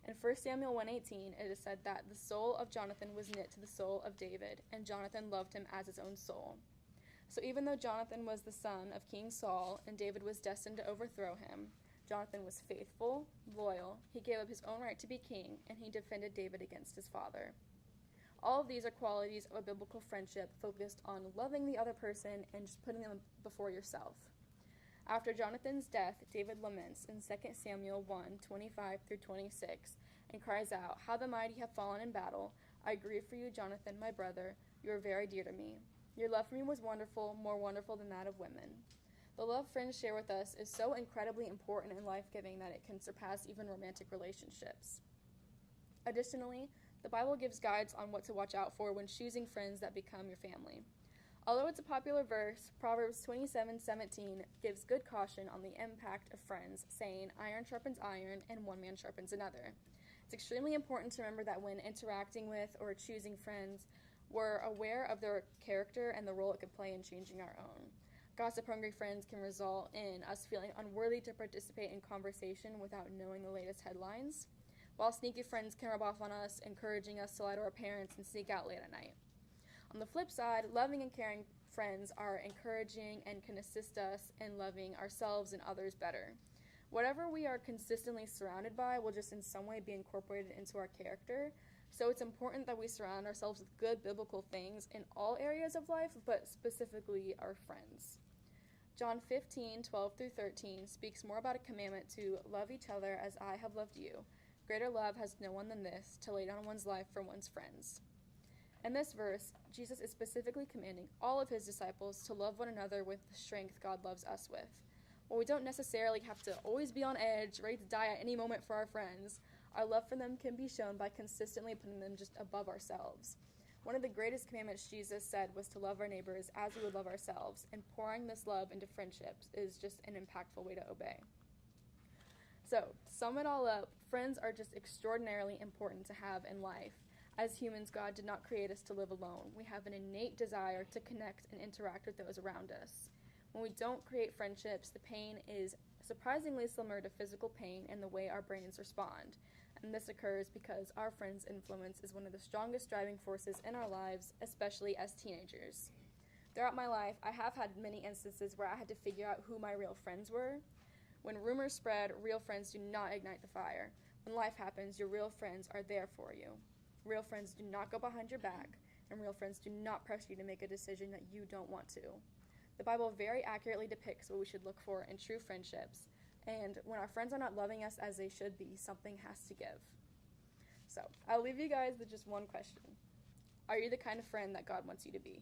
In 1 Samuel 1:18, it is said that the soul of Jonathan was knit to the soul of David, and Jonathan loved him as his own soul. So even though Jonathan was the son of King Saul and David was destined to overthrow him, Jonathan was faithful, loyal, he gave up his own right to be king, and he defended David against his father. All of these are qualities of a biblical friendship focused on loving the other person and just putting them before yourself. After Jonathan's death, David laments in 2 Samuel 1:25-26 and cries out, "How the mighty have fallen in battle. I grieve for you, Jonathan, my brother. You are very dear to me. Your love for me was wonderful, more wonderful than that of women." The love friends share with us is so incredibly important and life-giving that it can surpass even romantic relationships. Additionally, the Bible gives guides on what to watch out for when choosing friends that become your family. Although it's a popular verse, Proverbs 27:17 gives good caution on the impact of friends, saying, "Iron sharpens iron, and one man sharpens another." It's extremely important to remember that when interacting with or choosing friends, we're aware of their character and the role it could play in changing our own. Gossip-hungry friends can result in us feeling unworthy to participate in conversation without knowing the latest headlines, while sneaky friends can rub off on us, encouraging us to lie to our parents and sneak out late at night. On the flip side, loving and caring friends are encouraging and can assist us in loving ourselves and others better. Whatever we are consistently surrounded by will just in some way be incorporated into our character, so it's important that we surround ourselves with good biblical things in all areas of life, but specifically our friends. John 15:12-13 speaks more about a commandment to love each other as I have loved you. Greater love has no one than this, to lay down one's life for one's friends. In this verse, Jesus is specifically commanding all of his disciples to love one another with the strength God loves us with. While we don't necessarily have to always be on edge, ready to die at any moment for our friends, our love for them can be shown by consistently putting them just above ourselves. One of the greatest commandments Jesus said was to love our neighbors as we would love ourselves, and pouring this love into friendships is just an impactful way to obey. So, to sum it all up, friends are just extraordinarily important to have in life. As humans, God did not create us to live alone. We have an innate desire to connect and interact with those around us. When we don't create friendships, the pain is surprisingly similar to physical pain and the way our brains respond. And this occurs because our friends' influence is one of the strongest driving forces in our lives, especially as teenagers. Throughout my life, I have had many instances where I had to figure out who my real friends were. When rumors spread, real friends do not ignite the fire. When life happens, your real friends are there for you. Real friends do not go behind your back, and real friends do not press you to make a decision that you don't want to. The Bible very accurately depicts what we should look for in true friendships, and when our friends are not loving us as they should be, something has to give. So, I'll leave you guys with just one question. Are you the kind of friend that God wants you to be?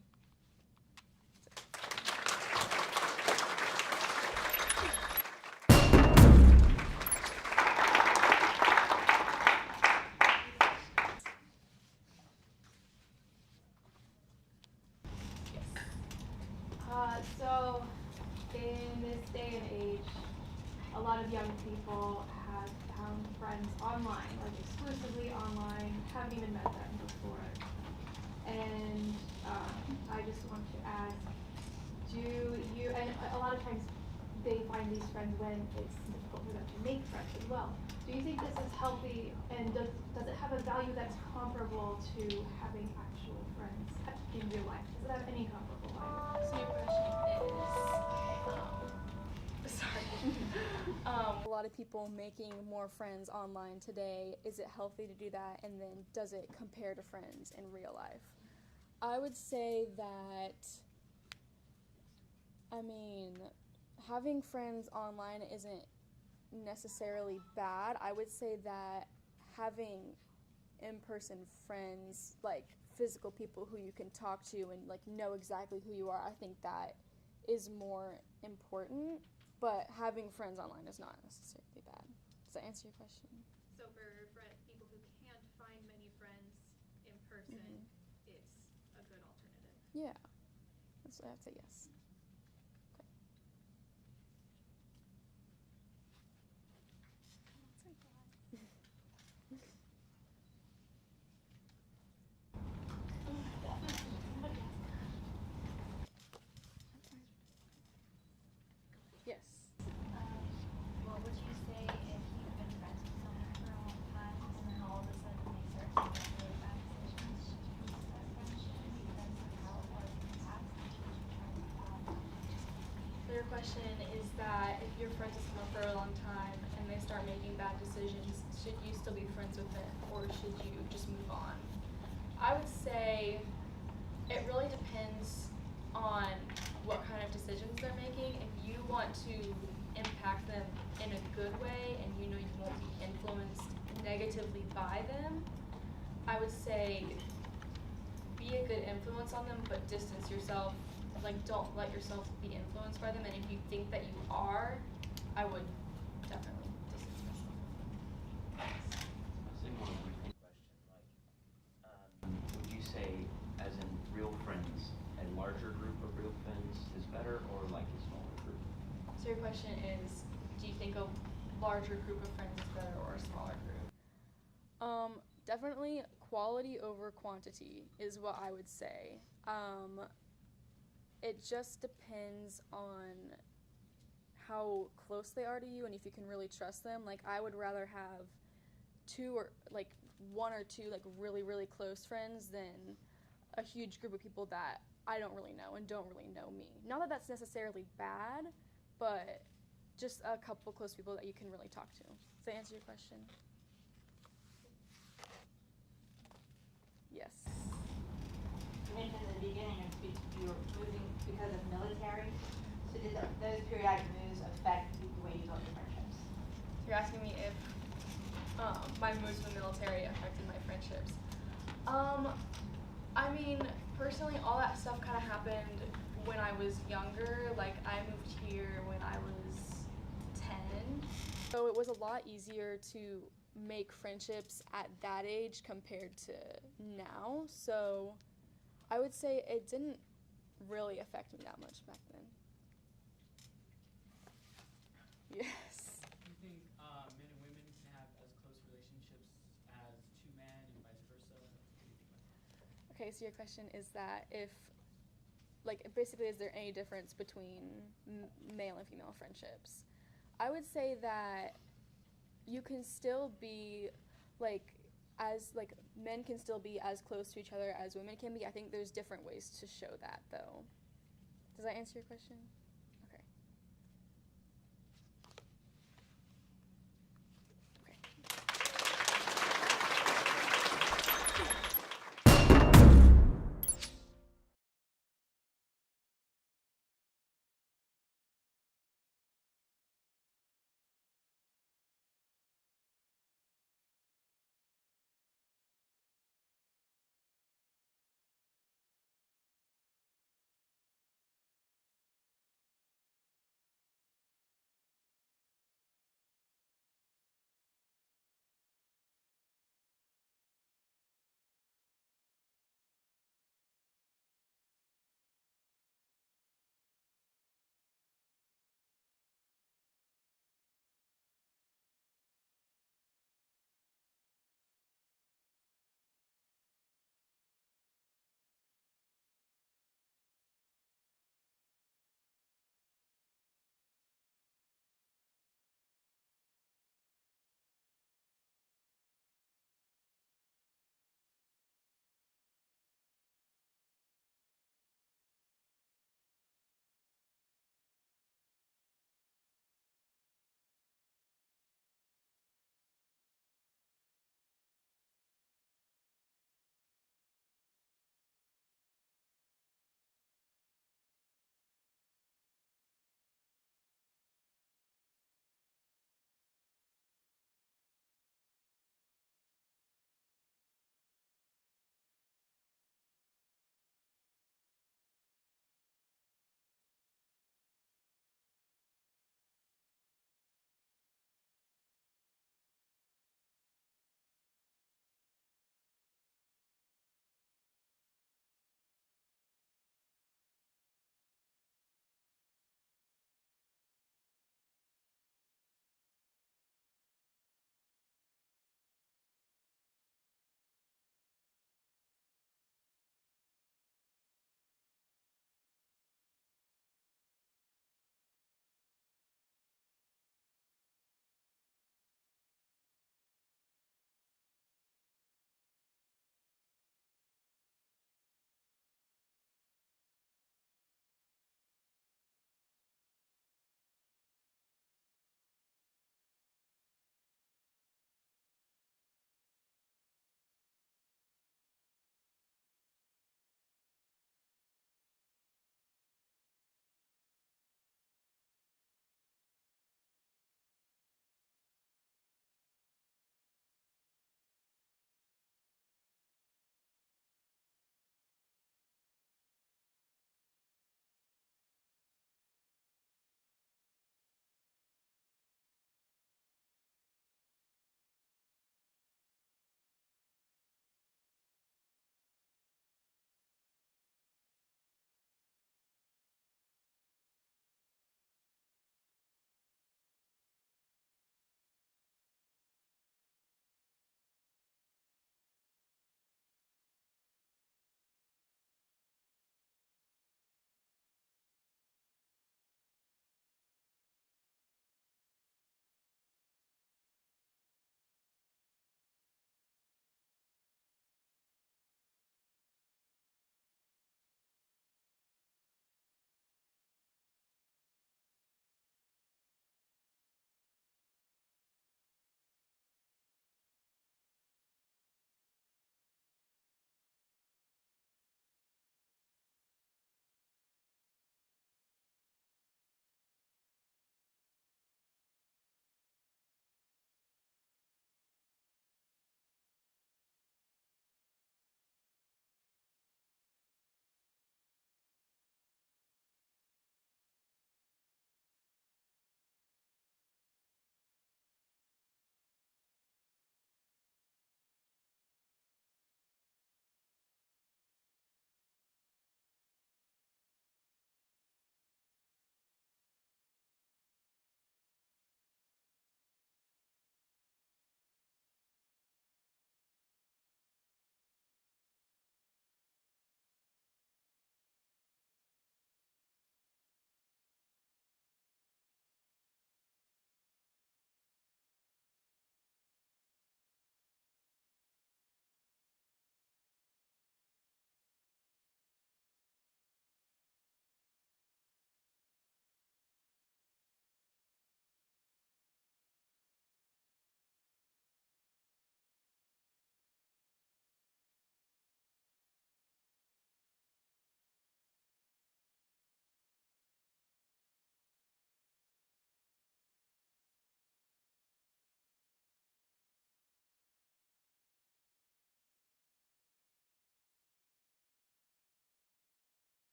So, in this day and age, a lot of young people have found friends online, like exclusively online, haven't even met them before. And I just want to ask, and a lot of times they find these friends when it's difficult for them to make friends as well. Do you think this is healthy, and does it have a value that's comparable to having actual friends in real life? Does it have any comparable value? So your question is, a lot of people making more friends online today, is it healthy to do that, and then does it compare to friends in real life? I would say that, having friends online isn't necessarily bad. I would say that having in-person friends, like physical people who you can talk to and like know exactly who you are, I think that is more important, but having friends online is not necessarily bad. Does that answer your question? So for people who can't find many friends in person, it's a good alternative. Yeah, that's what I would say, yes. Yes. What would you say if you've been friends with someone for a long time and then all of a sudden they start to make really bad decisions? Should you lose that friendship because of how it was in the past? And should you try to So your question is that if you're friends with someone for a long time and they start making bad decisions, should you still be friends with them or should you just move on? I would say it really depends on what kind of decisions they're making. If you want to impact them in a good way and you know you won't be influenced negatively by them, I would say be a good influence on them, but distance yourself. Like, don't let yourself be influenced by them, and if you think that you are, I would definitely distance myself. Similar question, would you say, as in real friends, a larger group of real friends is better, or like a smaller group? So your question is, do you think a larger group of friends is better or a smaller group? Definitely quality over quantity is what I would say. It just depends on how close they are to you and if you can really trust them. Like, I would rather have one or two really, really close friends than a huge group of people that I don't really know and don't really know me. Not that that's necessarily bad, but just a couple close people that you can really talk to. Does that answer your question? Yes. You mentioned at the beginning of speech you were moving because of military. So did those periodic moves affect the way you built your friendships? You're asking me if my moves from the military affected my friendships. Personally, all that stuff kind of happened when I was younger. Like, I moved here when I was 10. So it was a lot easier to make friendships at that age compared to now. So I would say it didn't really affect me that much back then. Yes. Do you think men and women can have as close relationships as two men and vice versa? What do you think about that? Okay, so your question is that basically, is there any difference between male and female friendships? I would say that you can still be men can still be as close to each other as women can be. I think there's different ways to show that, though. Does that answer your question?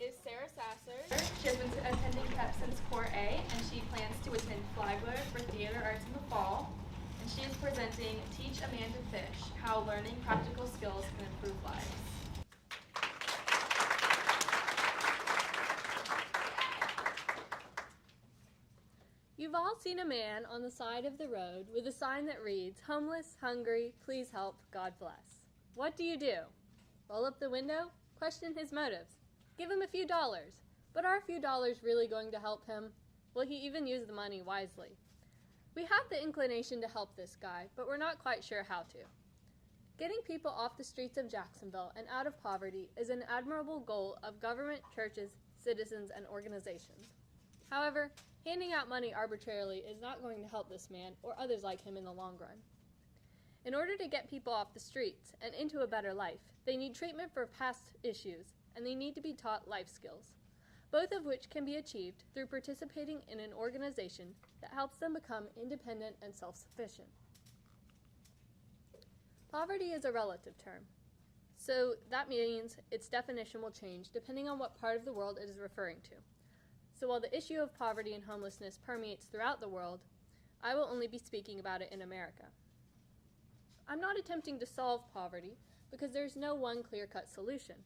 is Sarah Sasser. She has been attending PEP since Core A, and she plans to attend Flywood for theater arts in the fall. And she is presenting Teach a Man to Fish, How Learning Practical Skills Can Improve Lives. You've all seen a man on the side of the road with a sign that reads, "Homeless, hungry, please help, God bless." What do? Roll up the window? Question his motives. Give him a few dollars. But are a few dollars really going to help him? Will he even use the money wisely? We have the inclination to help this guy, but we're not quite sure how to. Getting people off the streets of Jacksonville and out of poverty is an admirable goal of government, churches, citizens, and organizations. However, handing out money arbitrarily is not going to help this man or others like him in the long run. In order to get people off the streets and into a better life, they need treatment for past issues, and they need to be taught life skills, both of which can be achieved through participating in an organization that helps them become independent and self-sufficient. Poverty is a relative term, so that means its definition will change depending on what part of the world it is referring to. So while the issue of poverty and homelessness permeates throughout the world, I will only be speaking about it in America. I'm not attempting to solve poverty because there's no one clear-cut solution.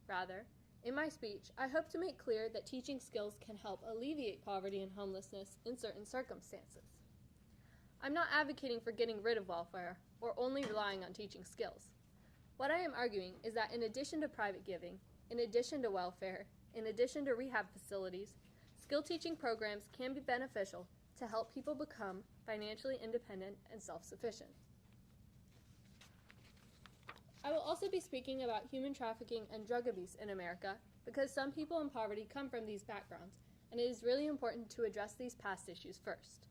Rather, in my speech, I hope to make clear that teaching skills can help alleviate poverty and homelessness in certain circumstances. I'm not advocating for getting rid of welfare or only relying on teaching skills. What I am arguing is that in addition to private giving, in addition to welfare, in addition to rehab facilities, skill teaching programs can be beneficial to help people become financially independent and self-sufficient. I will also be speaking about human trafficking and drug abuse in America because some people in poverty come from these backgrounds, and it is really important to address these past issues first.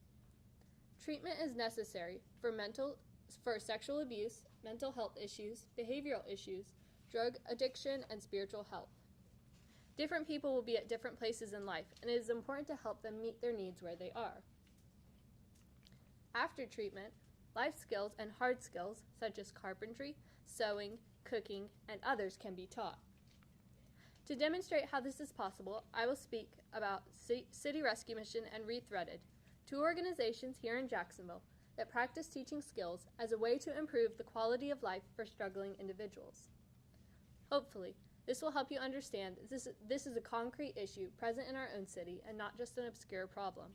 Treatment is necessary for sexual abuse, mental health issues, behavioral issues, drug addiction, and spiritual health. Different people will be at different places in life, and it is important to help them meet their needs where they are. After treatment, life skills and hard skills, such as carpentry, sewing, cooking, and others can be taught. To demonstrate how this is possible, I will speak about City Rescue Mission and Rethreaded, two organizations here in Jacksonville that practice teaching skills as a way to improve the quality of life for struggling individuals. Hopefully, this will help you understand that this is a concrete issue present in our own city and not just an obscure problem.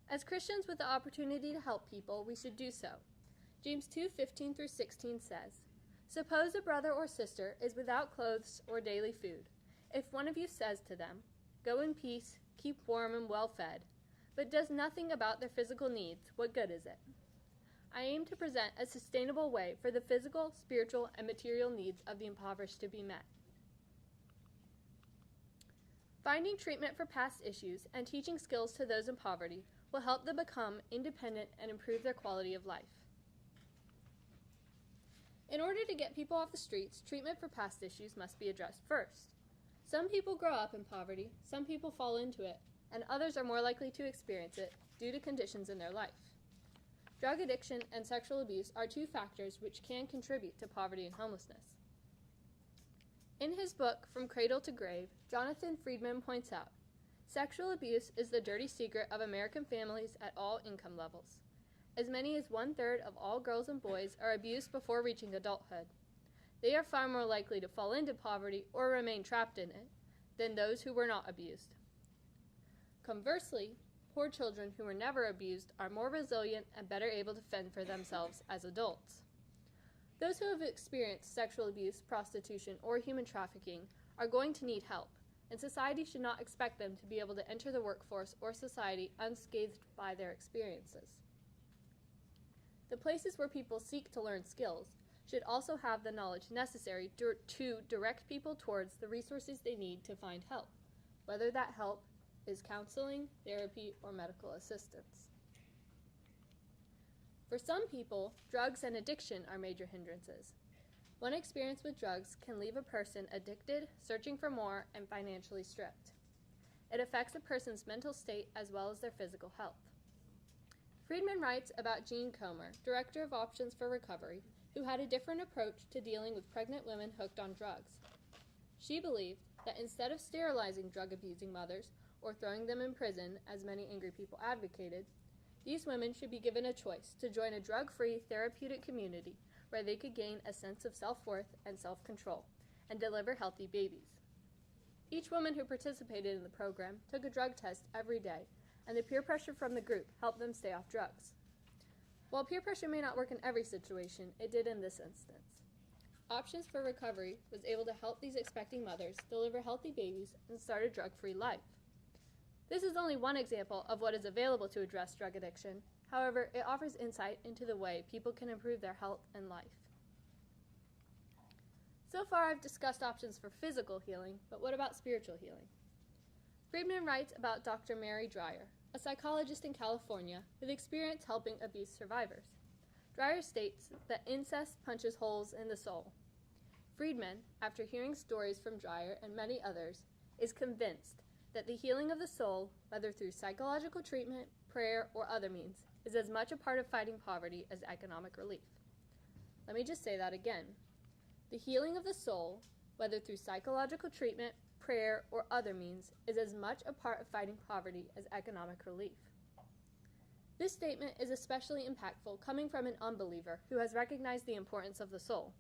As Christians with the opportunity to help people, we should do so. James 2:15-16 says, "Suppose a brother or sister is without clothes or daily food. If one of you says to them, 'Go in peace, keep warm and well fed,' but does nothing about their physical needs, what good is it?" I aim to present a sustainable way for the physical, spiritual, and material needs of the impoverished to be met. Finding treatment for past issues and teaching skills to those in poverty will help them become independent and improve their quality of life. In order to get people off the streets, treatment for past issues must be addressed first. Some people grow up in poverty, some people fall into it, and others are more likely to experience it due to conditions in their life. Drug addiction and sexual abuse are two factors which can contribute to poverty and homelessness. In his book, From Cradle to Grave, Jonathan Friedman points out, sexual abuse is the dirty secret of American families at all income levels. As many as 1/3 of all girls and boys are abused before reaching adulthood. They are far more likely to fall into poverty or remain trapped in it than those who were not abused. Conversely, poor children who were never abused are more resilient and better able to fend for themselves as adults. Those who have experienced sexual abuse, prostitution, or human trafficking are going to need help, and society should not expect them to be able to enter the workforce or society unscathed by their experiences. The places where people seek to learn skills should also have the knowledge necessary to direct people towards the resources they need to find help, whether that help is counseling, therapy, or medical assistance. For some people, drugs and addiction are major hindrances. One experience with drugs can leave a person addicted, searching for more, and financially stripped. It affects a person's mental state as well as their physical health. Friedman writes about Jean Comer, director of Options for Recovery, who had a different approach to dealing with pregnant women hooked on drugs. She believed that instead of sterilizing drug-abusing mothers or throwing them in prison, as many angry people advocated, these women should be given a choice to join a drug-free therapeutic community where they could gain a sense of self-worth and self-control and deliver healthy babies. Each woman who participated in the program took a drug test every day, and the peer pressure from the group helped them stay off drugs. While peer pressure may not work in every situation, it did in this instance. Options for Recovery was able to help these expecting mothers deliver healthy babies and start a drug-free life. This is only one example of what is available to address drug addiction. However, it offers insight into the way people can improve their health and life. So far, I've discussed options for physical healing, but what about spiritual healing? Friedman writes about Dr. Mary Dreyer, a psychologist in California with experience helping abuse survivors. Dreyer states that incest punches holes in the soul. Friedman, after hearing stories from Dreyer and many others, is convinced that the healing of the soul, whether through psychological treatment, prayer, or other means, is as much a part of fighting poverty as economic relief. Let me just say that again. The healing of the soul, whether through psychological treatment, prayer, or other means, is as much a part of fighting poverty as economic relief. This statement is especially impactful coming from an unbeliever who has recognized the importance of the soul.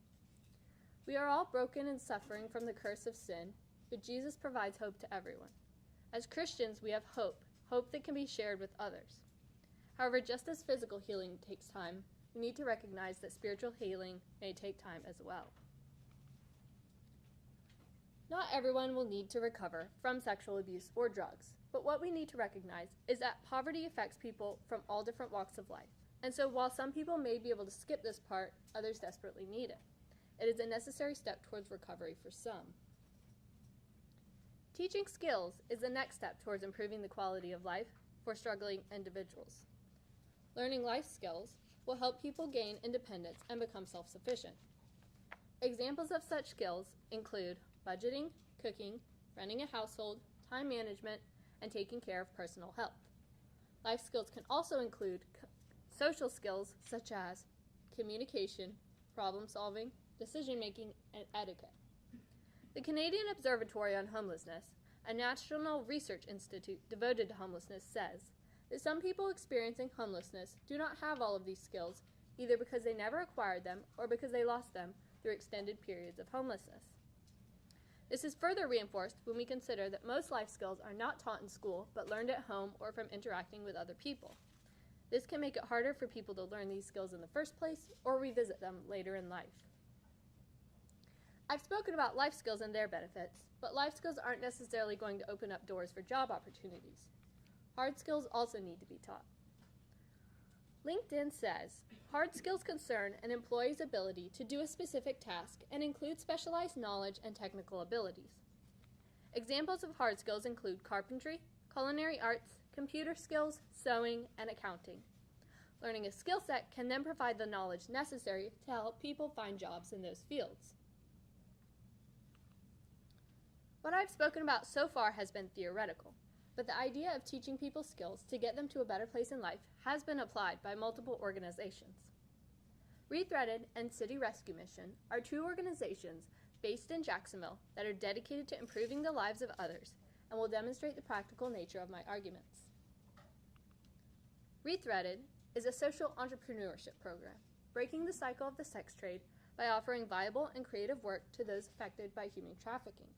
We are all broken and suffering from the curse of sin, but Jesus provides hope to everyone. As Christians, we have hope that can be shared with others. However, just as physical healing takes time, we need to recognize that spiritual healing may take time as well. Not everyone will need to recover from sexual abuse or drugs, but what we need to recognize is that poverty affects people from all different walks of life. And so while some people may be able to skip this part, others desperately need it. It is a necessary step towards recovery for some. Teaching skills is the next step towards improving the quality of life for struggling individuals. Learning life skills will help people gain independence and become self-sufficient. Examples of such skills include budgeting, cooking, running a household, time management, and taking care of personal health. Life skills can also include social skills such as communication, problem solving, decision making, and etiquette. The Canadian Observatory on Homelessness, a national research institute devoted to homelessness, says that some people experiencing homelessness do not have all of these skills, either because they never acquired them or because they lost them through extended periods of homelessness. This is further reinforced when we consider that most life skills are not taught in school but learned at home or from interacting with other people. This can make it harder for people to learn these skills in the first place or revisit them later in life. I've spoken about life skills and their benefits, but life skills aren't necessarily going to open up doors for job opportunities. Hard skills also need to be taught. LinkedIn says, hard skills concern an employee's ability to do a specific task and include specialized knowledge and technical abilities. Examples of hard skills include carpentry, culinary arts, computer skills, sewing, and accounting. Learning a skill set can then provide the knowledge necessary to help people find jobs in those fields. What I've spoken about so far has been theoretical, but the idea of teaching people skills to get them to a better place in life has been applied by multiple organizations. Rethreaded and City Rescue Mission are two organizations based in Jacksonville that are dedicated to improving the lives of others and will demonstrate the practical nature of my arguments. Rethreaded is a social entrepreneurship program, breaking the cycle of the sex trade by offering viable and creative work to those affected by human trafficking.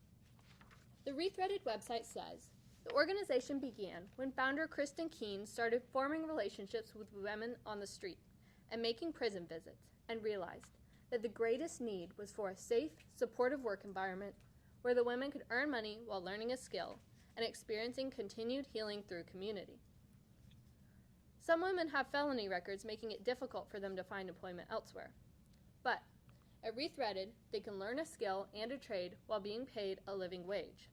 The Rethreaded website says, the organization began when founder Kristen Keene started forming relationships with women on the street and making prison visits, and realized that the greatest need was for a safe, supportive work environment where the women could earn money while learning a skill and experiencing continued healing through community. Some women have felony records, making it difficult for them to find employment elsewhere. But at Rethreaded, they can learn a skill and a trade while being paid a living wage.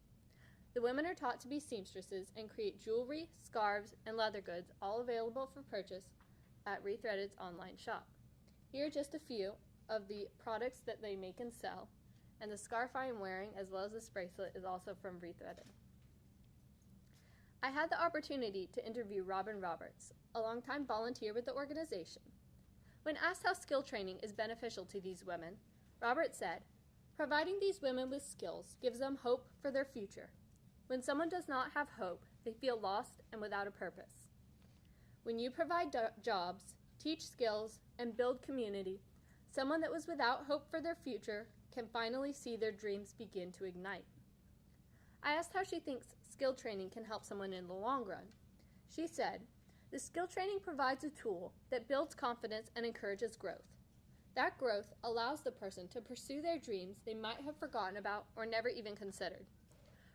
The women are taught to be seamstresses and create jewelry, scarves, and leather goods, all available for purchase at Rethreaded's online shop. Here are just a few of the products that they make and sell, and the scarf I am wearing, as well as this bracelet, is also from Rethreaded. I had the opportunity to interview Robin Roberts, a longtime volunteer with the organization. When asked how skill training is beneficial to these women, Roberts said, Providing these women with skills gives them hope for their future. When someone does not have hope, they feel lost and without a purpose. When you provide jobs, teach skills, and build community, someone that was without hope for their future can finally see their dreams begin to ignite. I asked how she thinks skill training can help someone in the long run. She said, "The skill training provides a tool that builds confidence and encourages growth. That growth allows the person to pursue their dreams they might have forgotten about or never even considered."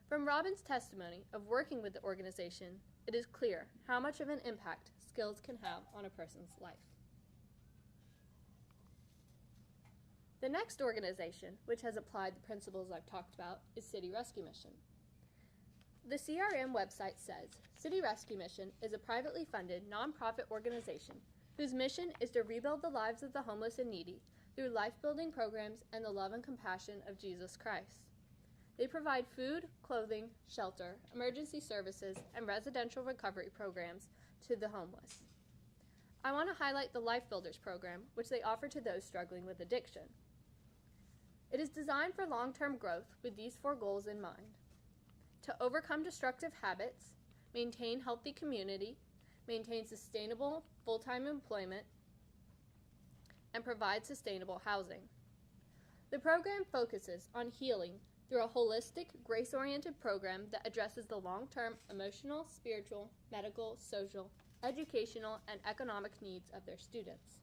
From Robin's testimony of working with the organization, it is clear how much of an impact skills can have on a person's life. The next organization, which has applied the principles I've talked about, is City Rescue Mission. The CRM website says, City Rescue Mission is a privately funded, nonprofit organization whose mission is to rebuild the lives of the homeless and needy through life-building programs and the love and compassion of Jesus Christ. They provide food, clothing, shelter, emergency services, and residential recovery programs to the homeless. I want to highlight the Life Builders program, which they offer to those struggling with addiction. It is designed for long-term growth with these 4 goals in mind: to overcome destructive habits, maintain healthy community, maintain sustainable full-time employment, and provide sustainable housing. The program focuses on healing through a holistic, grace-oriented program that addresses the long-term emotional, spiritual, medical, social, educational, and economic needs of their students.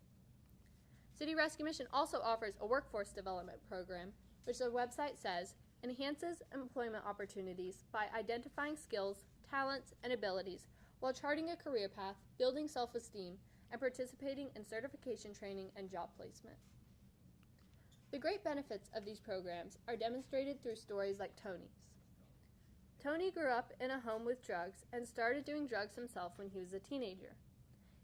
City Rescue Mission also offers a workforce development program, which the website says enhances employment opportunities by identifying skills, talents, and abilities while charting a career path, building self-esteem, and participating in certification training and job placement. The great benefits of these programs are demonstrated through stories like Tony's. Tony grew up in a home with drugs and started doing drugs himself when he was a teenager.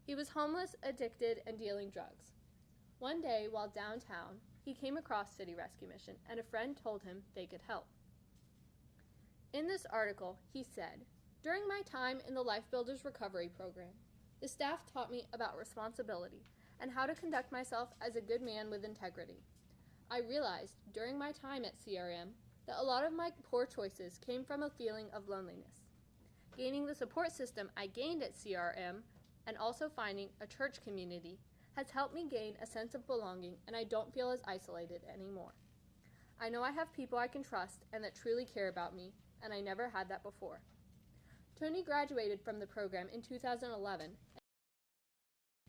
He was homeless, addicted, and dealing drugs. One day, while downtown, he came across City Rescue Mission, and a friend told him they could help. In this article, he said, "During my time in the Life Builders Recovery Program, the staff taught me about responsibility and how to conduct myself as a good man with integrity. I realized during my time at CRM that a lot of my poor choices came from a feeling of loneliness. Gaining the support system I gained at CRM and also finding a church community has helped me gain a sense of belonging, and I don't feel as isolated anymore. I know I have people I can trust and that truly care about me, and I never had that before." Tony graduated from the program in 2011.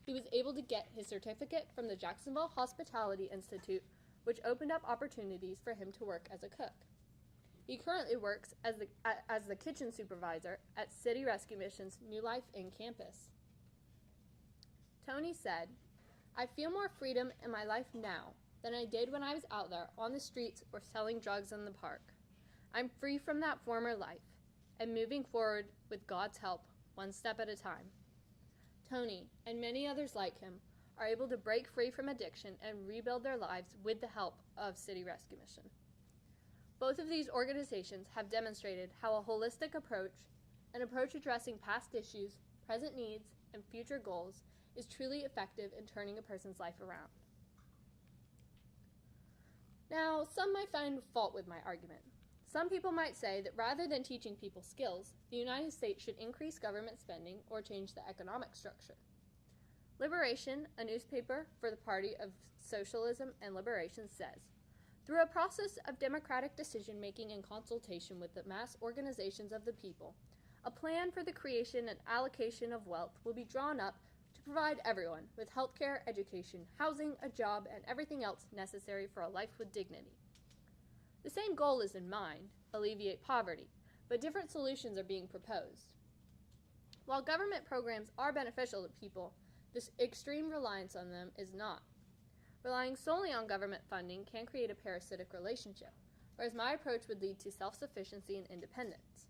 He was able to get his certificate from the Jacksonville Hospitality Institute, which opened up opportunities for him to work as a cook. He currently works as the kitchen supervisor at City Rescue Mission's New Life Inn campus. Tony said, "I feel more freedom in my life now than I did when I was out there on the streets or selling drugs in the park. I'm free from that former life and moving forward with God's help, one step at a time." Tony and many others like him are able to break free from addiction and rebuild their lives with the help of City Rescue Mission. Both of these organizations have demonstrated how a holistic approach, an approach addressing past issues, present needs, and future goals, is truly effective in turning a person's life around. Now, some might find fault with my argument. Some people might say that rather than teaching people skills, the United States should increase government spending or change the economic structure. Liberation, a newspaper for the Party of Socialism and Liberation, says, "Through a process of democratic decision-making and consultation with the mass organizations of the people, a plan for the creation and allocation of wealth will be drawn up to provide everyone with health care, education, housing, a job, and everything else necessary for a life with dignity." The same goal is in mind, alleviate poverty, but different solutions are being proposed. While government programs are beneficial to people, this extreme reliance on them is not. Relying solely on government funding can create a parasitic relationship, whereas my approach would lead to self-sufficiency and independence.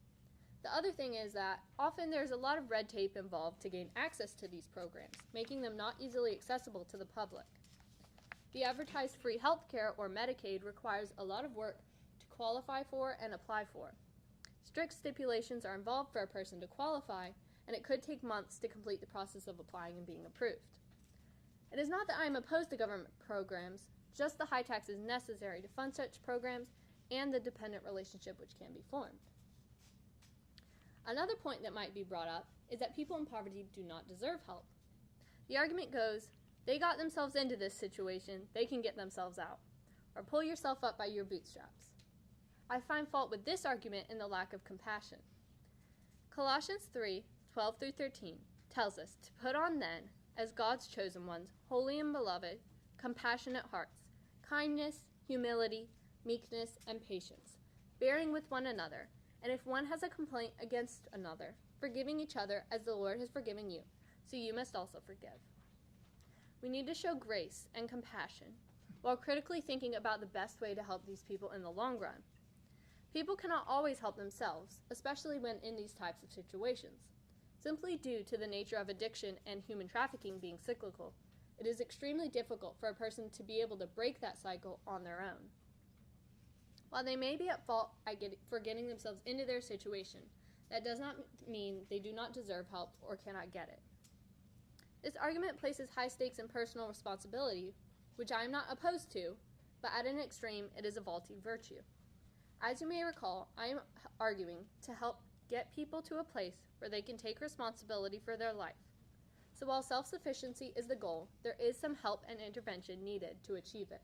The other thing is that often there's a lot of red tape involved to gain access to these programs, making them not easily accessible to the public. The advertised free health care or Medicaid requires a lot of work to qualify for and apply for. Strict stipulations are involved for a person to qualify, and it could take months to complete the process of applying and being approved. It is not that I am opposed to government programs, just the high taxes necessary to fund such programs and the dependent relationship which can be formed. Another point that might be brought up is that people in poverty do not deserve help. The argument goes, they got themselves into this situation, they can get themselves out, or pull yourself up by your bootstraps. I find fault with this argument in the lack of compassion. Colossians 3:12-13 tells us to put on then, as God's chosen ones, holy and beloved, compassionate hearts, kindness, humility, meekness, and patience, bearing with one another, and if one has a complaint against another, forgiving each other as the Lord has forgiven you, so you must also forgive. We need to show grace and compassion while critically thinking about the best way to help these people in the long run. People cannot always help themselves, especially when in these types of situations. Simply due to the nature of addiction and human trafficking being cyclical, it is extremely difficult for a person to be able to break that cycle on their own. While they may be at fault for getting themselves into their situation, that does not mean they do not deserve help or cannot get it. This argument places high stakes in personal responsibility, which I am not opposed to, but at an extreme, it is a faulty virtue. As you may recall, I am arguing to help get people to a place where they can take responsibility for their life. So while self-sufficiency is the goal, there is some help and intervention needed to achieve it.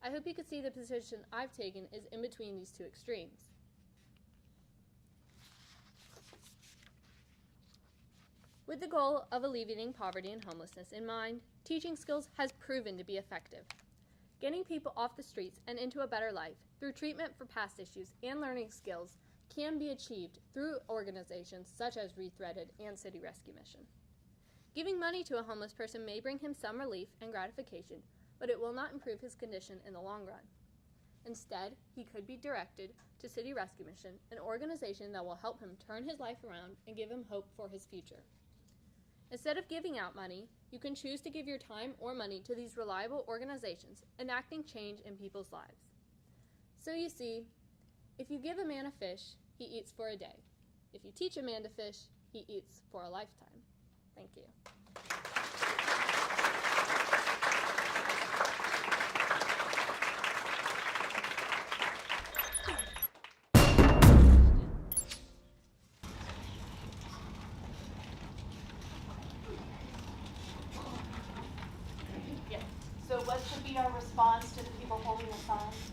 I hope you can see the position I've taken is in between these two extremes. With the goal of alleviating poverty and homelessness in mind, teaching skills has proven to be effective. Getting people off the streets and into a better life through treatment for past issues and learning skills can be achieved through organizations such as Rethreaded and City Rescue Mission. Giving money to a homeless person may bring him some relief and gratification, but it will not improve his condition in the long run. Instead, he could be directed to City Rescue Mission, an organization that will help him turn his life around and give him hope for his future. Instead of giving out money, you can choose to give your time or money to these reliable organizations, enacting change in people's lives. So you see, if you give a man a fish, he eats for a day. If you teach a man to fish, he eats for a lifetime. Thank you. So what should be our response to the people holding the signs?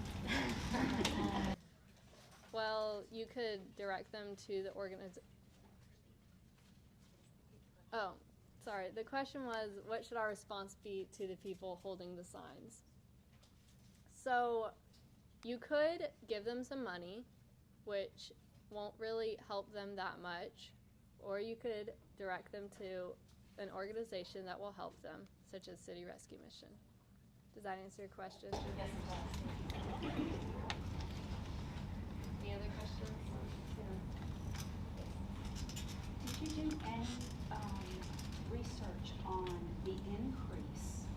Well, you could direct them to the organization. Oh, sorry. The question was, what should our response be to the people holding the signs? So you could give them some money, which won't really help them that much, or you could direct them to an organization that will help them, such as City Rescue Mission. Does that answer your question? Yes, it does. Any other questions? Did you do any research on the increase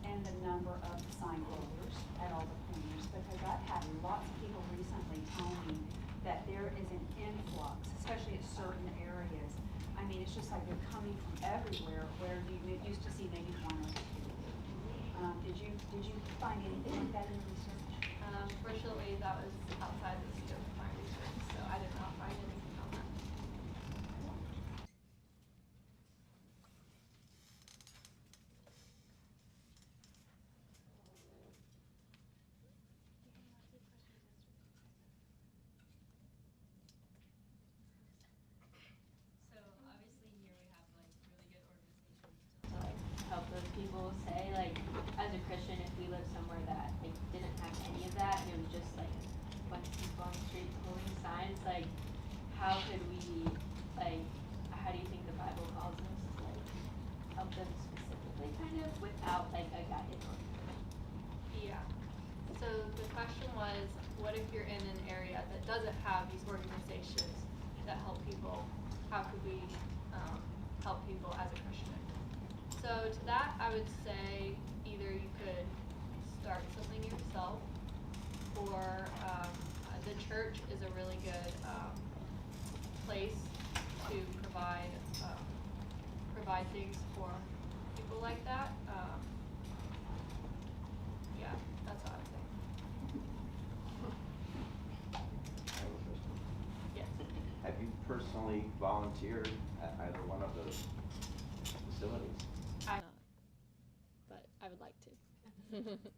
in the number of sign holders at all the corners? Because I've had lots of people recently tell me that there is an influx, especially at certain areas. I mean, it's just like they're coming from everywhere, where you used to see maybe one or two. Did you find anything like that in the research? Fortunately, that was outside the scope of my research, so I did not find anything on that. So obviously here we have like really good organizations to like help those people say, like, as a Christian, if we lived somewhere that like didn't have any of that and it was just like a bunch of people on the streets holding signs, like how could we, like, how do you think the Bible calls us to like help them specifically kind of without like a guided organization? Yeah. So the question was, what if you're in an area that doesn't have these organizations that help people? How could we help people as a Christian? So to that, I would say either you could start something yourself, or the church is a really good place to provide things for people like that. Yeah. personally volunteer at either one of those facilities? But I would like to.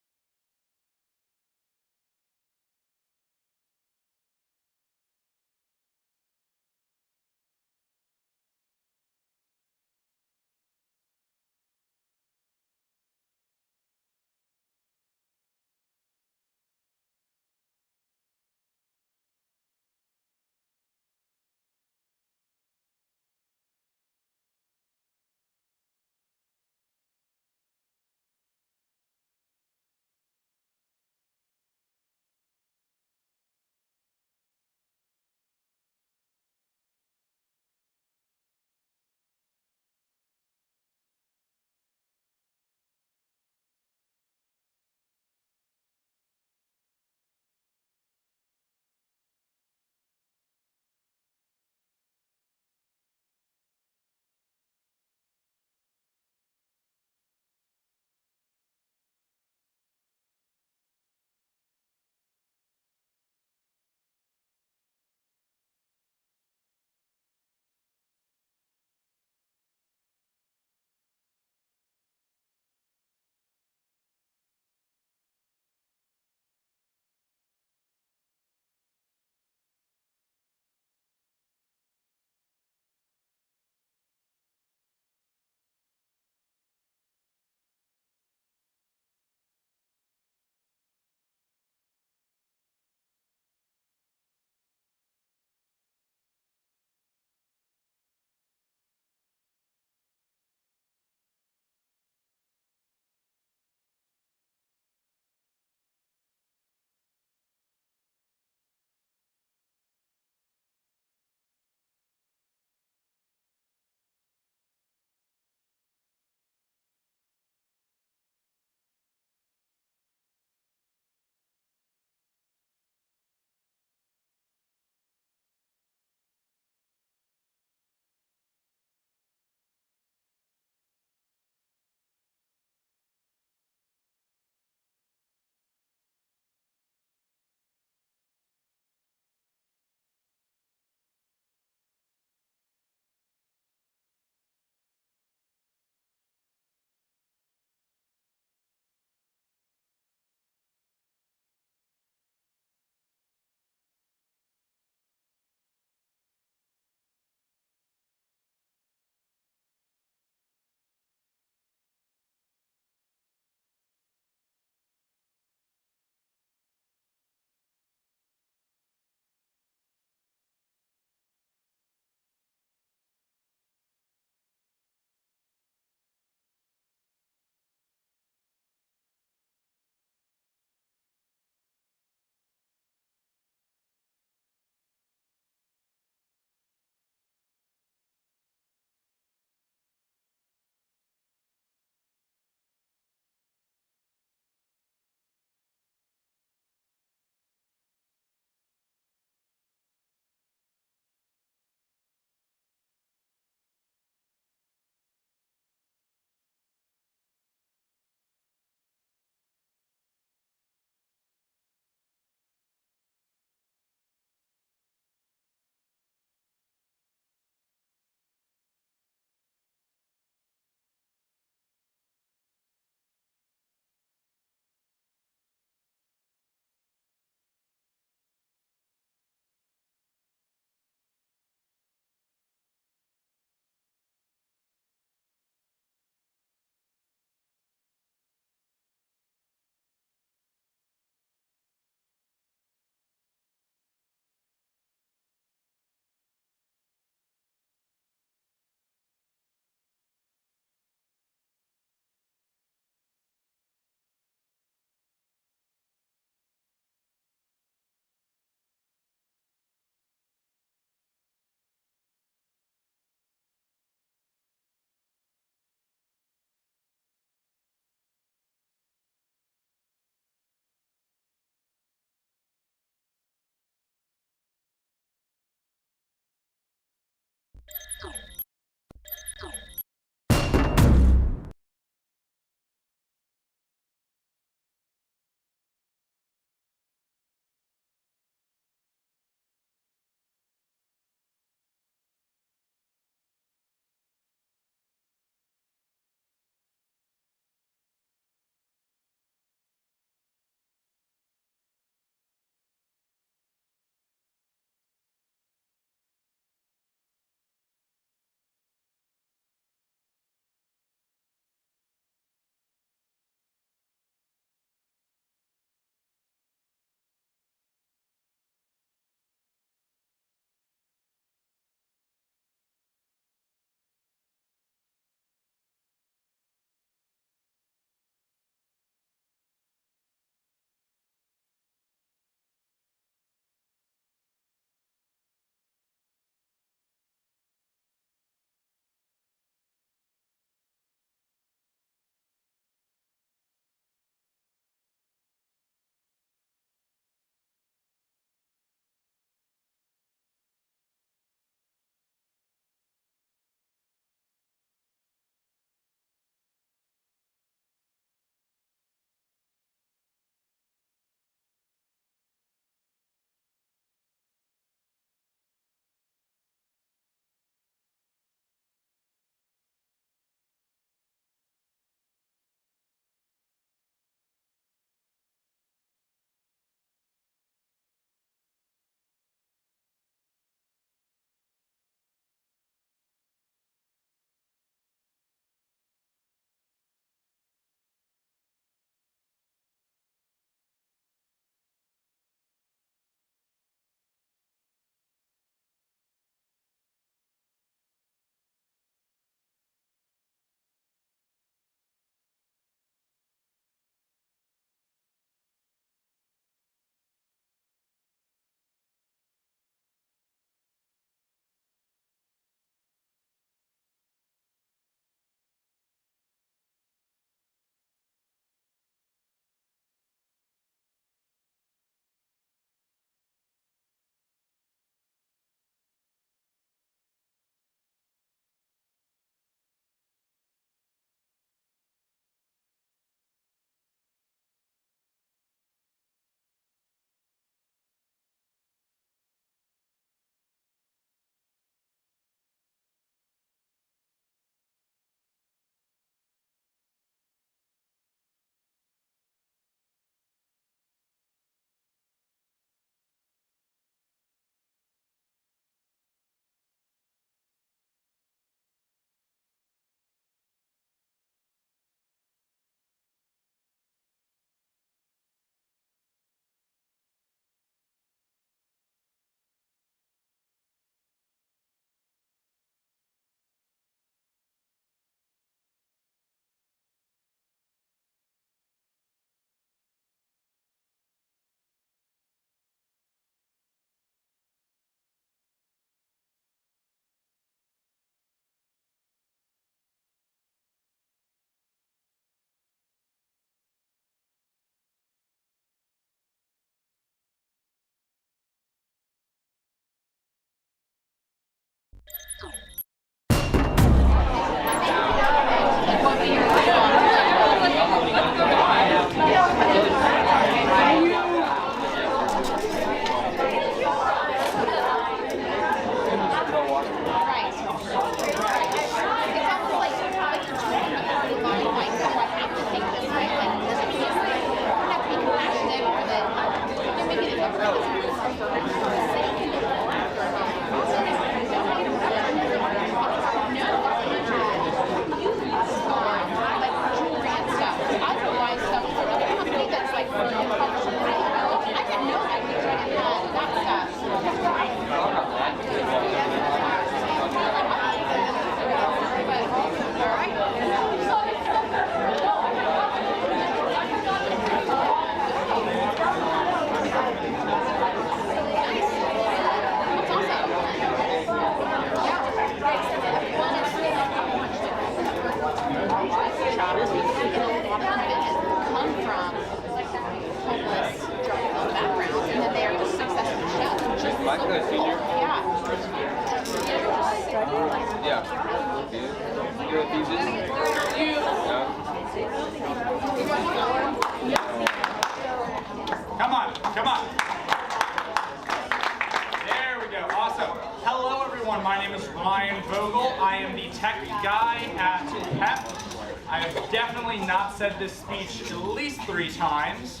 definitely not said this speech at least 3 times.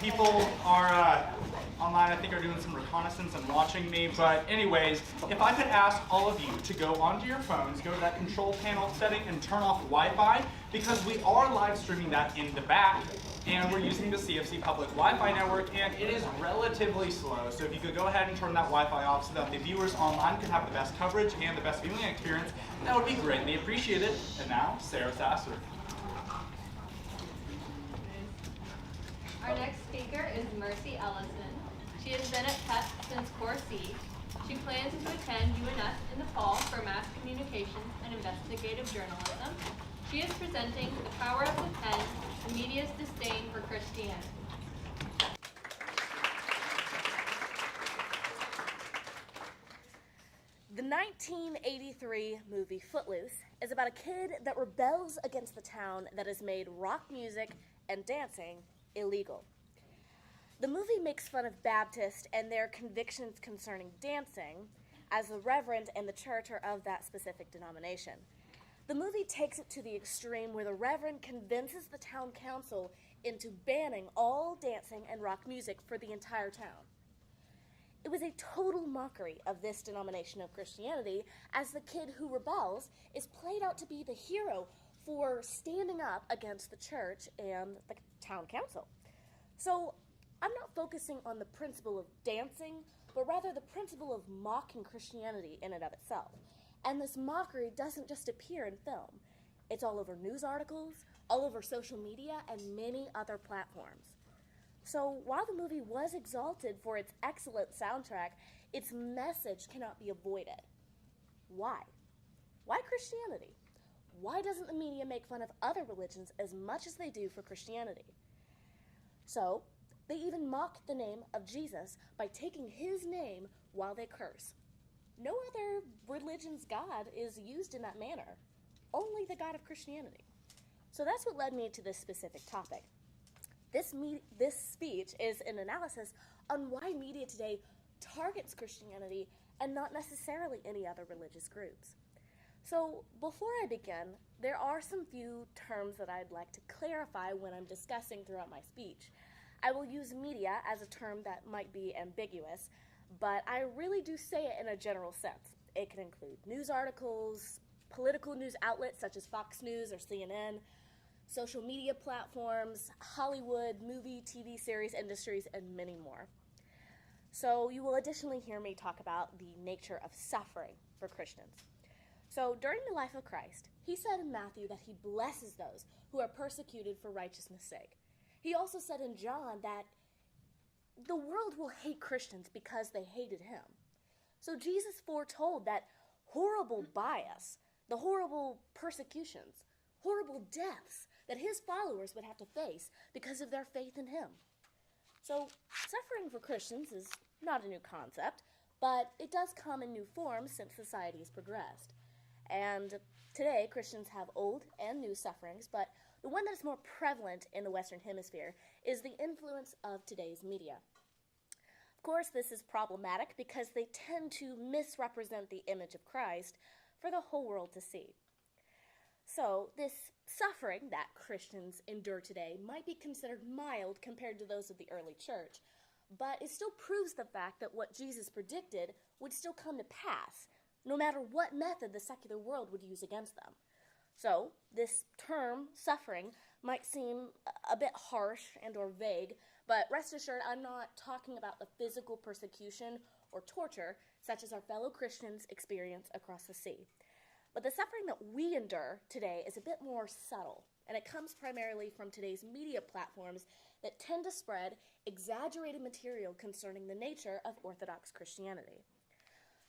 People are online, I think, are doing some reconnaissance and watching me. But anyways, if I could ask all of you to go onto your phones, go to that control panel setting and turn off Wi-Fi, because we are live streaming that in the back, and we're using the CFC public Wi-Fi network, and it is relatively slow. So if you could go ahead and turn that Wi-Fi off so that the viewers online can have the best coverage and the best viewing experience, that would be greatly appreciated. And now, Sarah Sasser. Our next speaker is Mercy Ellison. She has been at PEP since Core C. She plans to attend UNS in the fall for mass communications and investigative journalism. She is presenting The Power of the Pen, the Media's Disdain for Christianity. The 1983 movie Footloose is about a kid that rebels against the town that has made rock music and dancing illegal. The movie makes fun of Baptists and their convictions concerning dancing, as the reverend and the church are of that specific denomination. The movie takes it to the extreme where the reverend convinces the town council into banning all dancing and rock music for the entire town. It was a total mockery of this denomination of Christianity, as the kid who rebels is played out to be the hero for standing up against the church and the town council. So I'm not focusing on the principle of dancing, but rather the principle of mocking Christianity in and of itself. And this mockery doesn't just appear in film. It's all over news articles, all over social media, and many other platforms. So while the movie was exalted for its excellent soundtrack, its message cannot be avoided. Why? Why Christianity? Why doesn't the media make fun of other religions as much as they do for Christianity? So they even mock the name of Jesus by taking his name while they curse. No other religion's God is used in that manner, only the God of Christianity. So that's what led me to this specific topic. This speech is an analysis on why media today targets Christianity and not necessarily any other religious groups. So before I begin, there are some few terms that I'd like to clarify when I'm discussing throughout my speech. I will use media as a term that might be ambiguous, but I really do say it in a general sense. It can include news articles, political news outlets such as Fox News or CNN, social media platforms, Hollywood, movie, TV series industries, and many more. So you will additionally hear me talk about the nature of suffering for Christians. So during the life of Christ, he said in Matthew that he blesses those who are persecuted for righteousness' sake. He also said in John that the world will hate Christians because they hated him. So Jesus foretold that horrible bias, the horrible persecutions, horrible deaths that his followers would have to face because of their faith in him. So suffering for Christians is not a new concept, but it does come in new forms since society has progressed. And today, Christians have old and new sufferings, but the one that is more prevalent in the Western Hemisphere is the influence of today's media. Of course, this is problematic because they tend to misrepresent the image of Christ for the whole world to see. So, this suffering that Christians endure today might be considered mild compared to those of the early church, but it still proves the fact that what Jesus predicted would still come to pass, no matter what method the secular world would use against them. So, this term, suffering, might seem a bit harsh and or vague, but rest assured I'm not talking about the physical persecution or torture such as our fellow Christians experience across the sea. But the suffering that we endure today is a bit more subtle, and it comes primarily from today's media platforms that tend to spread exaggerated material concerning the nature of Orthodox Christianity.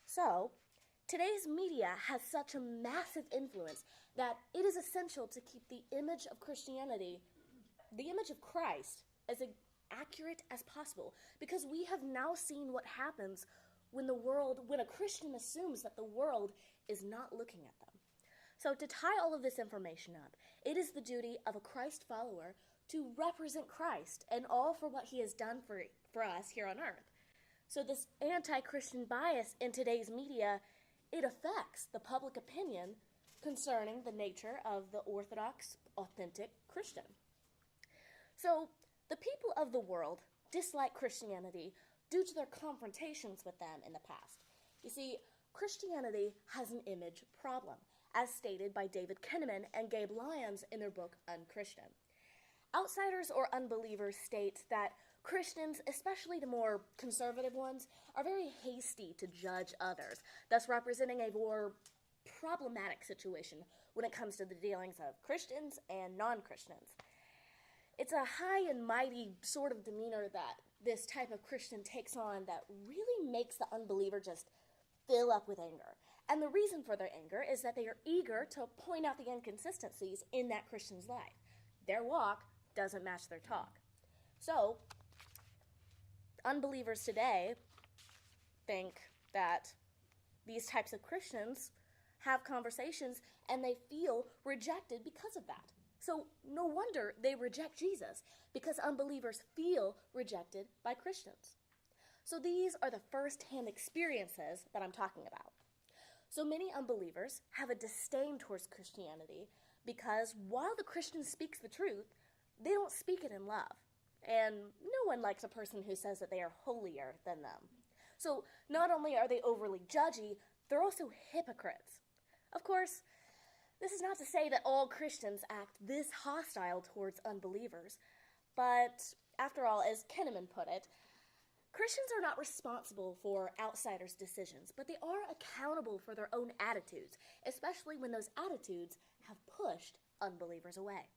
So, today's media has such a massive influence that it is essential to keep the image of Christianity, the image of Christ, as accurate as possible, because we have now seen what happens when a Christian assumes that the world is not looking at them. So to tie all of this information up, it is the duty of a Christ follower to represent Christ and all for what he has done for us here on earth. So this anti-Christian bias in today's media, it affects the public opinion concerning the nature of the Orthodox authentic Christian. So, the people of the world dislike Christianity due to their confrontations with them in the past. You see, Christianity has an image problem, as stated by David Kinnaman and Gabe Lyons in their book Unchristian. Outsiders or unbelievers state that Christians, especially the more conservative ones, are very hasty to judge others, thus representing a more problematic situation when it comes to the dealings of Christians and non-Christians. It's a high and mighty sort of demeanor that this type of Christian takes on that really makes the unbeliever just fill up with anger. And the reason for their anger is that they are eager to point out the inconsistencies in that Christian's life. Their walk doesn't match their talk. So, unbelievers today think that these types of Christians have conversations and they feel rejected because of that. So no wonder they reject Jesus, because unbelievers feel rejected by Christians. So these are the first-hand experiences that I'm talking about. So many unbelievers have a disdain towards Christianity because while the Christian speaks the truth, they don't speak it in love. And no one likes a person who says that they are holier than them. So not only are they overly judgy, they're also hypocrites. Of course, this is not to say that all Christians act this hostile towards unbelievers, but after all, as Kinnaman put it, Christians are not responsible for outsiders' decisions, but they are accountable for their own attitudes, especially when those attitudes have pushed unbelievers away.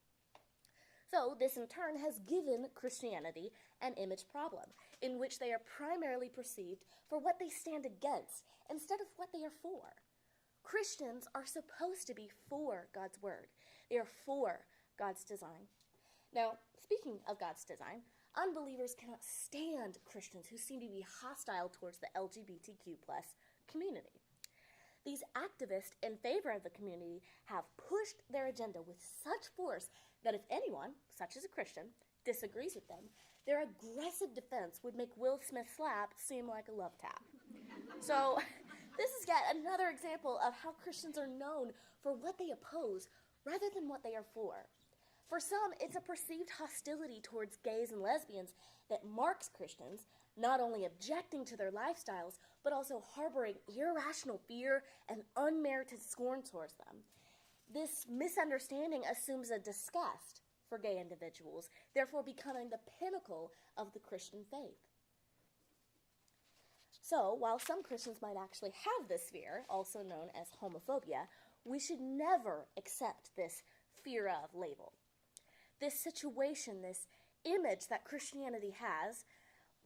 So this in turn has given Christianity an image problem, in which they are primarily perceived for what they stand against instead of what they are for. Christians are supposed to be for God's word. They are for God's design. Now, speaking of God's design, unbelievers cannot stand Christians who seem to be hostile towards the LGBTQ+ community. These activists in favor of the community have pushed their agenda with such force that if anyone, such as a Christian, disagrees with them, their aggressive defense would make Will Smith's slap seem like a love tap. So, this is yet another example of how Christians are known for what they oppose rather than what they are for. For some, it's a perceived hostility towards gays and lesbians that marks Christians, not only objecting to their lifestyles, but also harboring irrational fear and unmerited scorn towards them. This misunderstanding assumes a disgust for gay individuals, therefore becoming the pinnacle of the Christian faith. So, while some Christians might actually have this fear, also known as homophobia, we should never accept this fear of label. This situation, this image that Christianity has,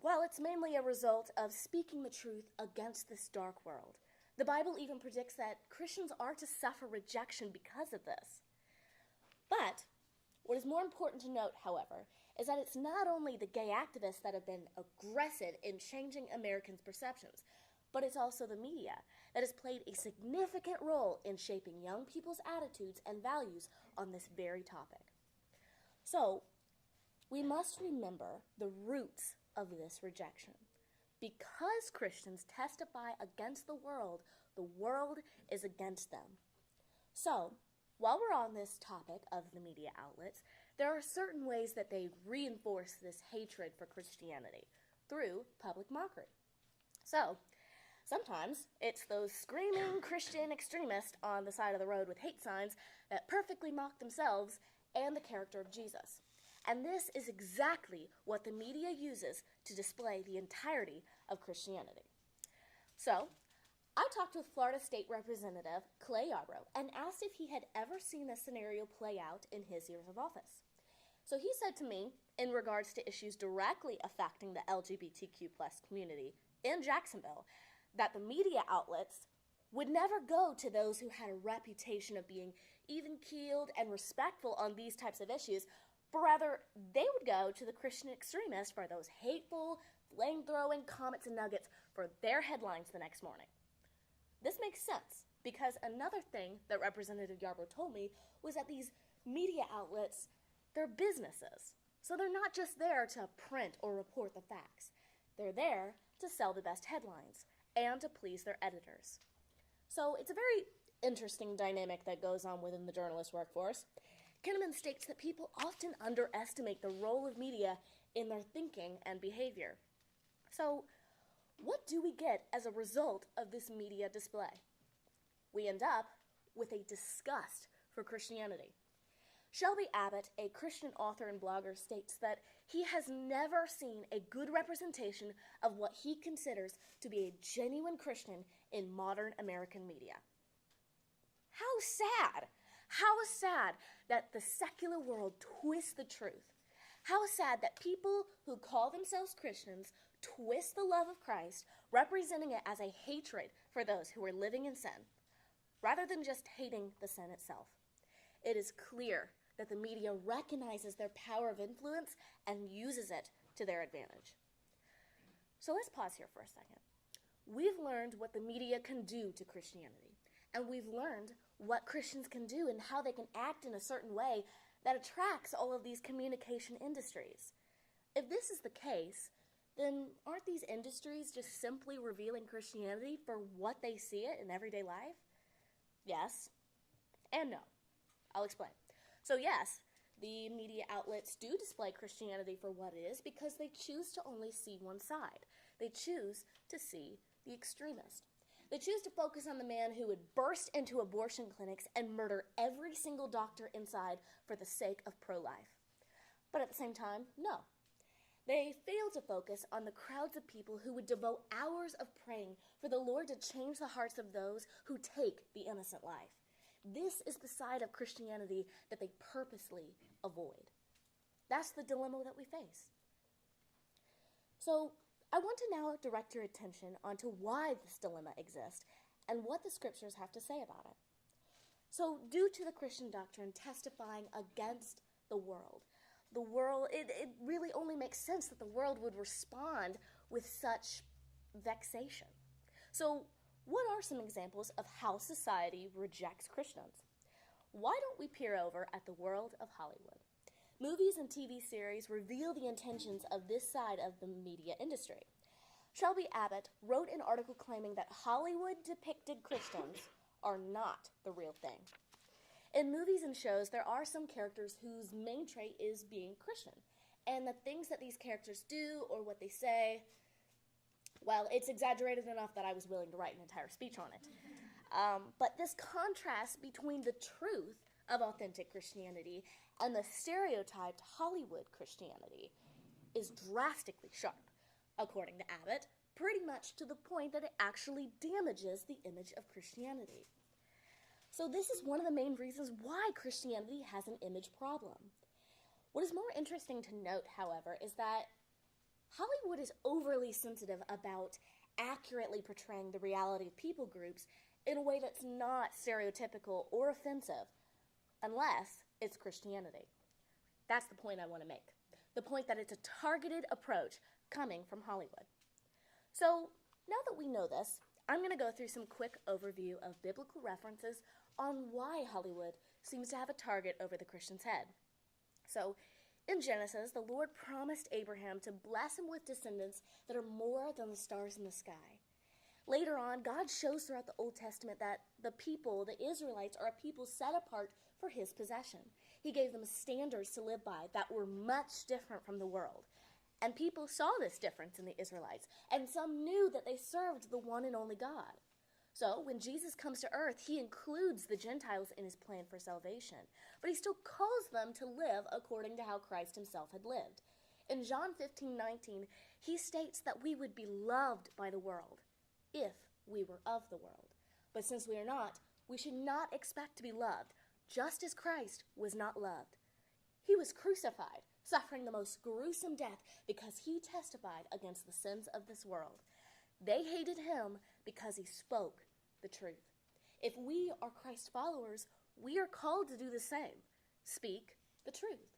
well, it's mainly a result of speaking the truth against this dark world. The Bible even predicts that Christians are to suffer rejection because of this. But what is more important to note, however, is that it's not only the gay activists that have been aggressive in changing Americans' perceptions, but it's also the media that has played a significant role in shaping young people's attitudes and values on this very topic. So, we must remember the roots of this rejection. Because Christians testify against the world is against them. So, while we're on this topic of the media outlets, there are certain ways that they reinforce this hatred for Christianity through public mockery. So, sometimes it's those screaming Christian extremists on the side of the road with hate signs that perfectly mock themselves and the character of Jesus. And this is exactly what the media uses to display the entirety of Christianity. So, I talked with Florida State Representative Clay Yarbrough and asked if he had ever seen this scenario play out in his years of office. So he said to me, in regards to issues directly affecting the LGBTQ+ community in Jacksonville, that the media outlets would never go to those who had a reputation of being even-keeled and respectful on these types of issues, but rather they would go to the Christian extremists for those hateful, flame-throwing comments and nuggets for their headlines the next morning. This makes sense, because another thing that Representative Yarbrough told me was that these media outlets, they're businesses. So they're not just there to print or report the facts. They're there to sell the best headlines and to please their editors. So it's a very interesting dynamic that goes on within the journalist workforce. Kinnaman states that people often underestimate the role of media in their thinking and behavior. So, what do we get as a result of this media display? We end up with a disgust for Christianity. Shelby Abbott, a Christian author and blogger, states that he has never seen a good representation of what he considers to be a genuine Christian in modern American media. How sad! How sad that the secular world twists the truth. How sad that people who call themselves Christians twist the love of Christ, representing it as a hatred for those who are living in sin, rather than just hating the sin itself. It is clear that the media recognizes their power of influence and uses it to their advantage. So let's pause here for a second. We've learned what the media can do to Christianity, and we've learned what Christians can do and how they can act in a certain way that attracts all of these communication industries. If this is the case, then aren't these industries just simply revealing Christianity for what they see it in everyday life? Yes and no. I'll explain. So yes, the media outlets do display Christianity for what it is because they choose to only see one side. They choose to see the extremist. They choose to focus on the man who would burst into abortion clinics and murder every single doctor inside for the sake of pro-life. But at the same time, no. They fail to focus on the crowds of people who would devote hours of praying for the Lord to change the hearts of those who take the innocent life. This is the side of Christianity that they purposely avoid. That's the dilemma that we face. So, I want to now direct your attention onto why this dilemma exists and what the scriptures have to say about it. So, due to the Christian doctrine testifying against the world, it really only makes sense that the world would respond with such vexation. So, what are some examples of how society rejects Christians? Why don't we peer over at the world of Hollywood? Movies and TV series reveal the intentions of this side of the media industry. Shelby Abbott wrote an article claiming that Hollywood depicted Christians are not the real thing. In movies and shows, there are some characters whose main trait is being Christian, and the things that these characters do or what they say, well, it's exaggerated enough that I was willing to write an entire speech on it. But this contrast between the truth of authentic Christianity and the stereotyped Hollywood Christianity is drastically sharp, according to Abbott, pretty much to the point that it actually damages the image of Christianity. So this is one of the main reasons why Christianity has an image problem. What is more interesting to note, however, is that Hollywood is overly sensitive about accurately portraying the reality of people groups in a way that's not stereotypical or offensive, unless it's Christianity. That's the point I want to make. The point that it's a targeted approach coming from Hollywood. So, now that we know this, I'm going to go through some quick overview of biblical references on why Hollywood seems to have a target over the Christian's head. So, in Genesis, the Lord promised Abraham to bless him with descendants that are more than the stars in the sky. Later on, God shows throughout the Old Testament that the people, the Israelites, are a people set apart for his possession. He gave them standards to live by that were much different from the world. And people saw this difference in the Israelites, and some knew that they served the one and only God. So, when Jesus comes to earth, he includes the Gentiles in his plan for salvation, but he still calls them to live according to how Christ himself had lived. In John 15:19, he states that we would be loved by the world if we were of the world. But since we are not, we should not expect to be loved, just as Christ was not loved. He was crucified, suffering the most gruesome death because he testified against the sins of this world. They hated him because he spoke the truth. If we are Christ followers, we are called to do the same. Speak the truth.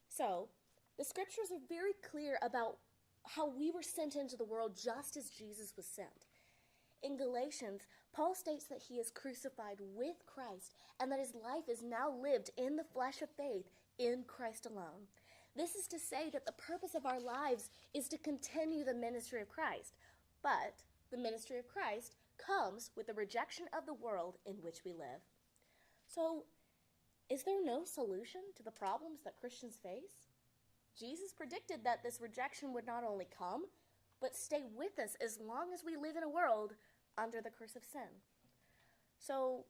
So, the scriptures are very clear about how we were sent into the world just as Jesus was sent. In Galatians, Paul states that he is crucified with Christ and that his life is now lived in the flesh of faith in Christ alone. This is to say that the purpose of our lives is to continue the ministry of Christ, but the ministry of Christ comes with the rejection of the world in which we live. So, Is there no solution to the problems that Christians face? Jesus predicted that this rejection would not only come, but stay with us as long as we live in a world under the curse of sin. So,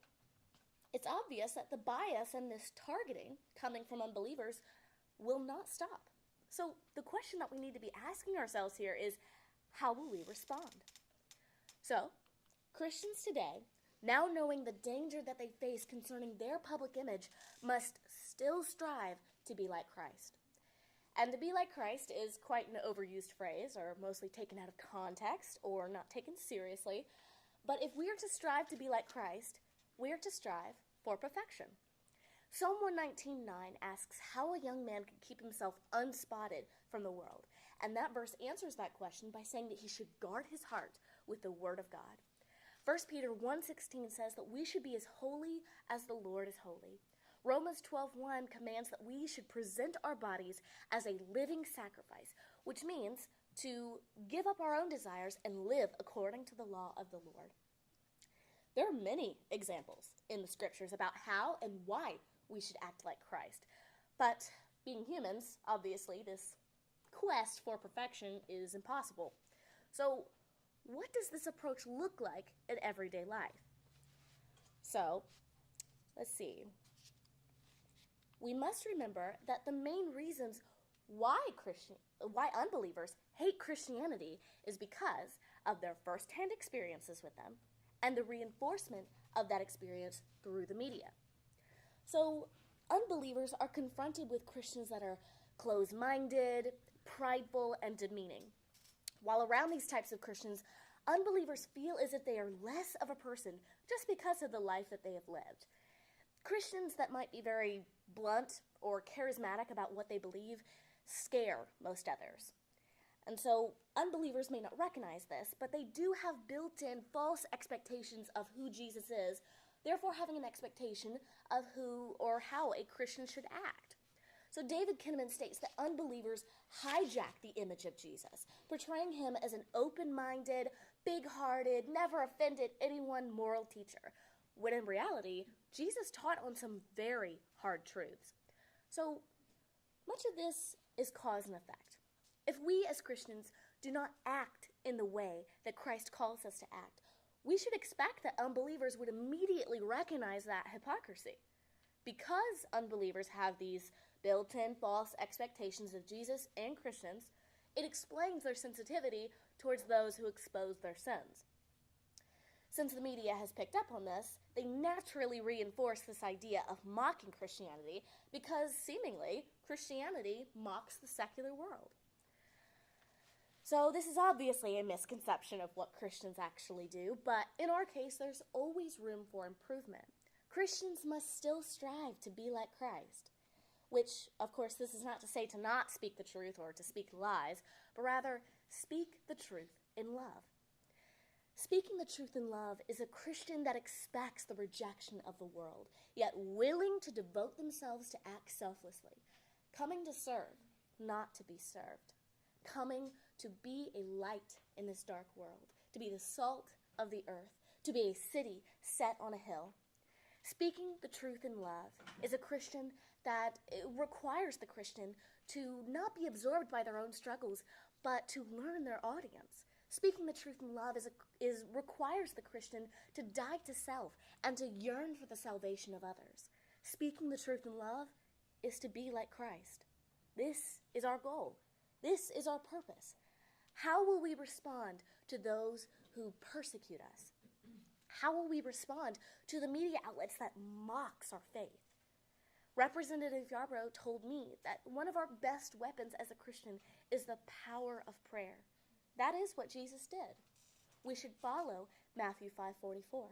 it's obvious that the bias and this targeting coming from unbelievers will not stop. So, the question that we need to be asking ourselves here is, how will we respond? So, Christians today, now knowing the danger that they face concerning their public image, must still strive to be like Christ. And to be like Christ is quite an overused phrase, or mostly taken out of context, or not taken seriously. But if we are to strive to be like Christ, we are to strive for perfection. Psalm 119:9 asks how a young man can keep himself unspotted from the world. And that verse answers that question by saying that he should guard his heart with the word of God. 1 Peter 1:16 says that we should be as holy as the Lord is holy. Romans 12:1 commands that we should present our bodies as a living sacrifice, which means to give up our own desires and live according to the law of the Lord. There are many examples in the scriptures about how and why we should act like Christ. But being humans, obviously, this quest for perfection is impossible. So, what does this approach look like in everyday life? So, let's see. We must remember that the main reasons why unbelievers hate Christianity is because of their first-hand experiences with them and the reinforcement of that experience through the media. So, unbelievers are confronted with Christians that are closed-minded, prideful, and demeaning. While around these types of Christians, unbelievers feel as if they are less of a person just because of the life that they have lived. Christians that might be very blunt or charismatic about what they believe scare most others. And so unbelievers may not recognize this, but they do have built-in false expectations of who Jesus is, therefore having an expectation of who or how a Christian should act. So David Kinnaman states that unbelievers hijack the image of Jesus, portraying him as an open-minded, big-hearted, never offended anyone moral teacher, when in reality, Jesus taught on some very hard truths. So much of this is cause and effect. If we as Christians do not act in the way that Christ calls us to act, we should expect that unbelievers would immediately recognize that hypocrisy. Because unbelievers have these built-in false expectations of Jesus and Christians, it explains their sensitivity towards those who expose their sins. Since the media has picked up on this, they naturally reinforce this idea of mocking Christianity because, seemingly, Christianity mocks the secular world. So this is obviously a misconception of what Christians actually do, but in our case, there's always room for improvement. Christians must still strive to be like Christ, which, of course, this is not to say to not speak the truth or to speak lies, but rather speak the truth in love. Speaking the truth in love is a Christian that expects the rejection of the world, yet willing to devote themselves to act selflessly, coming to serve, not to be served, coming to be a light in this dark world, to be the salt of the earth, to be a city set on a hill. Speaking the truth in love is a Christian that requires the Christian to not be absorbed by their own struggles, but to learn their audience. Speaking the truth in love requires the Christian to die to self and to yearn for the salvation of others. Speaking the truth in love is to be like Christ. This is our goal. This is our purpose. How will we respond to those who persecute us? How will we respond to the media outlets that mocks our faith? Representative Yarbrough told me that one of our best weapons as a Christian is the power of prayer. That is what Jesus did. We should follow Matthew 5:44.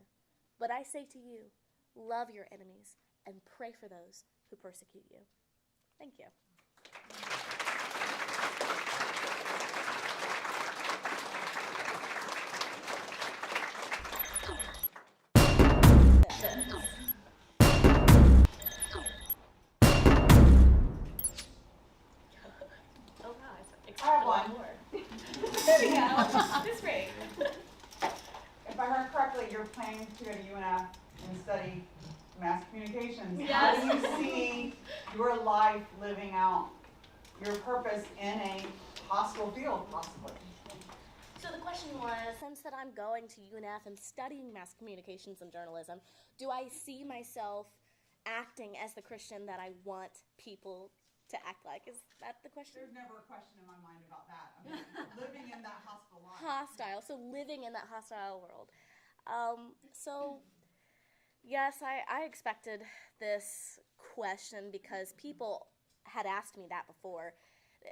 But I say to you, love your enemies and pray for those who persecute you. Thank you. I have one. There we go. This great. If I heard correctly, you're planning to go to UNF and study mass communication. communications. Yes. How do you see your life living out your purpose in a hostile field, possibly? So the question was, since that I'm going to UNF and studying mass communications and journalism, do I see myself acting as the Christian that I want people to act like? Is that the question? There's never a question in my mind about that. I mean, living in that hostile life. Hostile, so living in that hostile world. So, yes, I expected this question because people had asked me that before.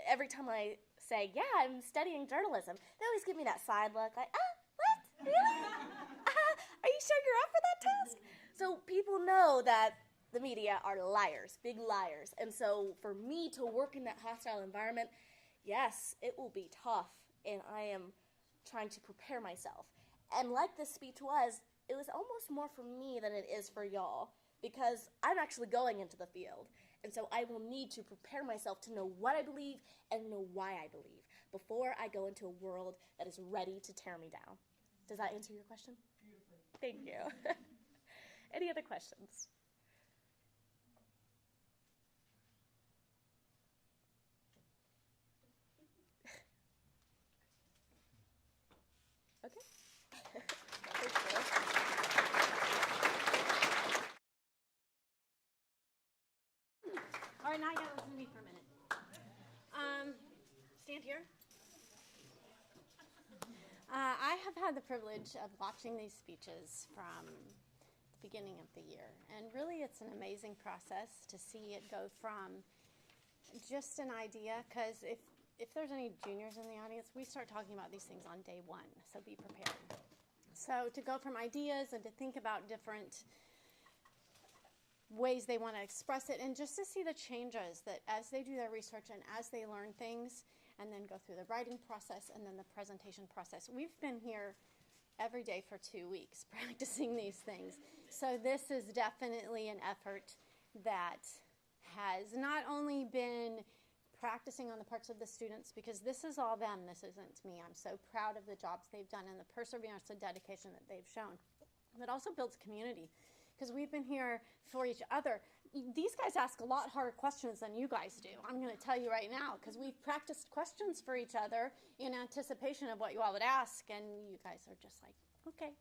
Every time I say, yeah, I'm studying journalism, they always give me that side look like, what? Really? Are you sure you're up for that task? So people know that the media are liars, big liars. And so for me to work in that hostile environment, yes, it will be tough. And I am trying to prepare myself. And like this speech was, it was almost more for me than it is for y'all, because I'm actually going into the field. And so I will need to prepare myself to know what I believe and know why I believe before I go into a world that is ready to tear me down. Does that answer your question? Beautifully. Thank you. Any other questions? Okay. All right, now you gotta listen to me for a minute. Stand here. I have had the privilege of watching these speeches from the beginning of the year, and really it's an amazing process to see it go from just an idea, because if there's any juniors in the audience, we start talking about these things on day one, so be prepared. So to go from ideas and to think about different ways they want to express it, and just to see the changes that as they do their research and as they learn things, and then go through the writing process and then the presentation process. We've been here every day for 2 weeks practicing these things. So this is definitely an effort that has not only been practicing on the parts of the students, because this is all them, this isn't me. I'm so proud of the jobs they've done and the perseverance and dedication that they've shown. But also builds community, because we've been here for each other. These guys ask a lot harder questions than you guys do. I'm going to tell you right now, because we've practiced questions for each other in anticipation of what you all would ask, and you guys are just like, okay.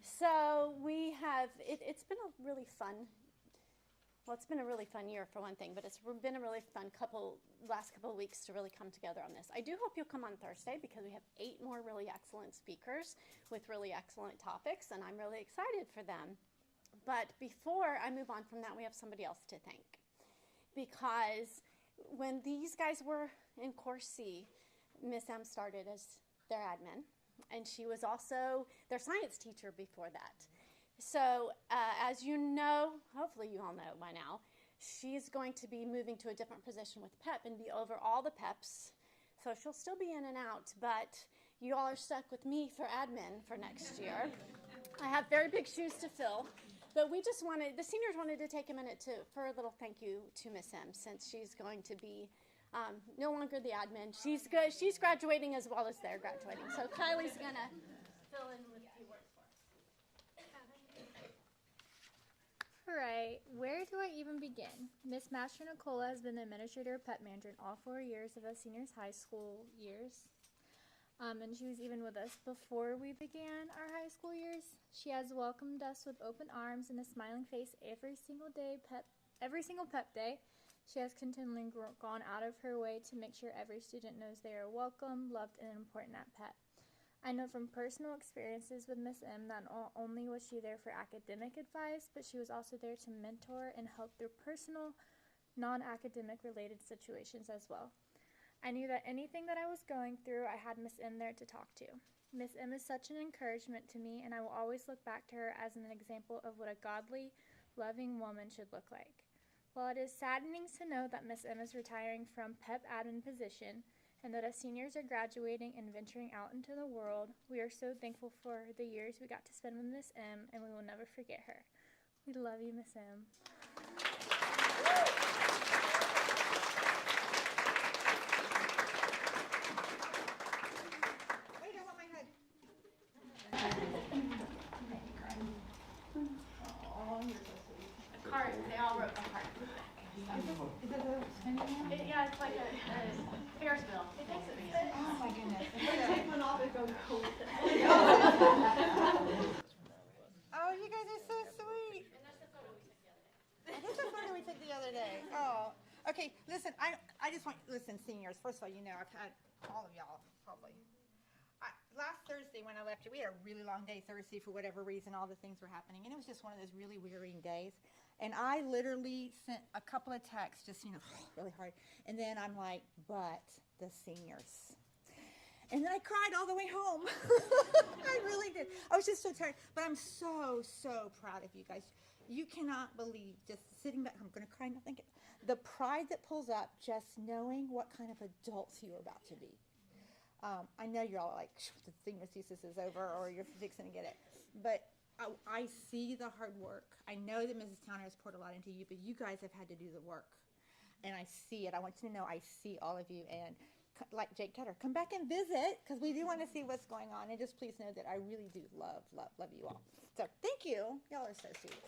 So we have, it's been a really fun, well, it's been a really fun year for one thing, but it's been a really fun last couple of weeks to really come together on this. I do hope you'll come on Thursday, because we have 8 more really excellent speakers with really excellent topics, and I'm really excited for them. But before I move on from that, we have somebody else to thank. Because when these guys were in Course C, Miss M started as their admin, and she was also their science teacher before that. So as you know, hopefully you all know by now, she's going to be moving to a different position with PEP and be over all the PEPs. So she'll still be in and out, but you all are stuck with me for admin for next year. I have very big shoes to fill. But we just the seniors wanted to take a minute for a little thank you to Miss M, since she's going to be no longer the admin. She's graduating as well as they're graduating. So Kylie's going to fill in with a few words for us. All right, where do I even begin? Miss Master Nicola has been the administrator of PEP Manager in all 4 years of us seniors high school years. And she was even with us before we began our high school years. She has welcomed us with open arms and a smiling face every single PEP day. She has continually gone out of her way to make sure every student knows they are welcome, loved, and important at PEP. I know from personal experiences with Miss M that not only was she there for academic advice, but she was also there to mentor and help through personal, non-academic related situations as well. I knew that anything that I was going through, I had Miss M there to talk to. Miss M is such an encouragement to me, and I will always look back to her as an example of what a godly, loving woman should look like. While it is saddening to know that Miss M is retiring from PEP admin position, and that us seniors are graduating and venturing out into the world, we are so thankful for the years we got to spend with Miss M, and we will never forget her. We love you, Miss M. Oh, you're Yeah, it's like a Ferris wheel. It makes it spin. Oh my goodness. Take one off and go cool. Oh, you guys are so sweet. This is the photo we took the other day. Oh, okay. Listen, I just want, listen, seniors. First of all, you know, I've had all of y'all probably. Last Thursday when I left you, we had a really long day Thursday for whatever reason. All the things were happening, and it was just one of those really wearying days. And I literally sent a couple of texts, just really hard. And then I'm like, but the seniors. And then I cried all the way home. I really did. I was just so tired. But I'm so, so proud of you guys. You cannot believe, just sitting back, I'm going to cry now thinking, the pride that pulls up just knowing what kind of adults you're about to be. I know you're all like, the senior thesis is over or you're fixing to get it. But I see the hard work. I know that Mrs. Towner has poured a lot into you, but you guys have had to do the work. And I see it. I want you to know I see all of you. And like Jake Tedder, come back and visit because we do want to see what's going on. And just please know that I really do love you all. So thank you. Y'all are so sweet.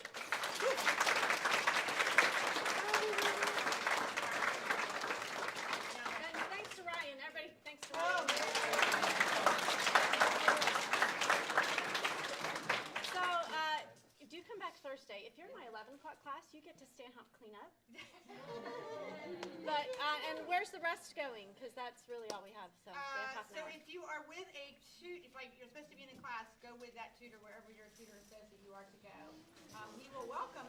Thanks to Ryan. Everybody, thanks to Ryan. So, do come back Thursday. If you're in my 11 o'clock class, you get to stay and help clean up. But, and where's the rest going? Because that's really all we have. So, we have half an So hour. if you are with a tutor, if like you're supposed to be in the class, go with that tutor wherever your tutor says that you are to go. We will welcome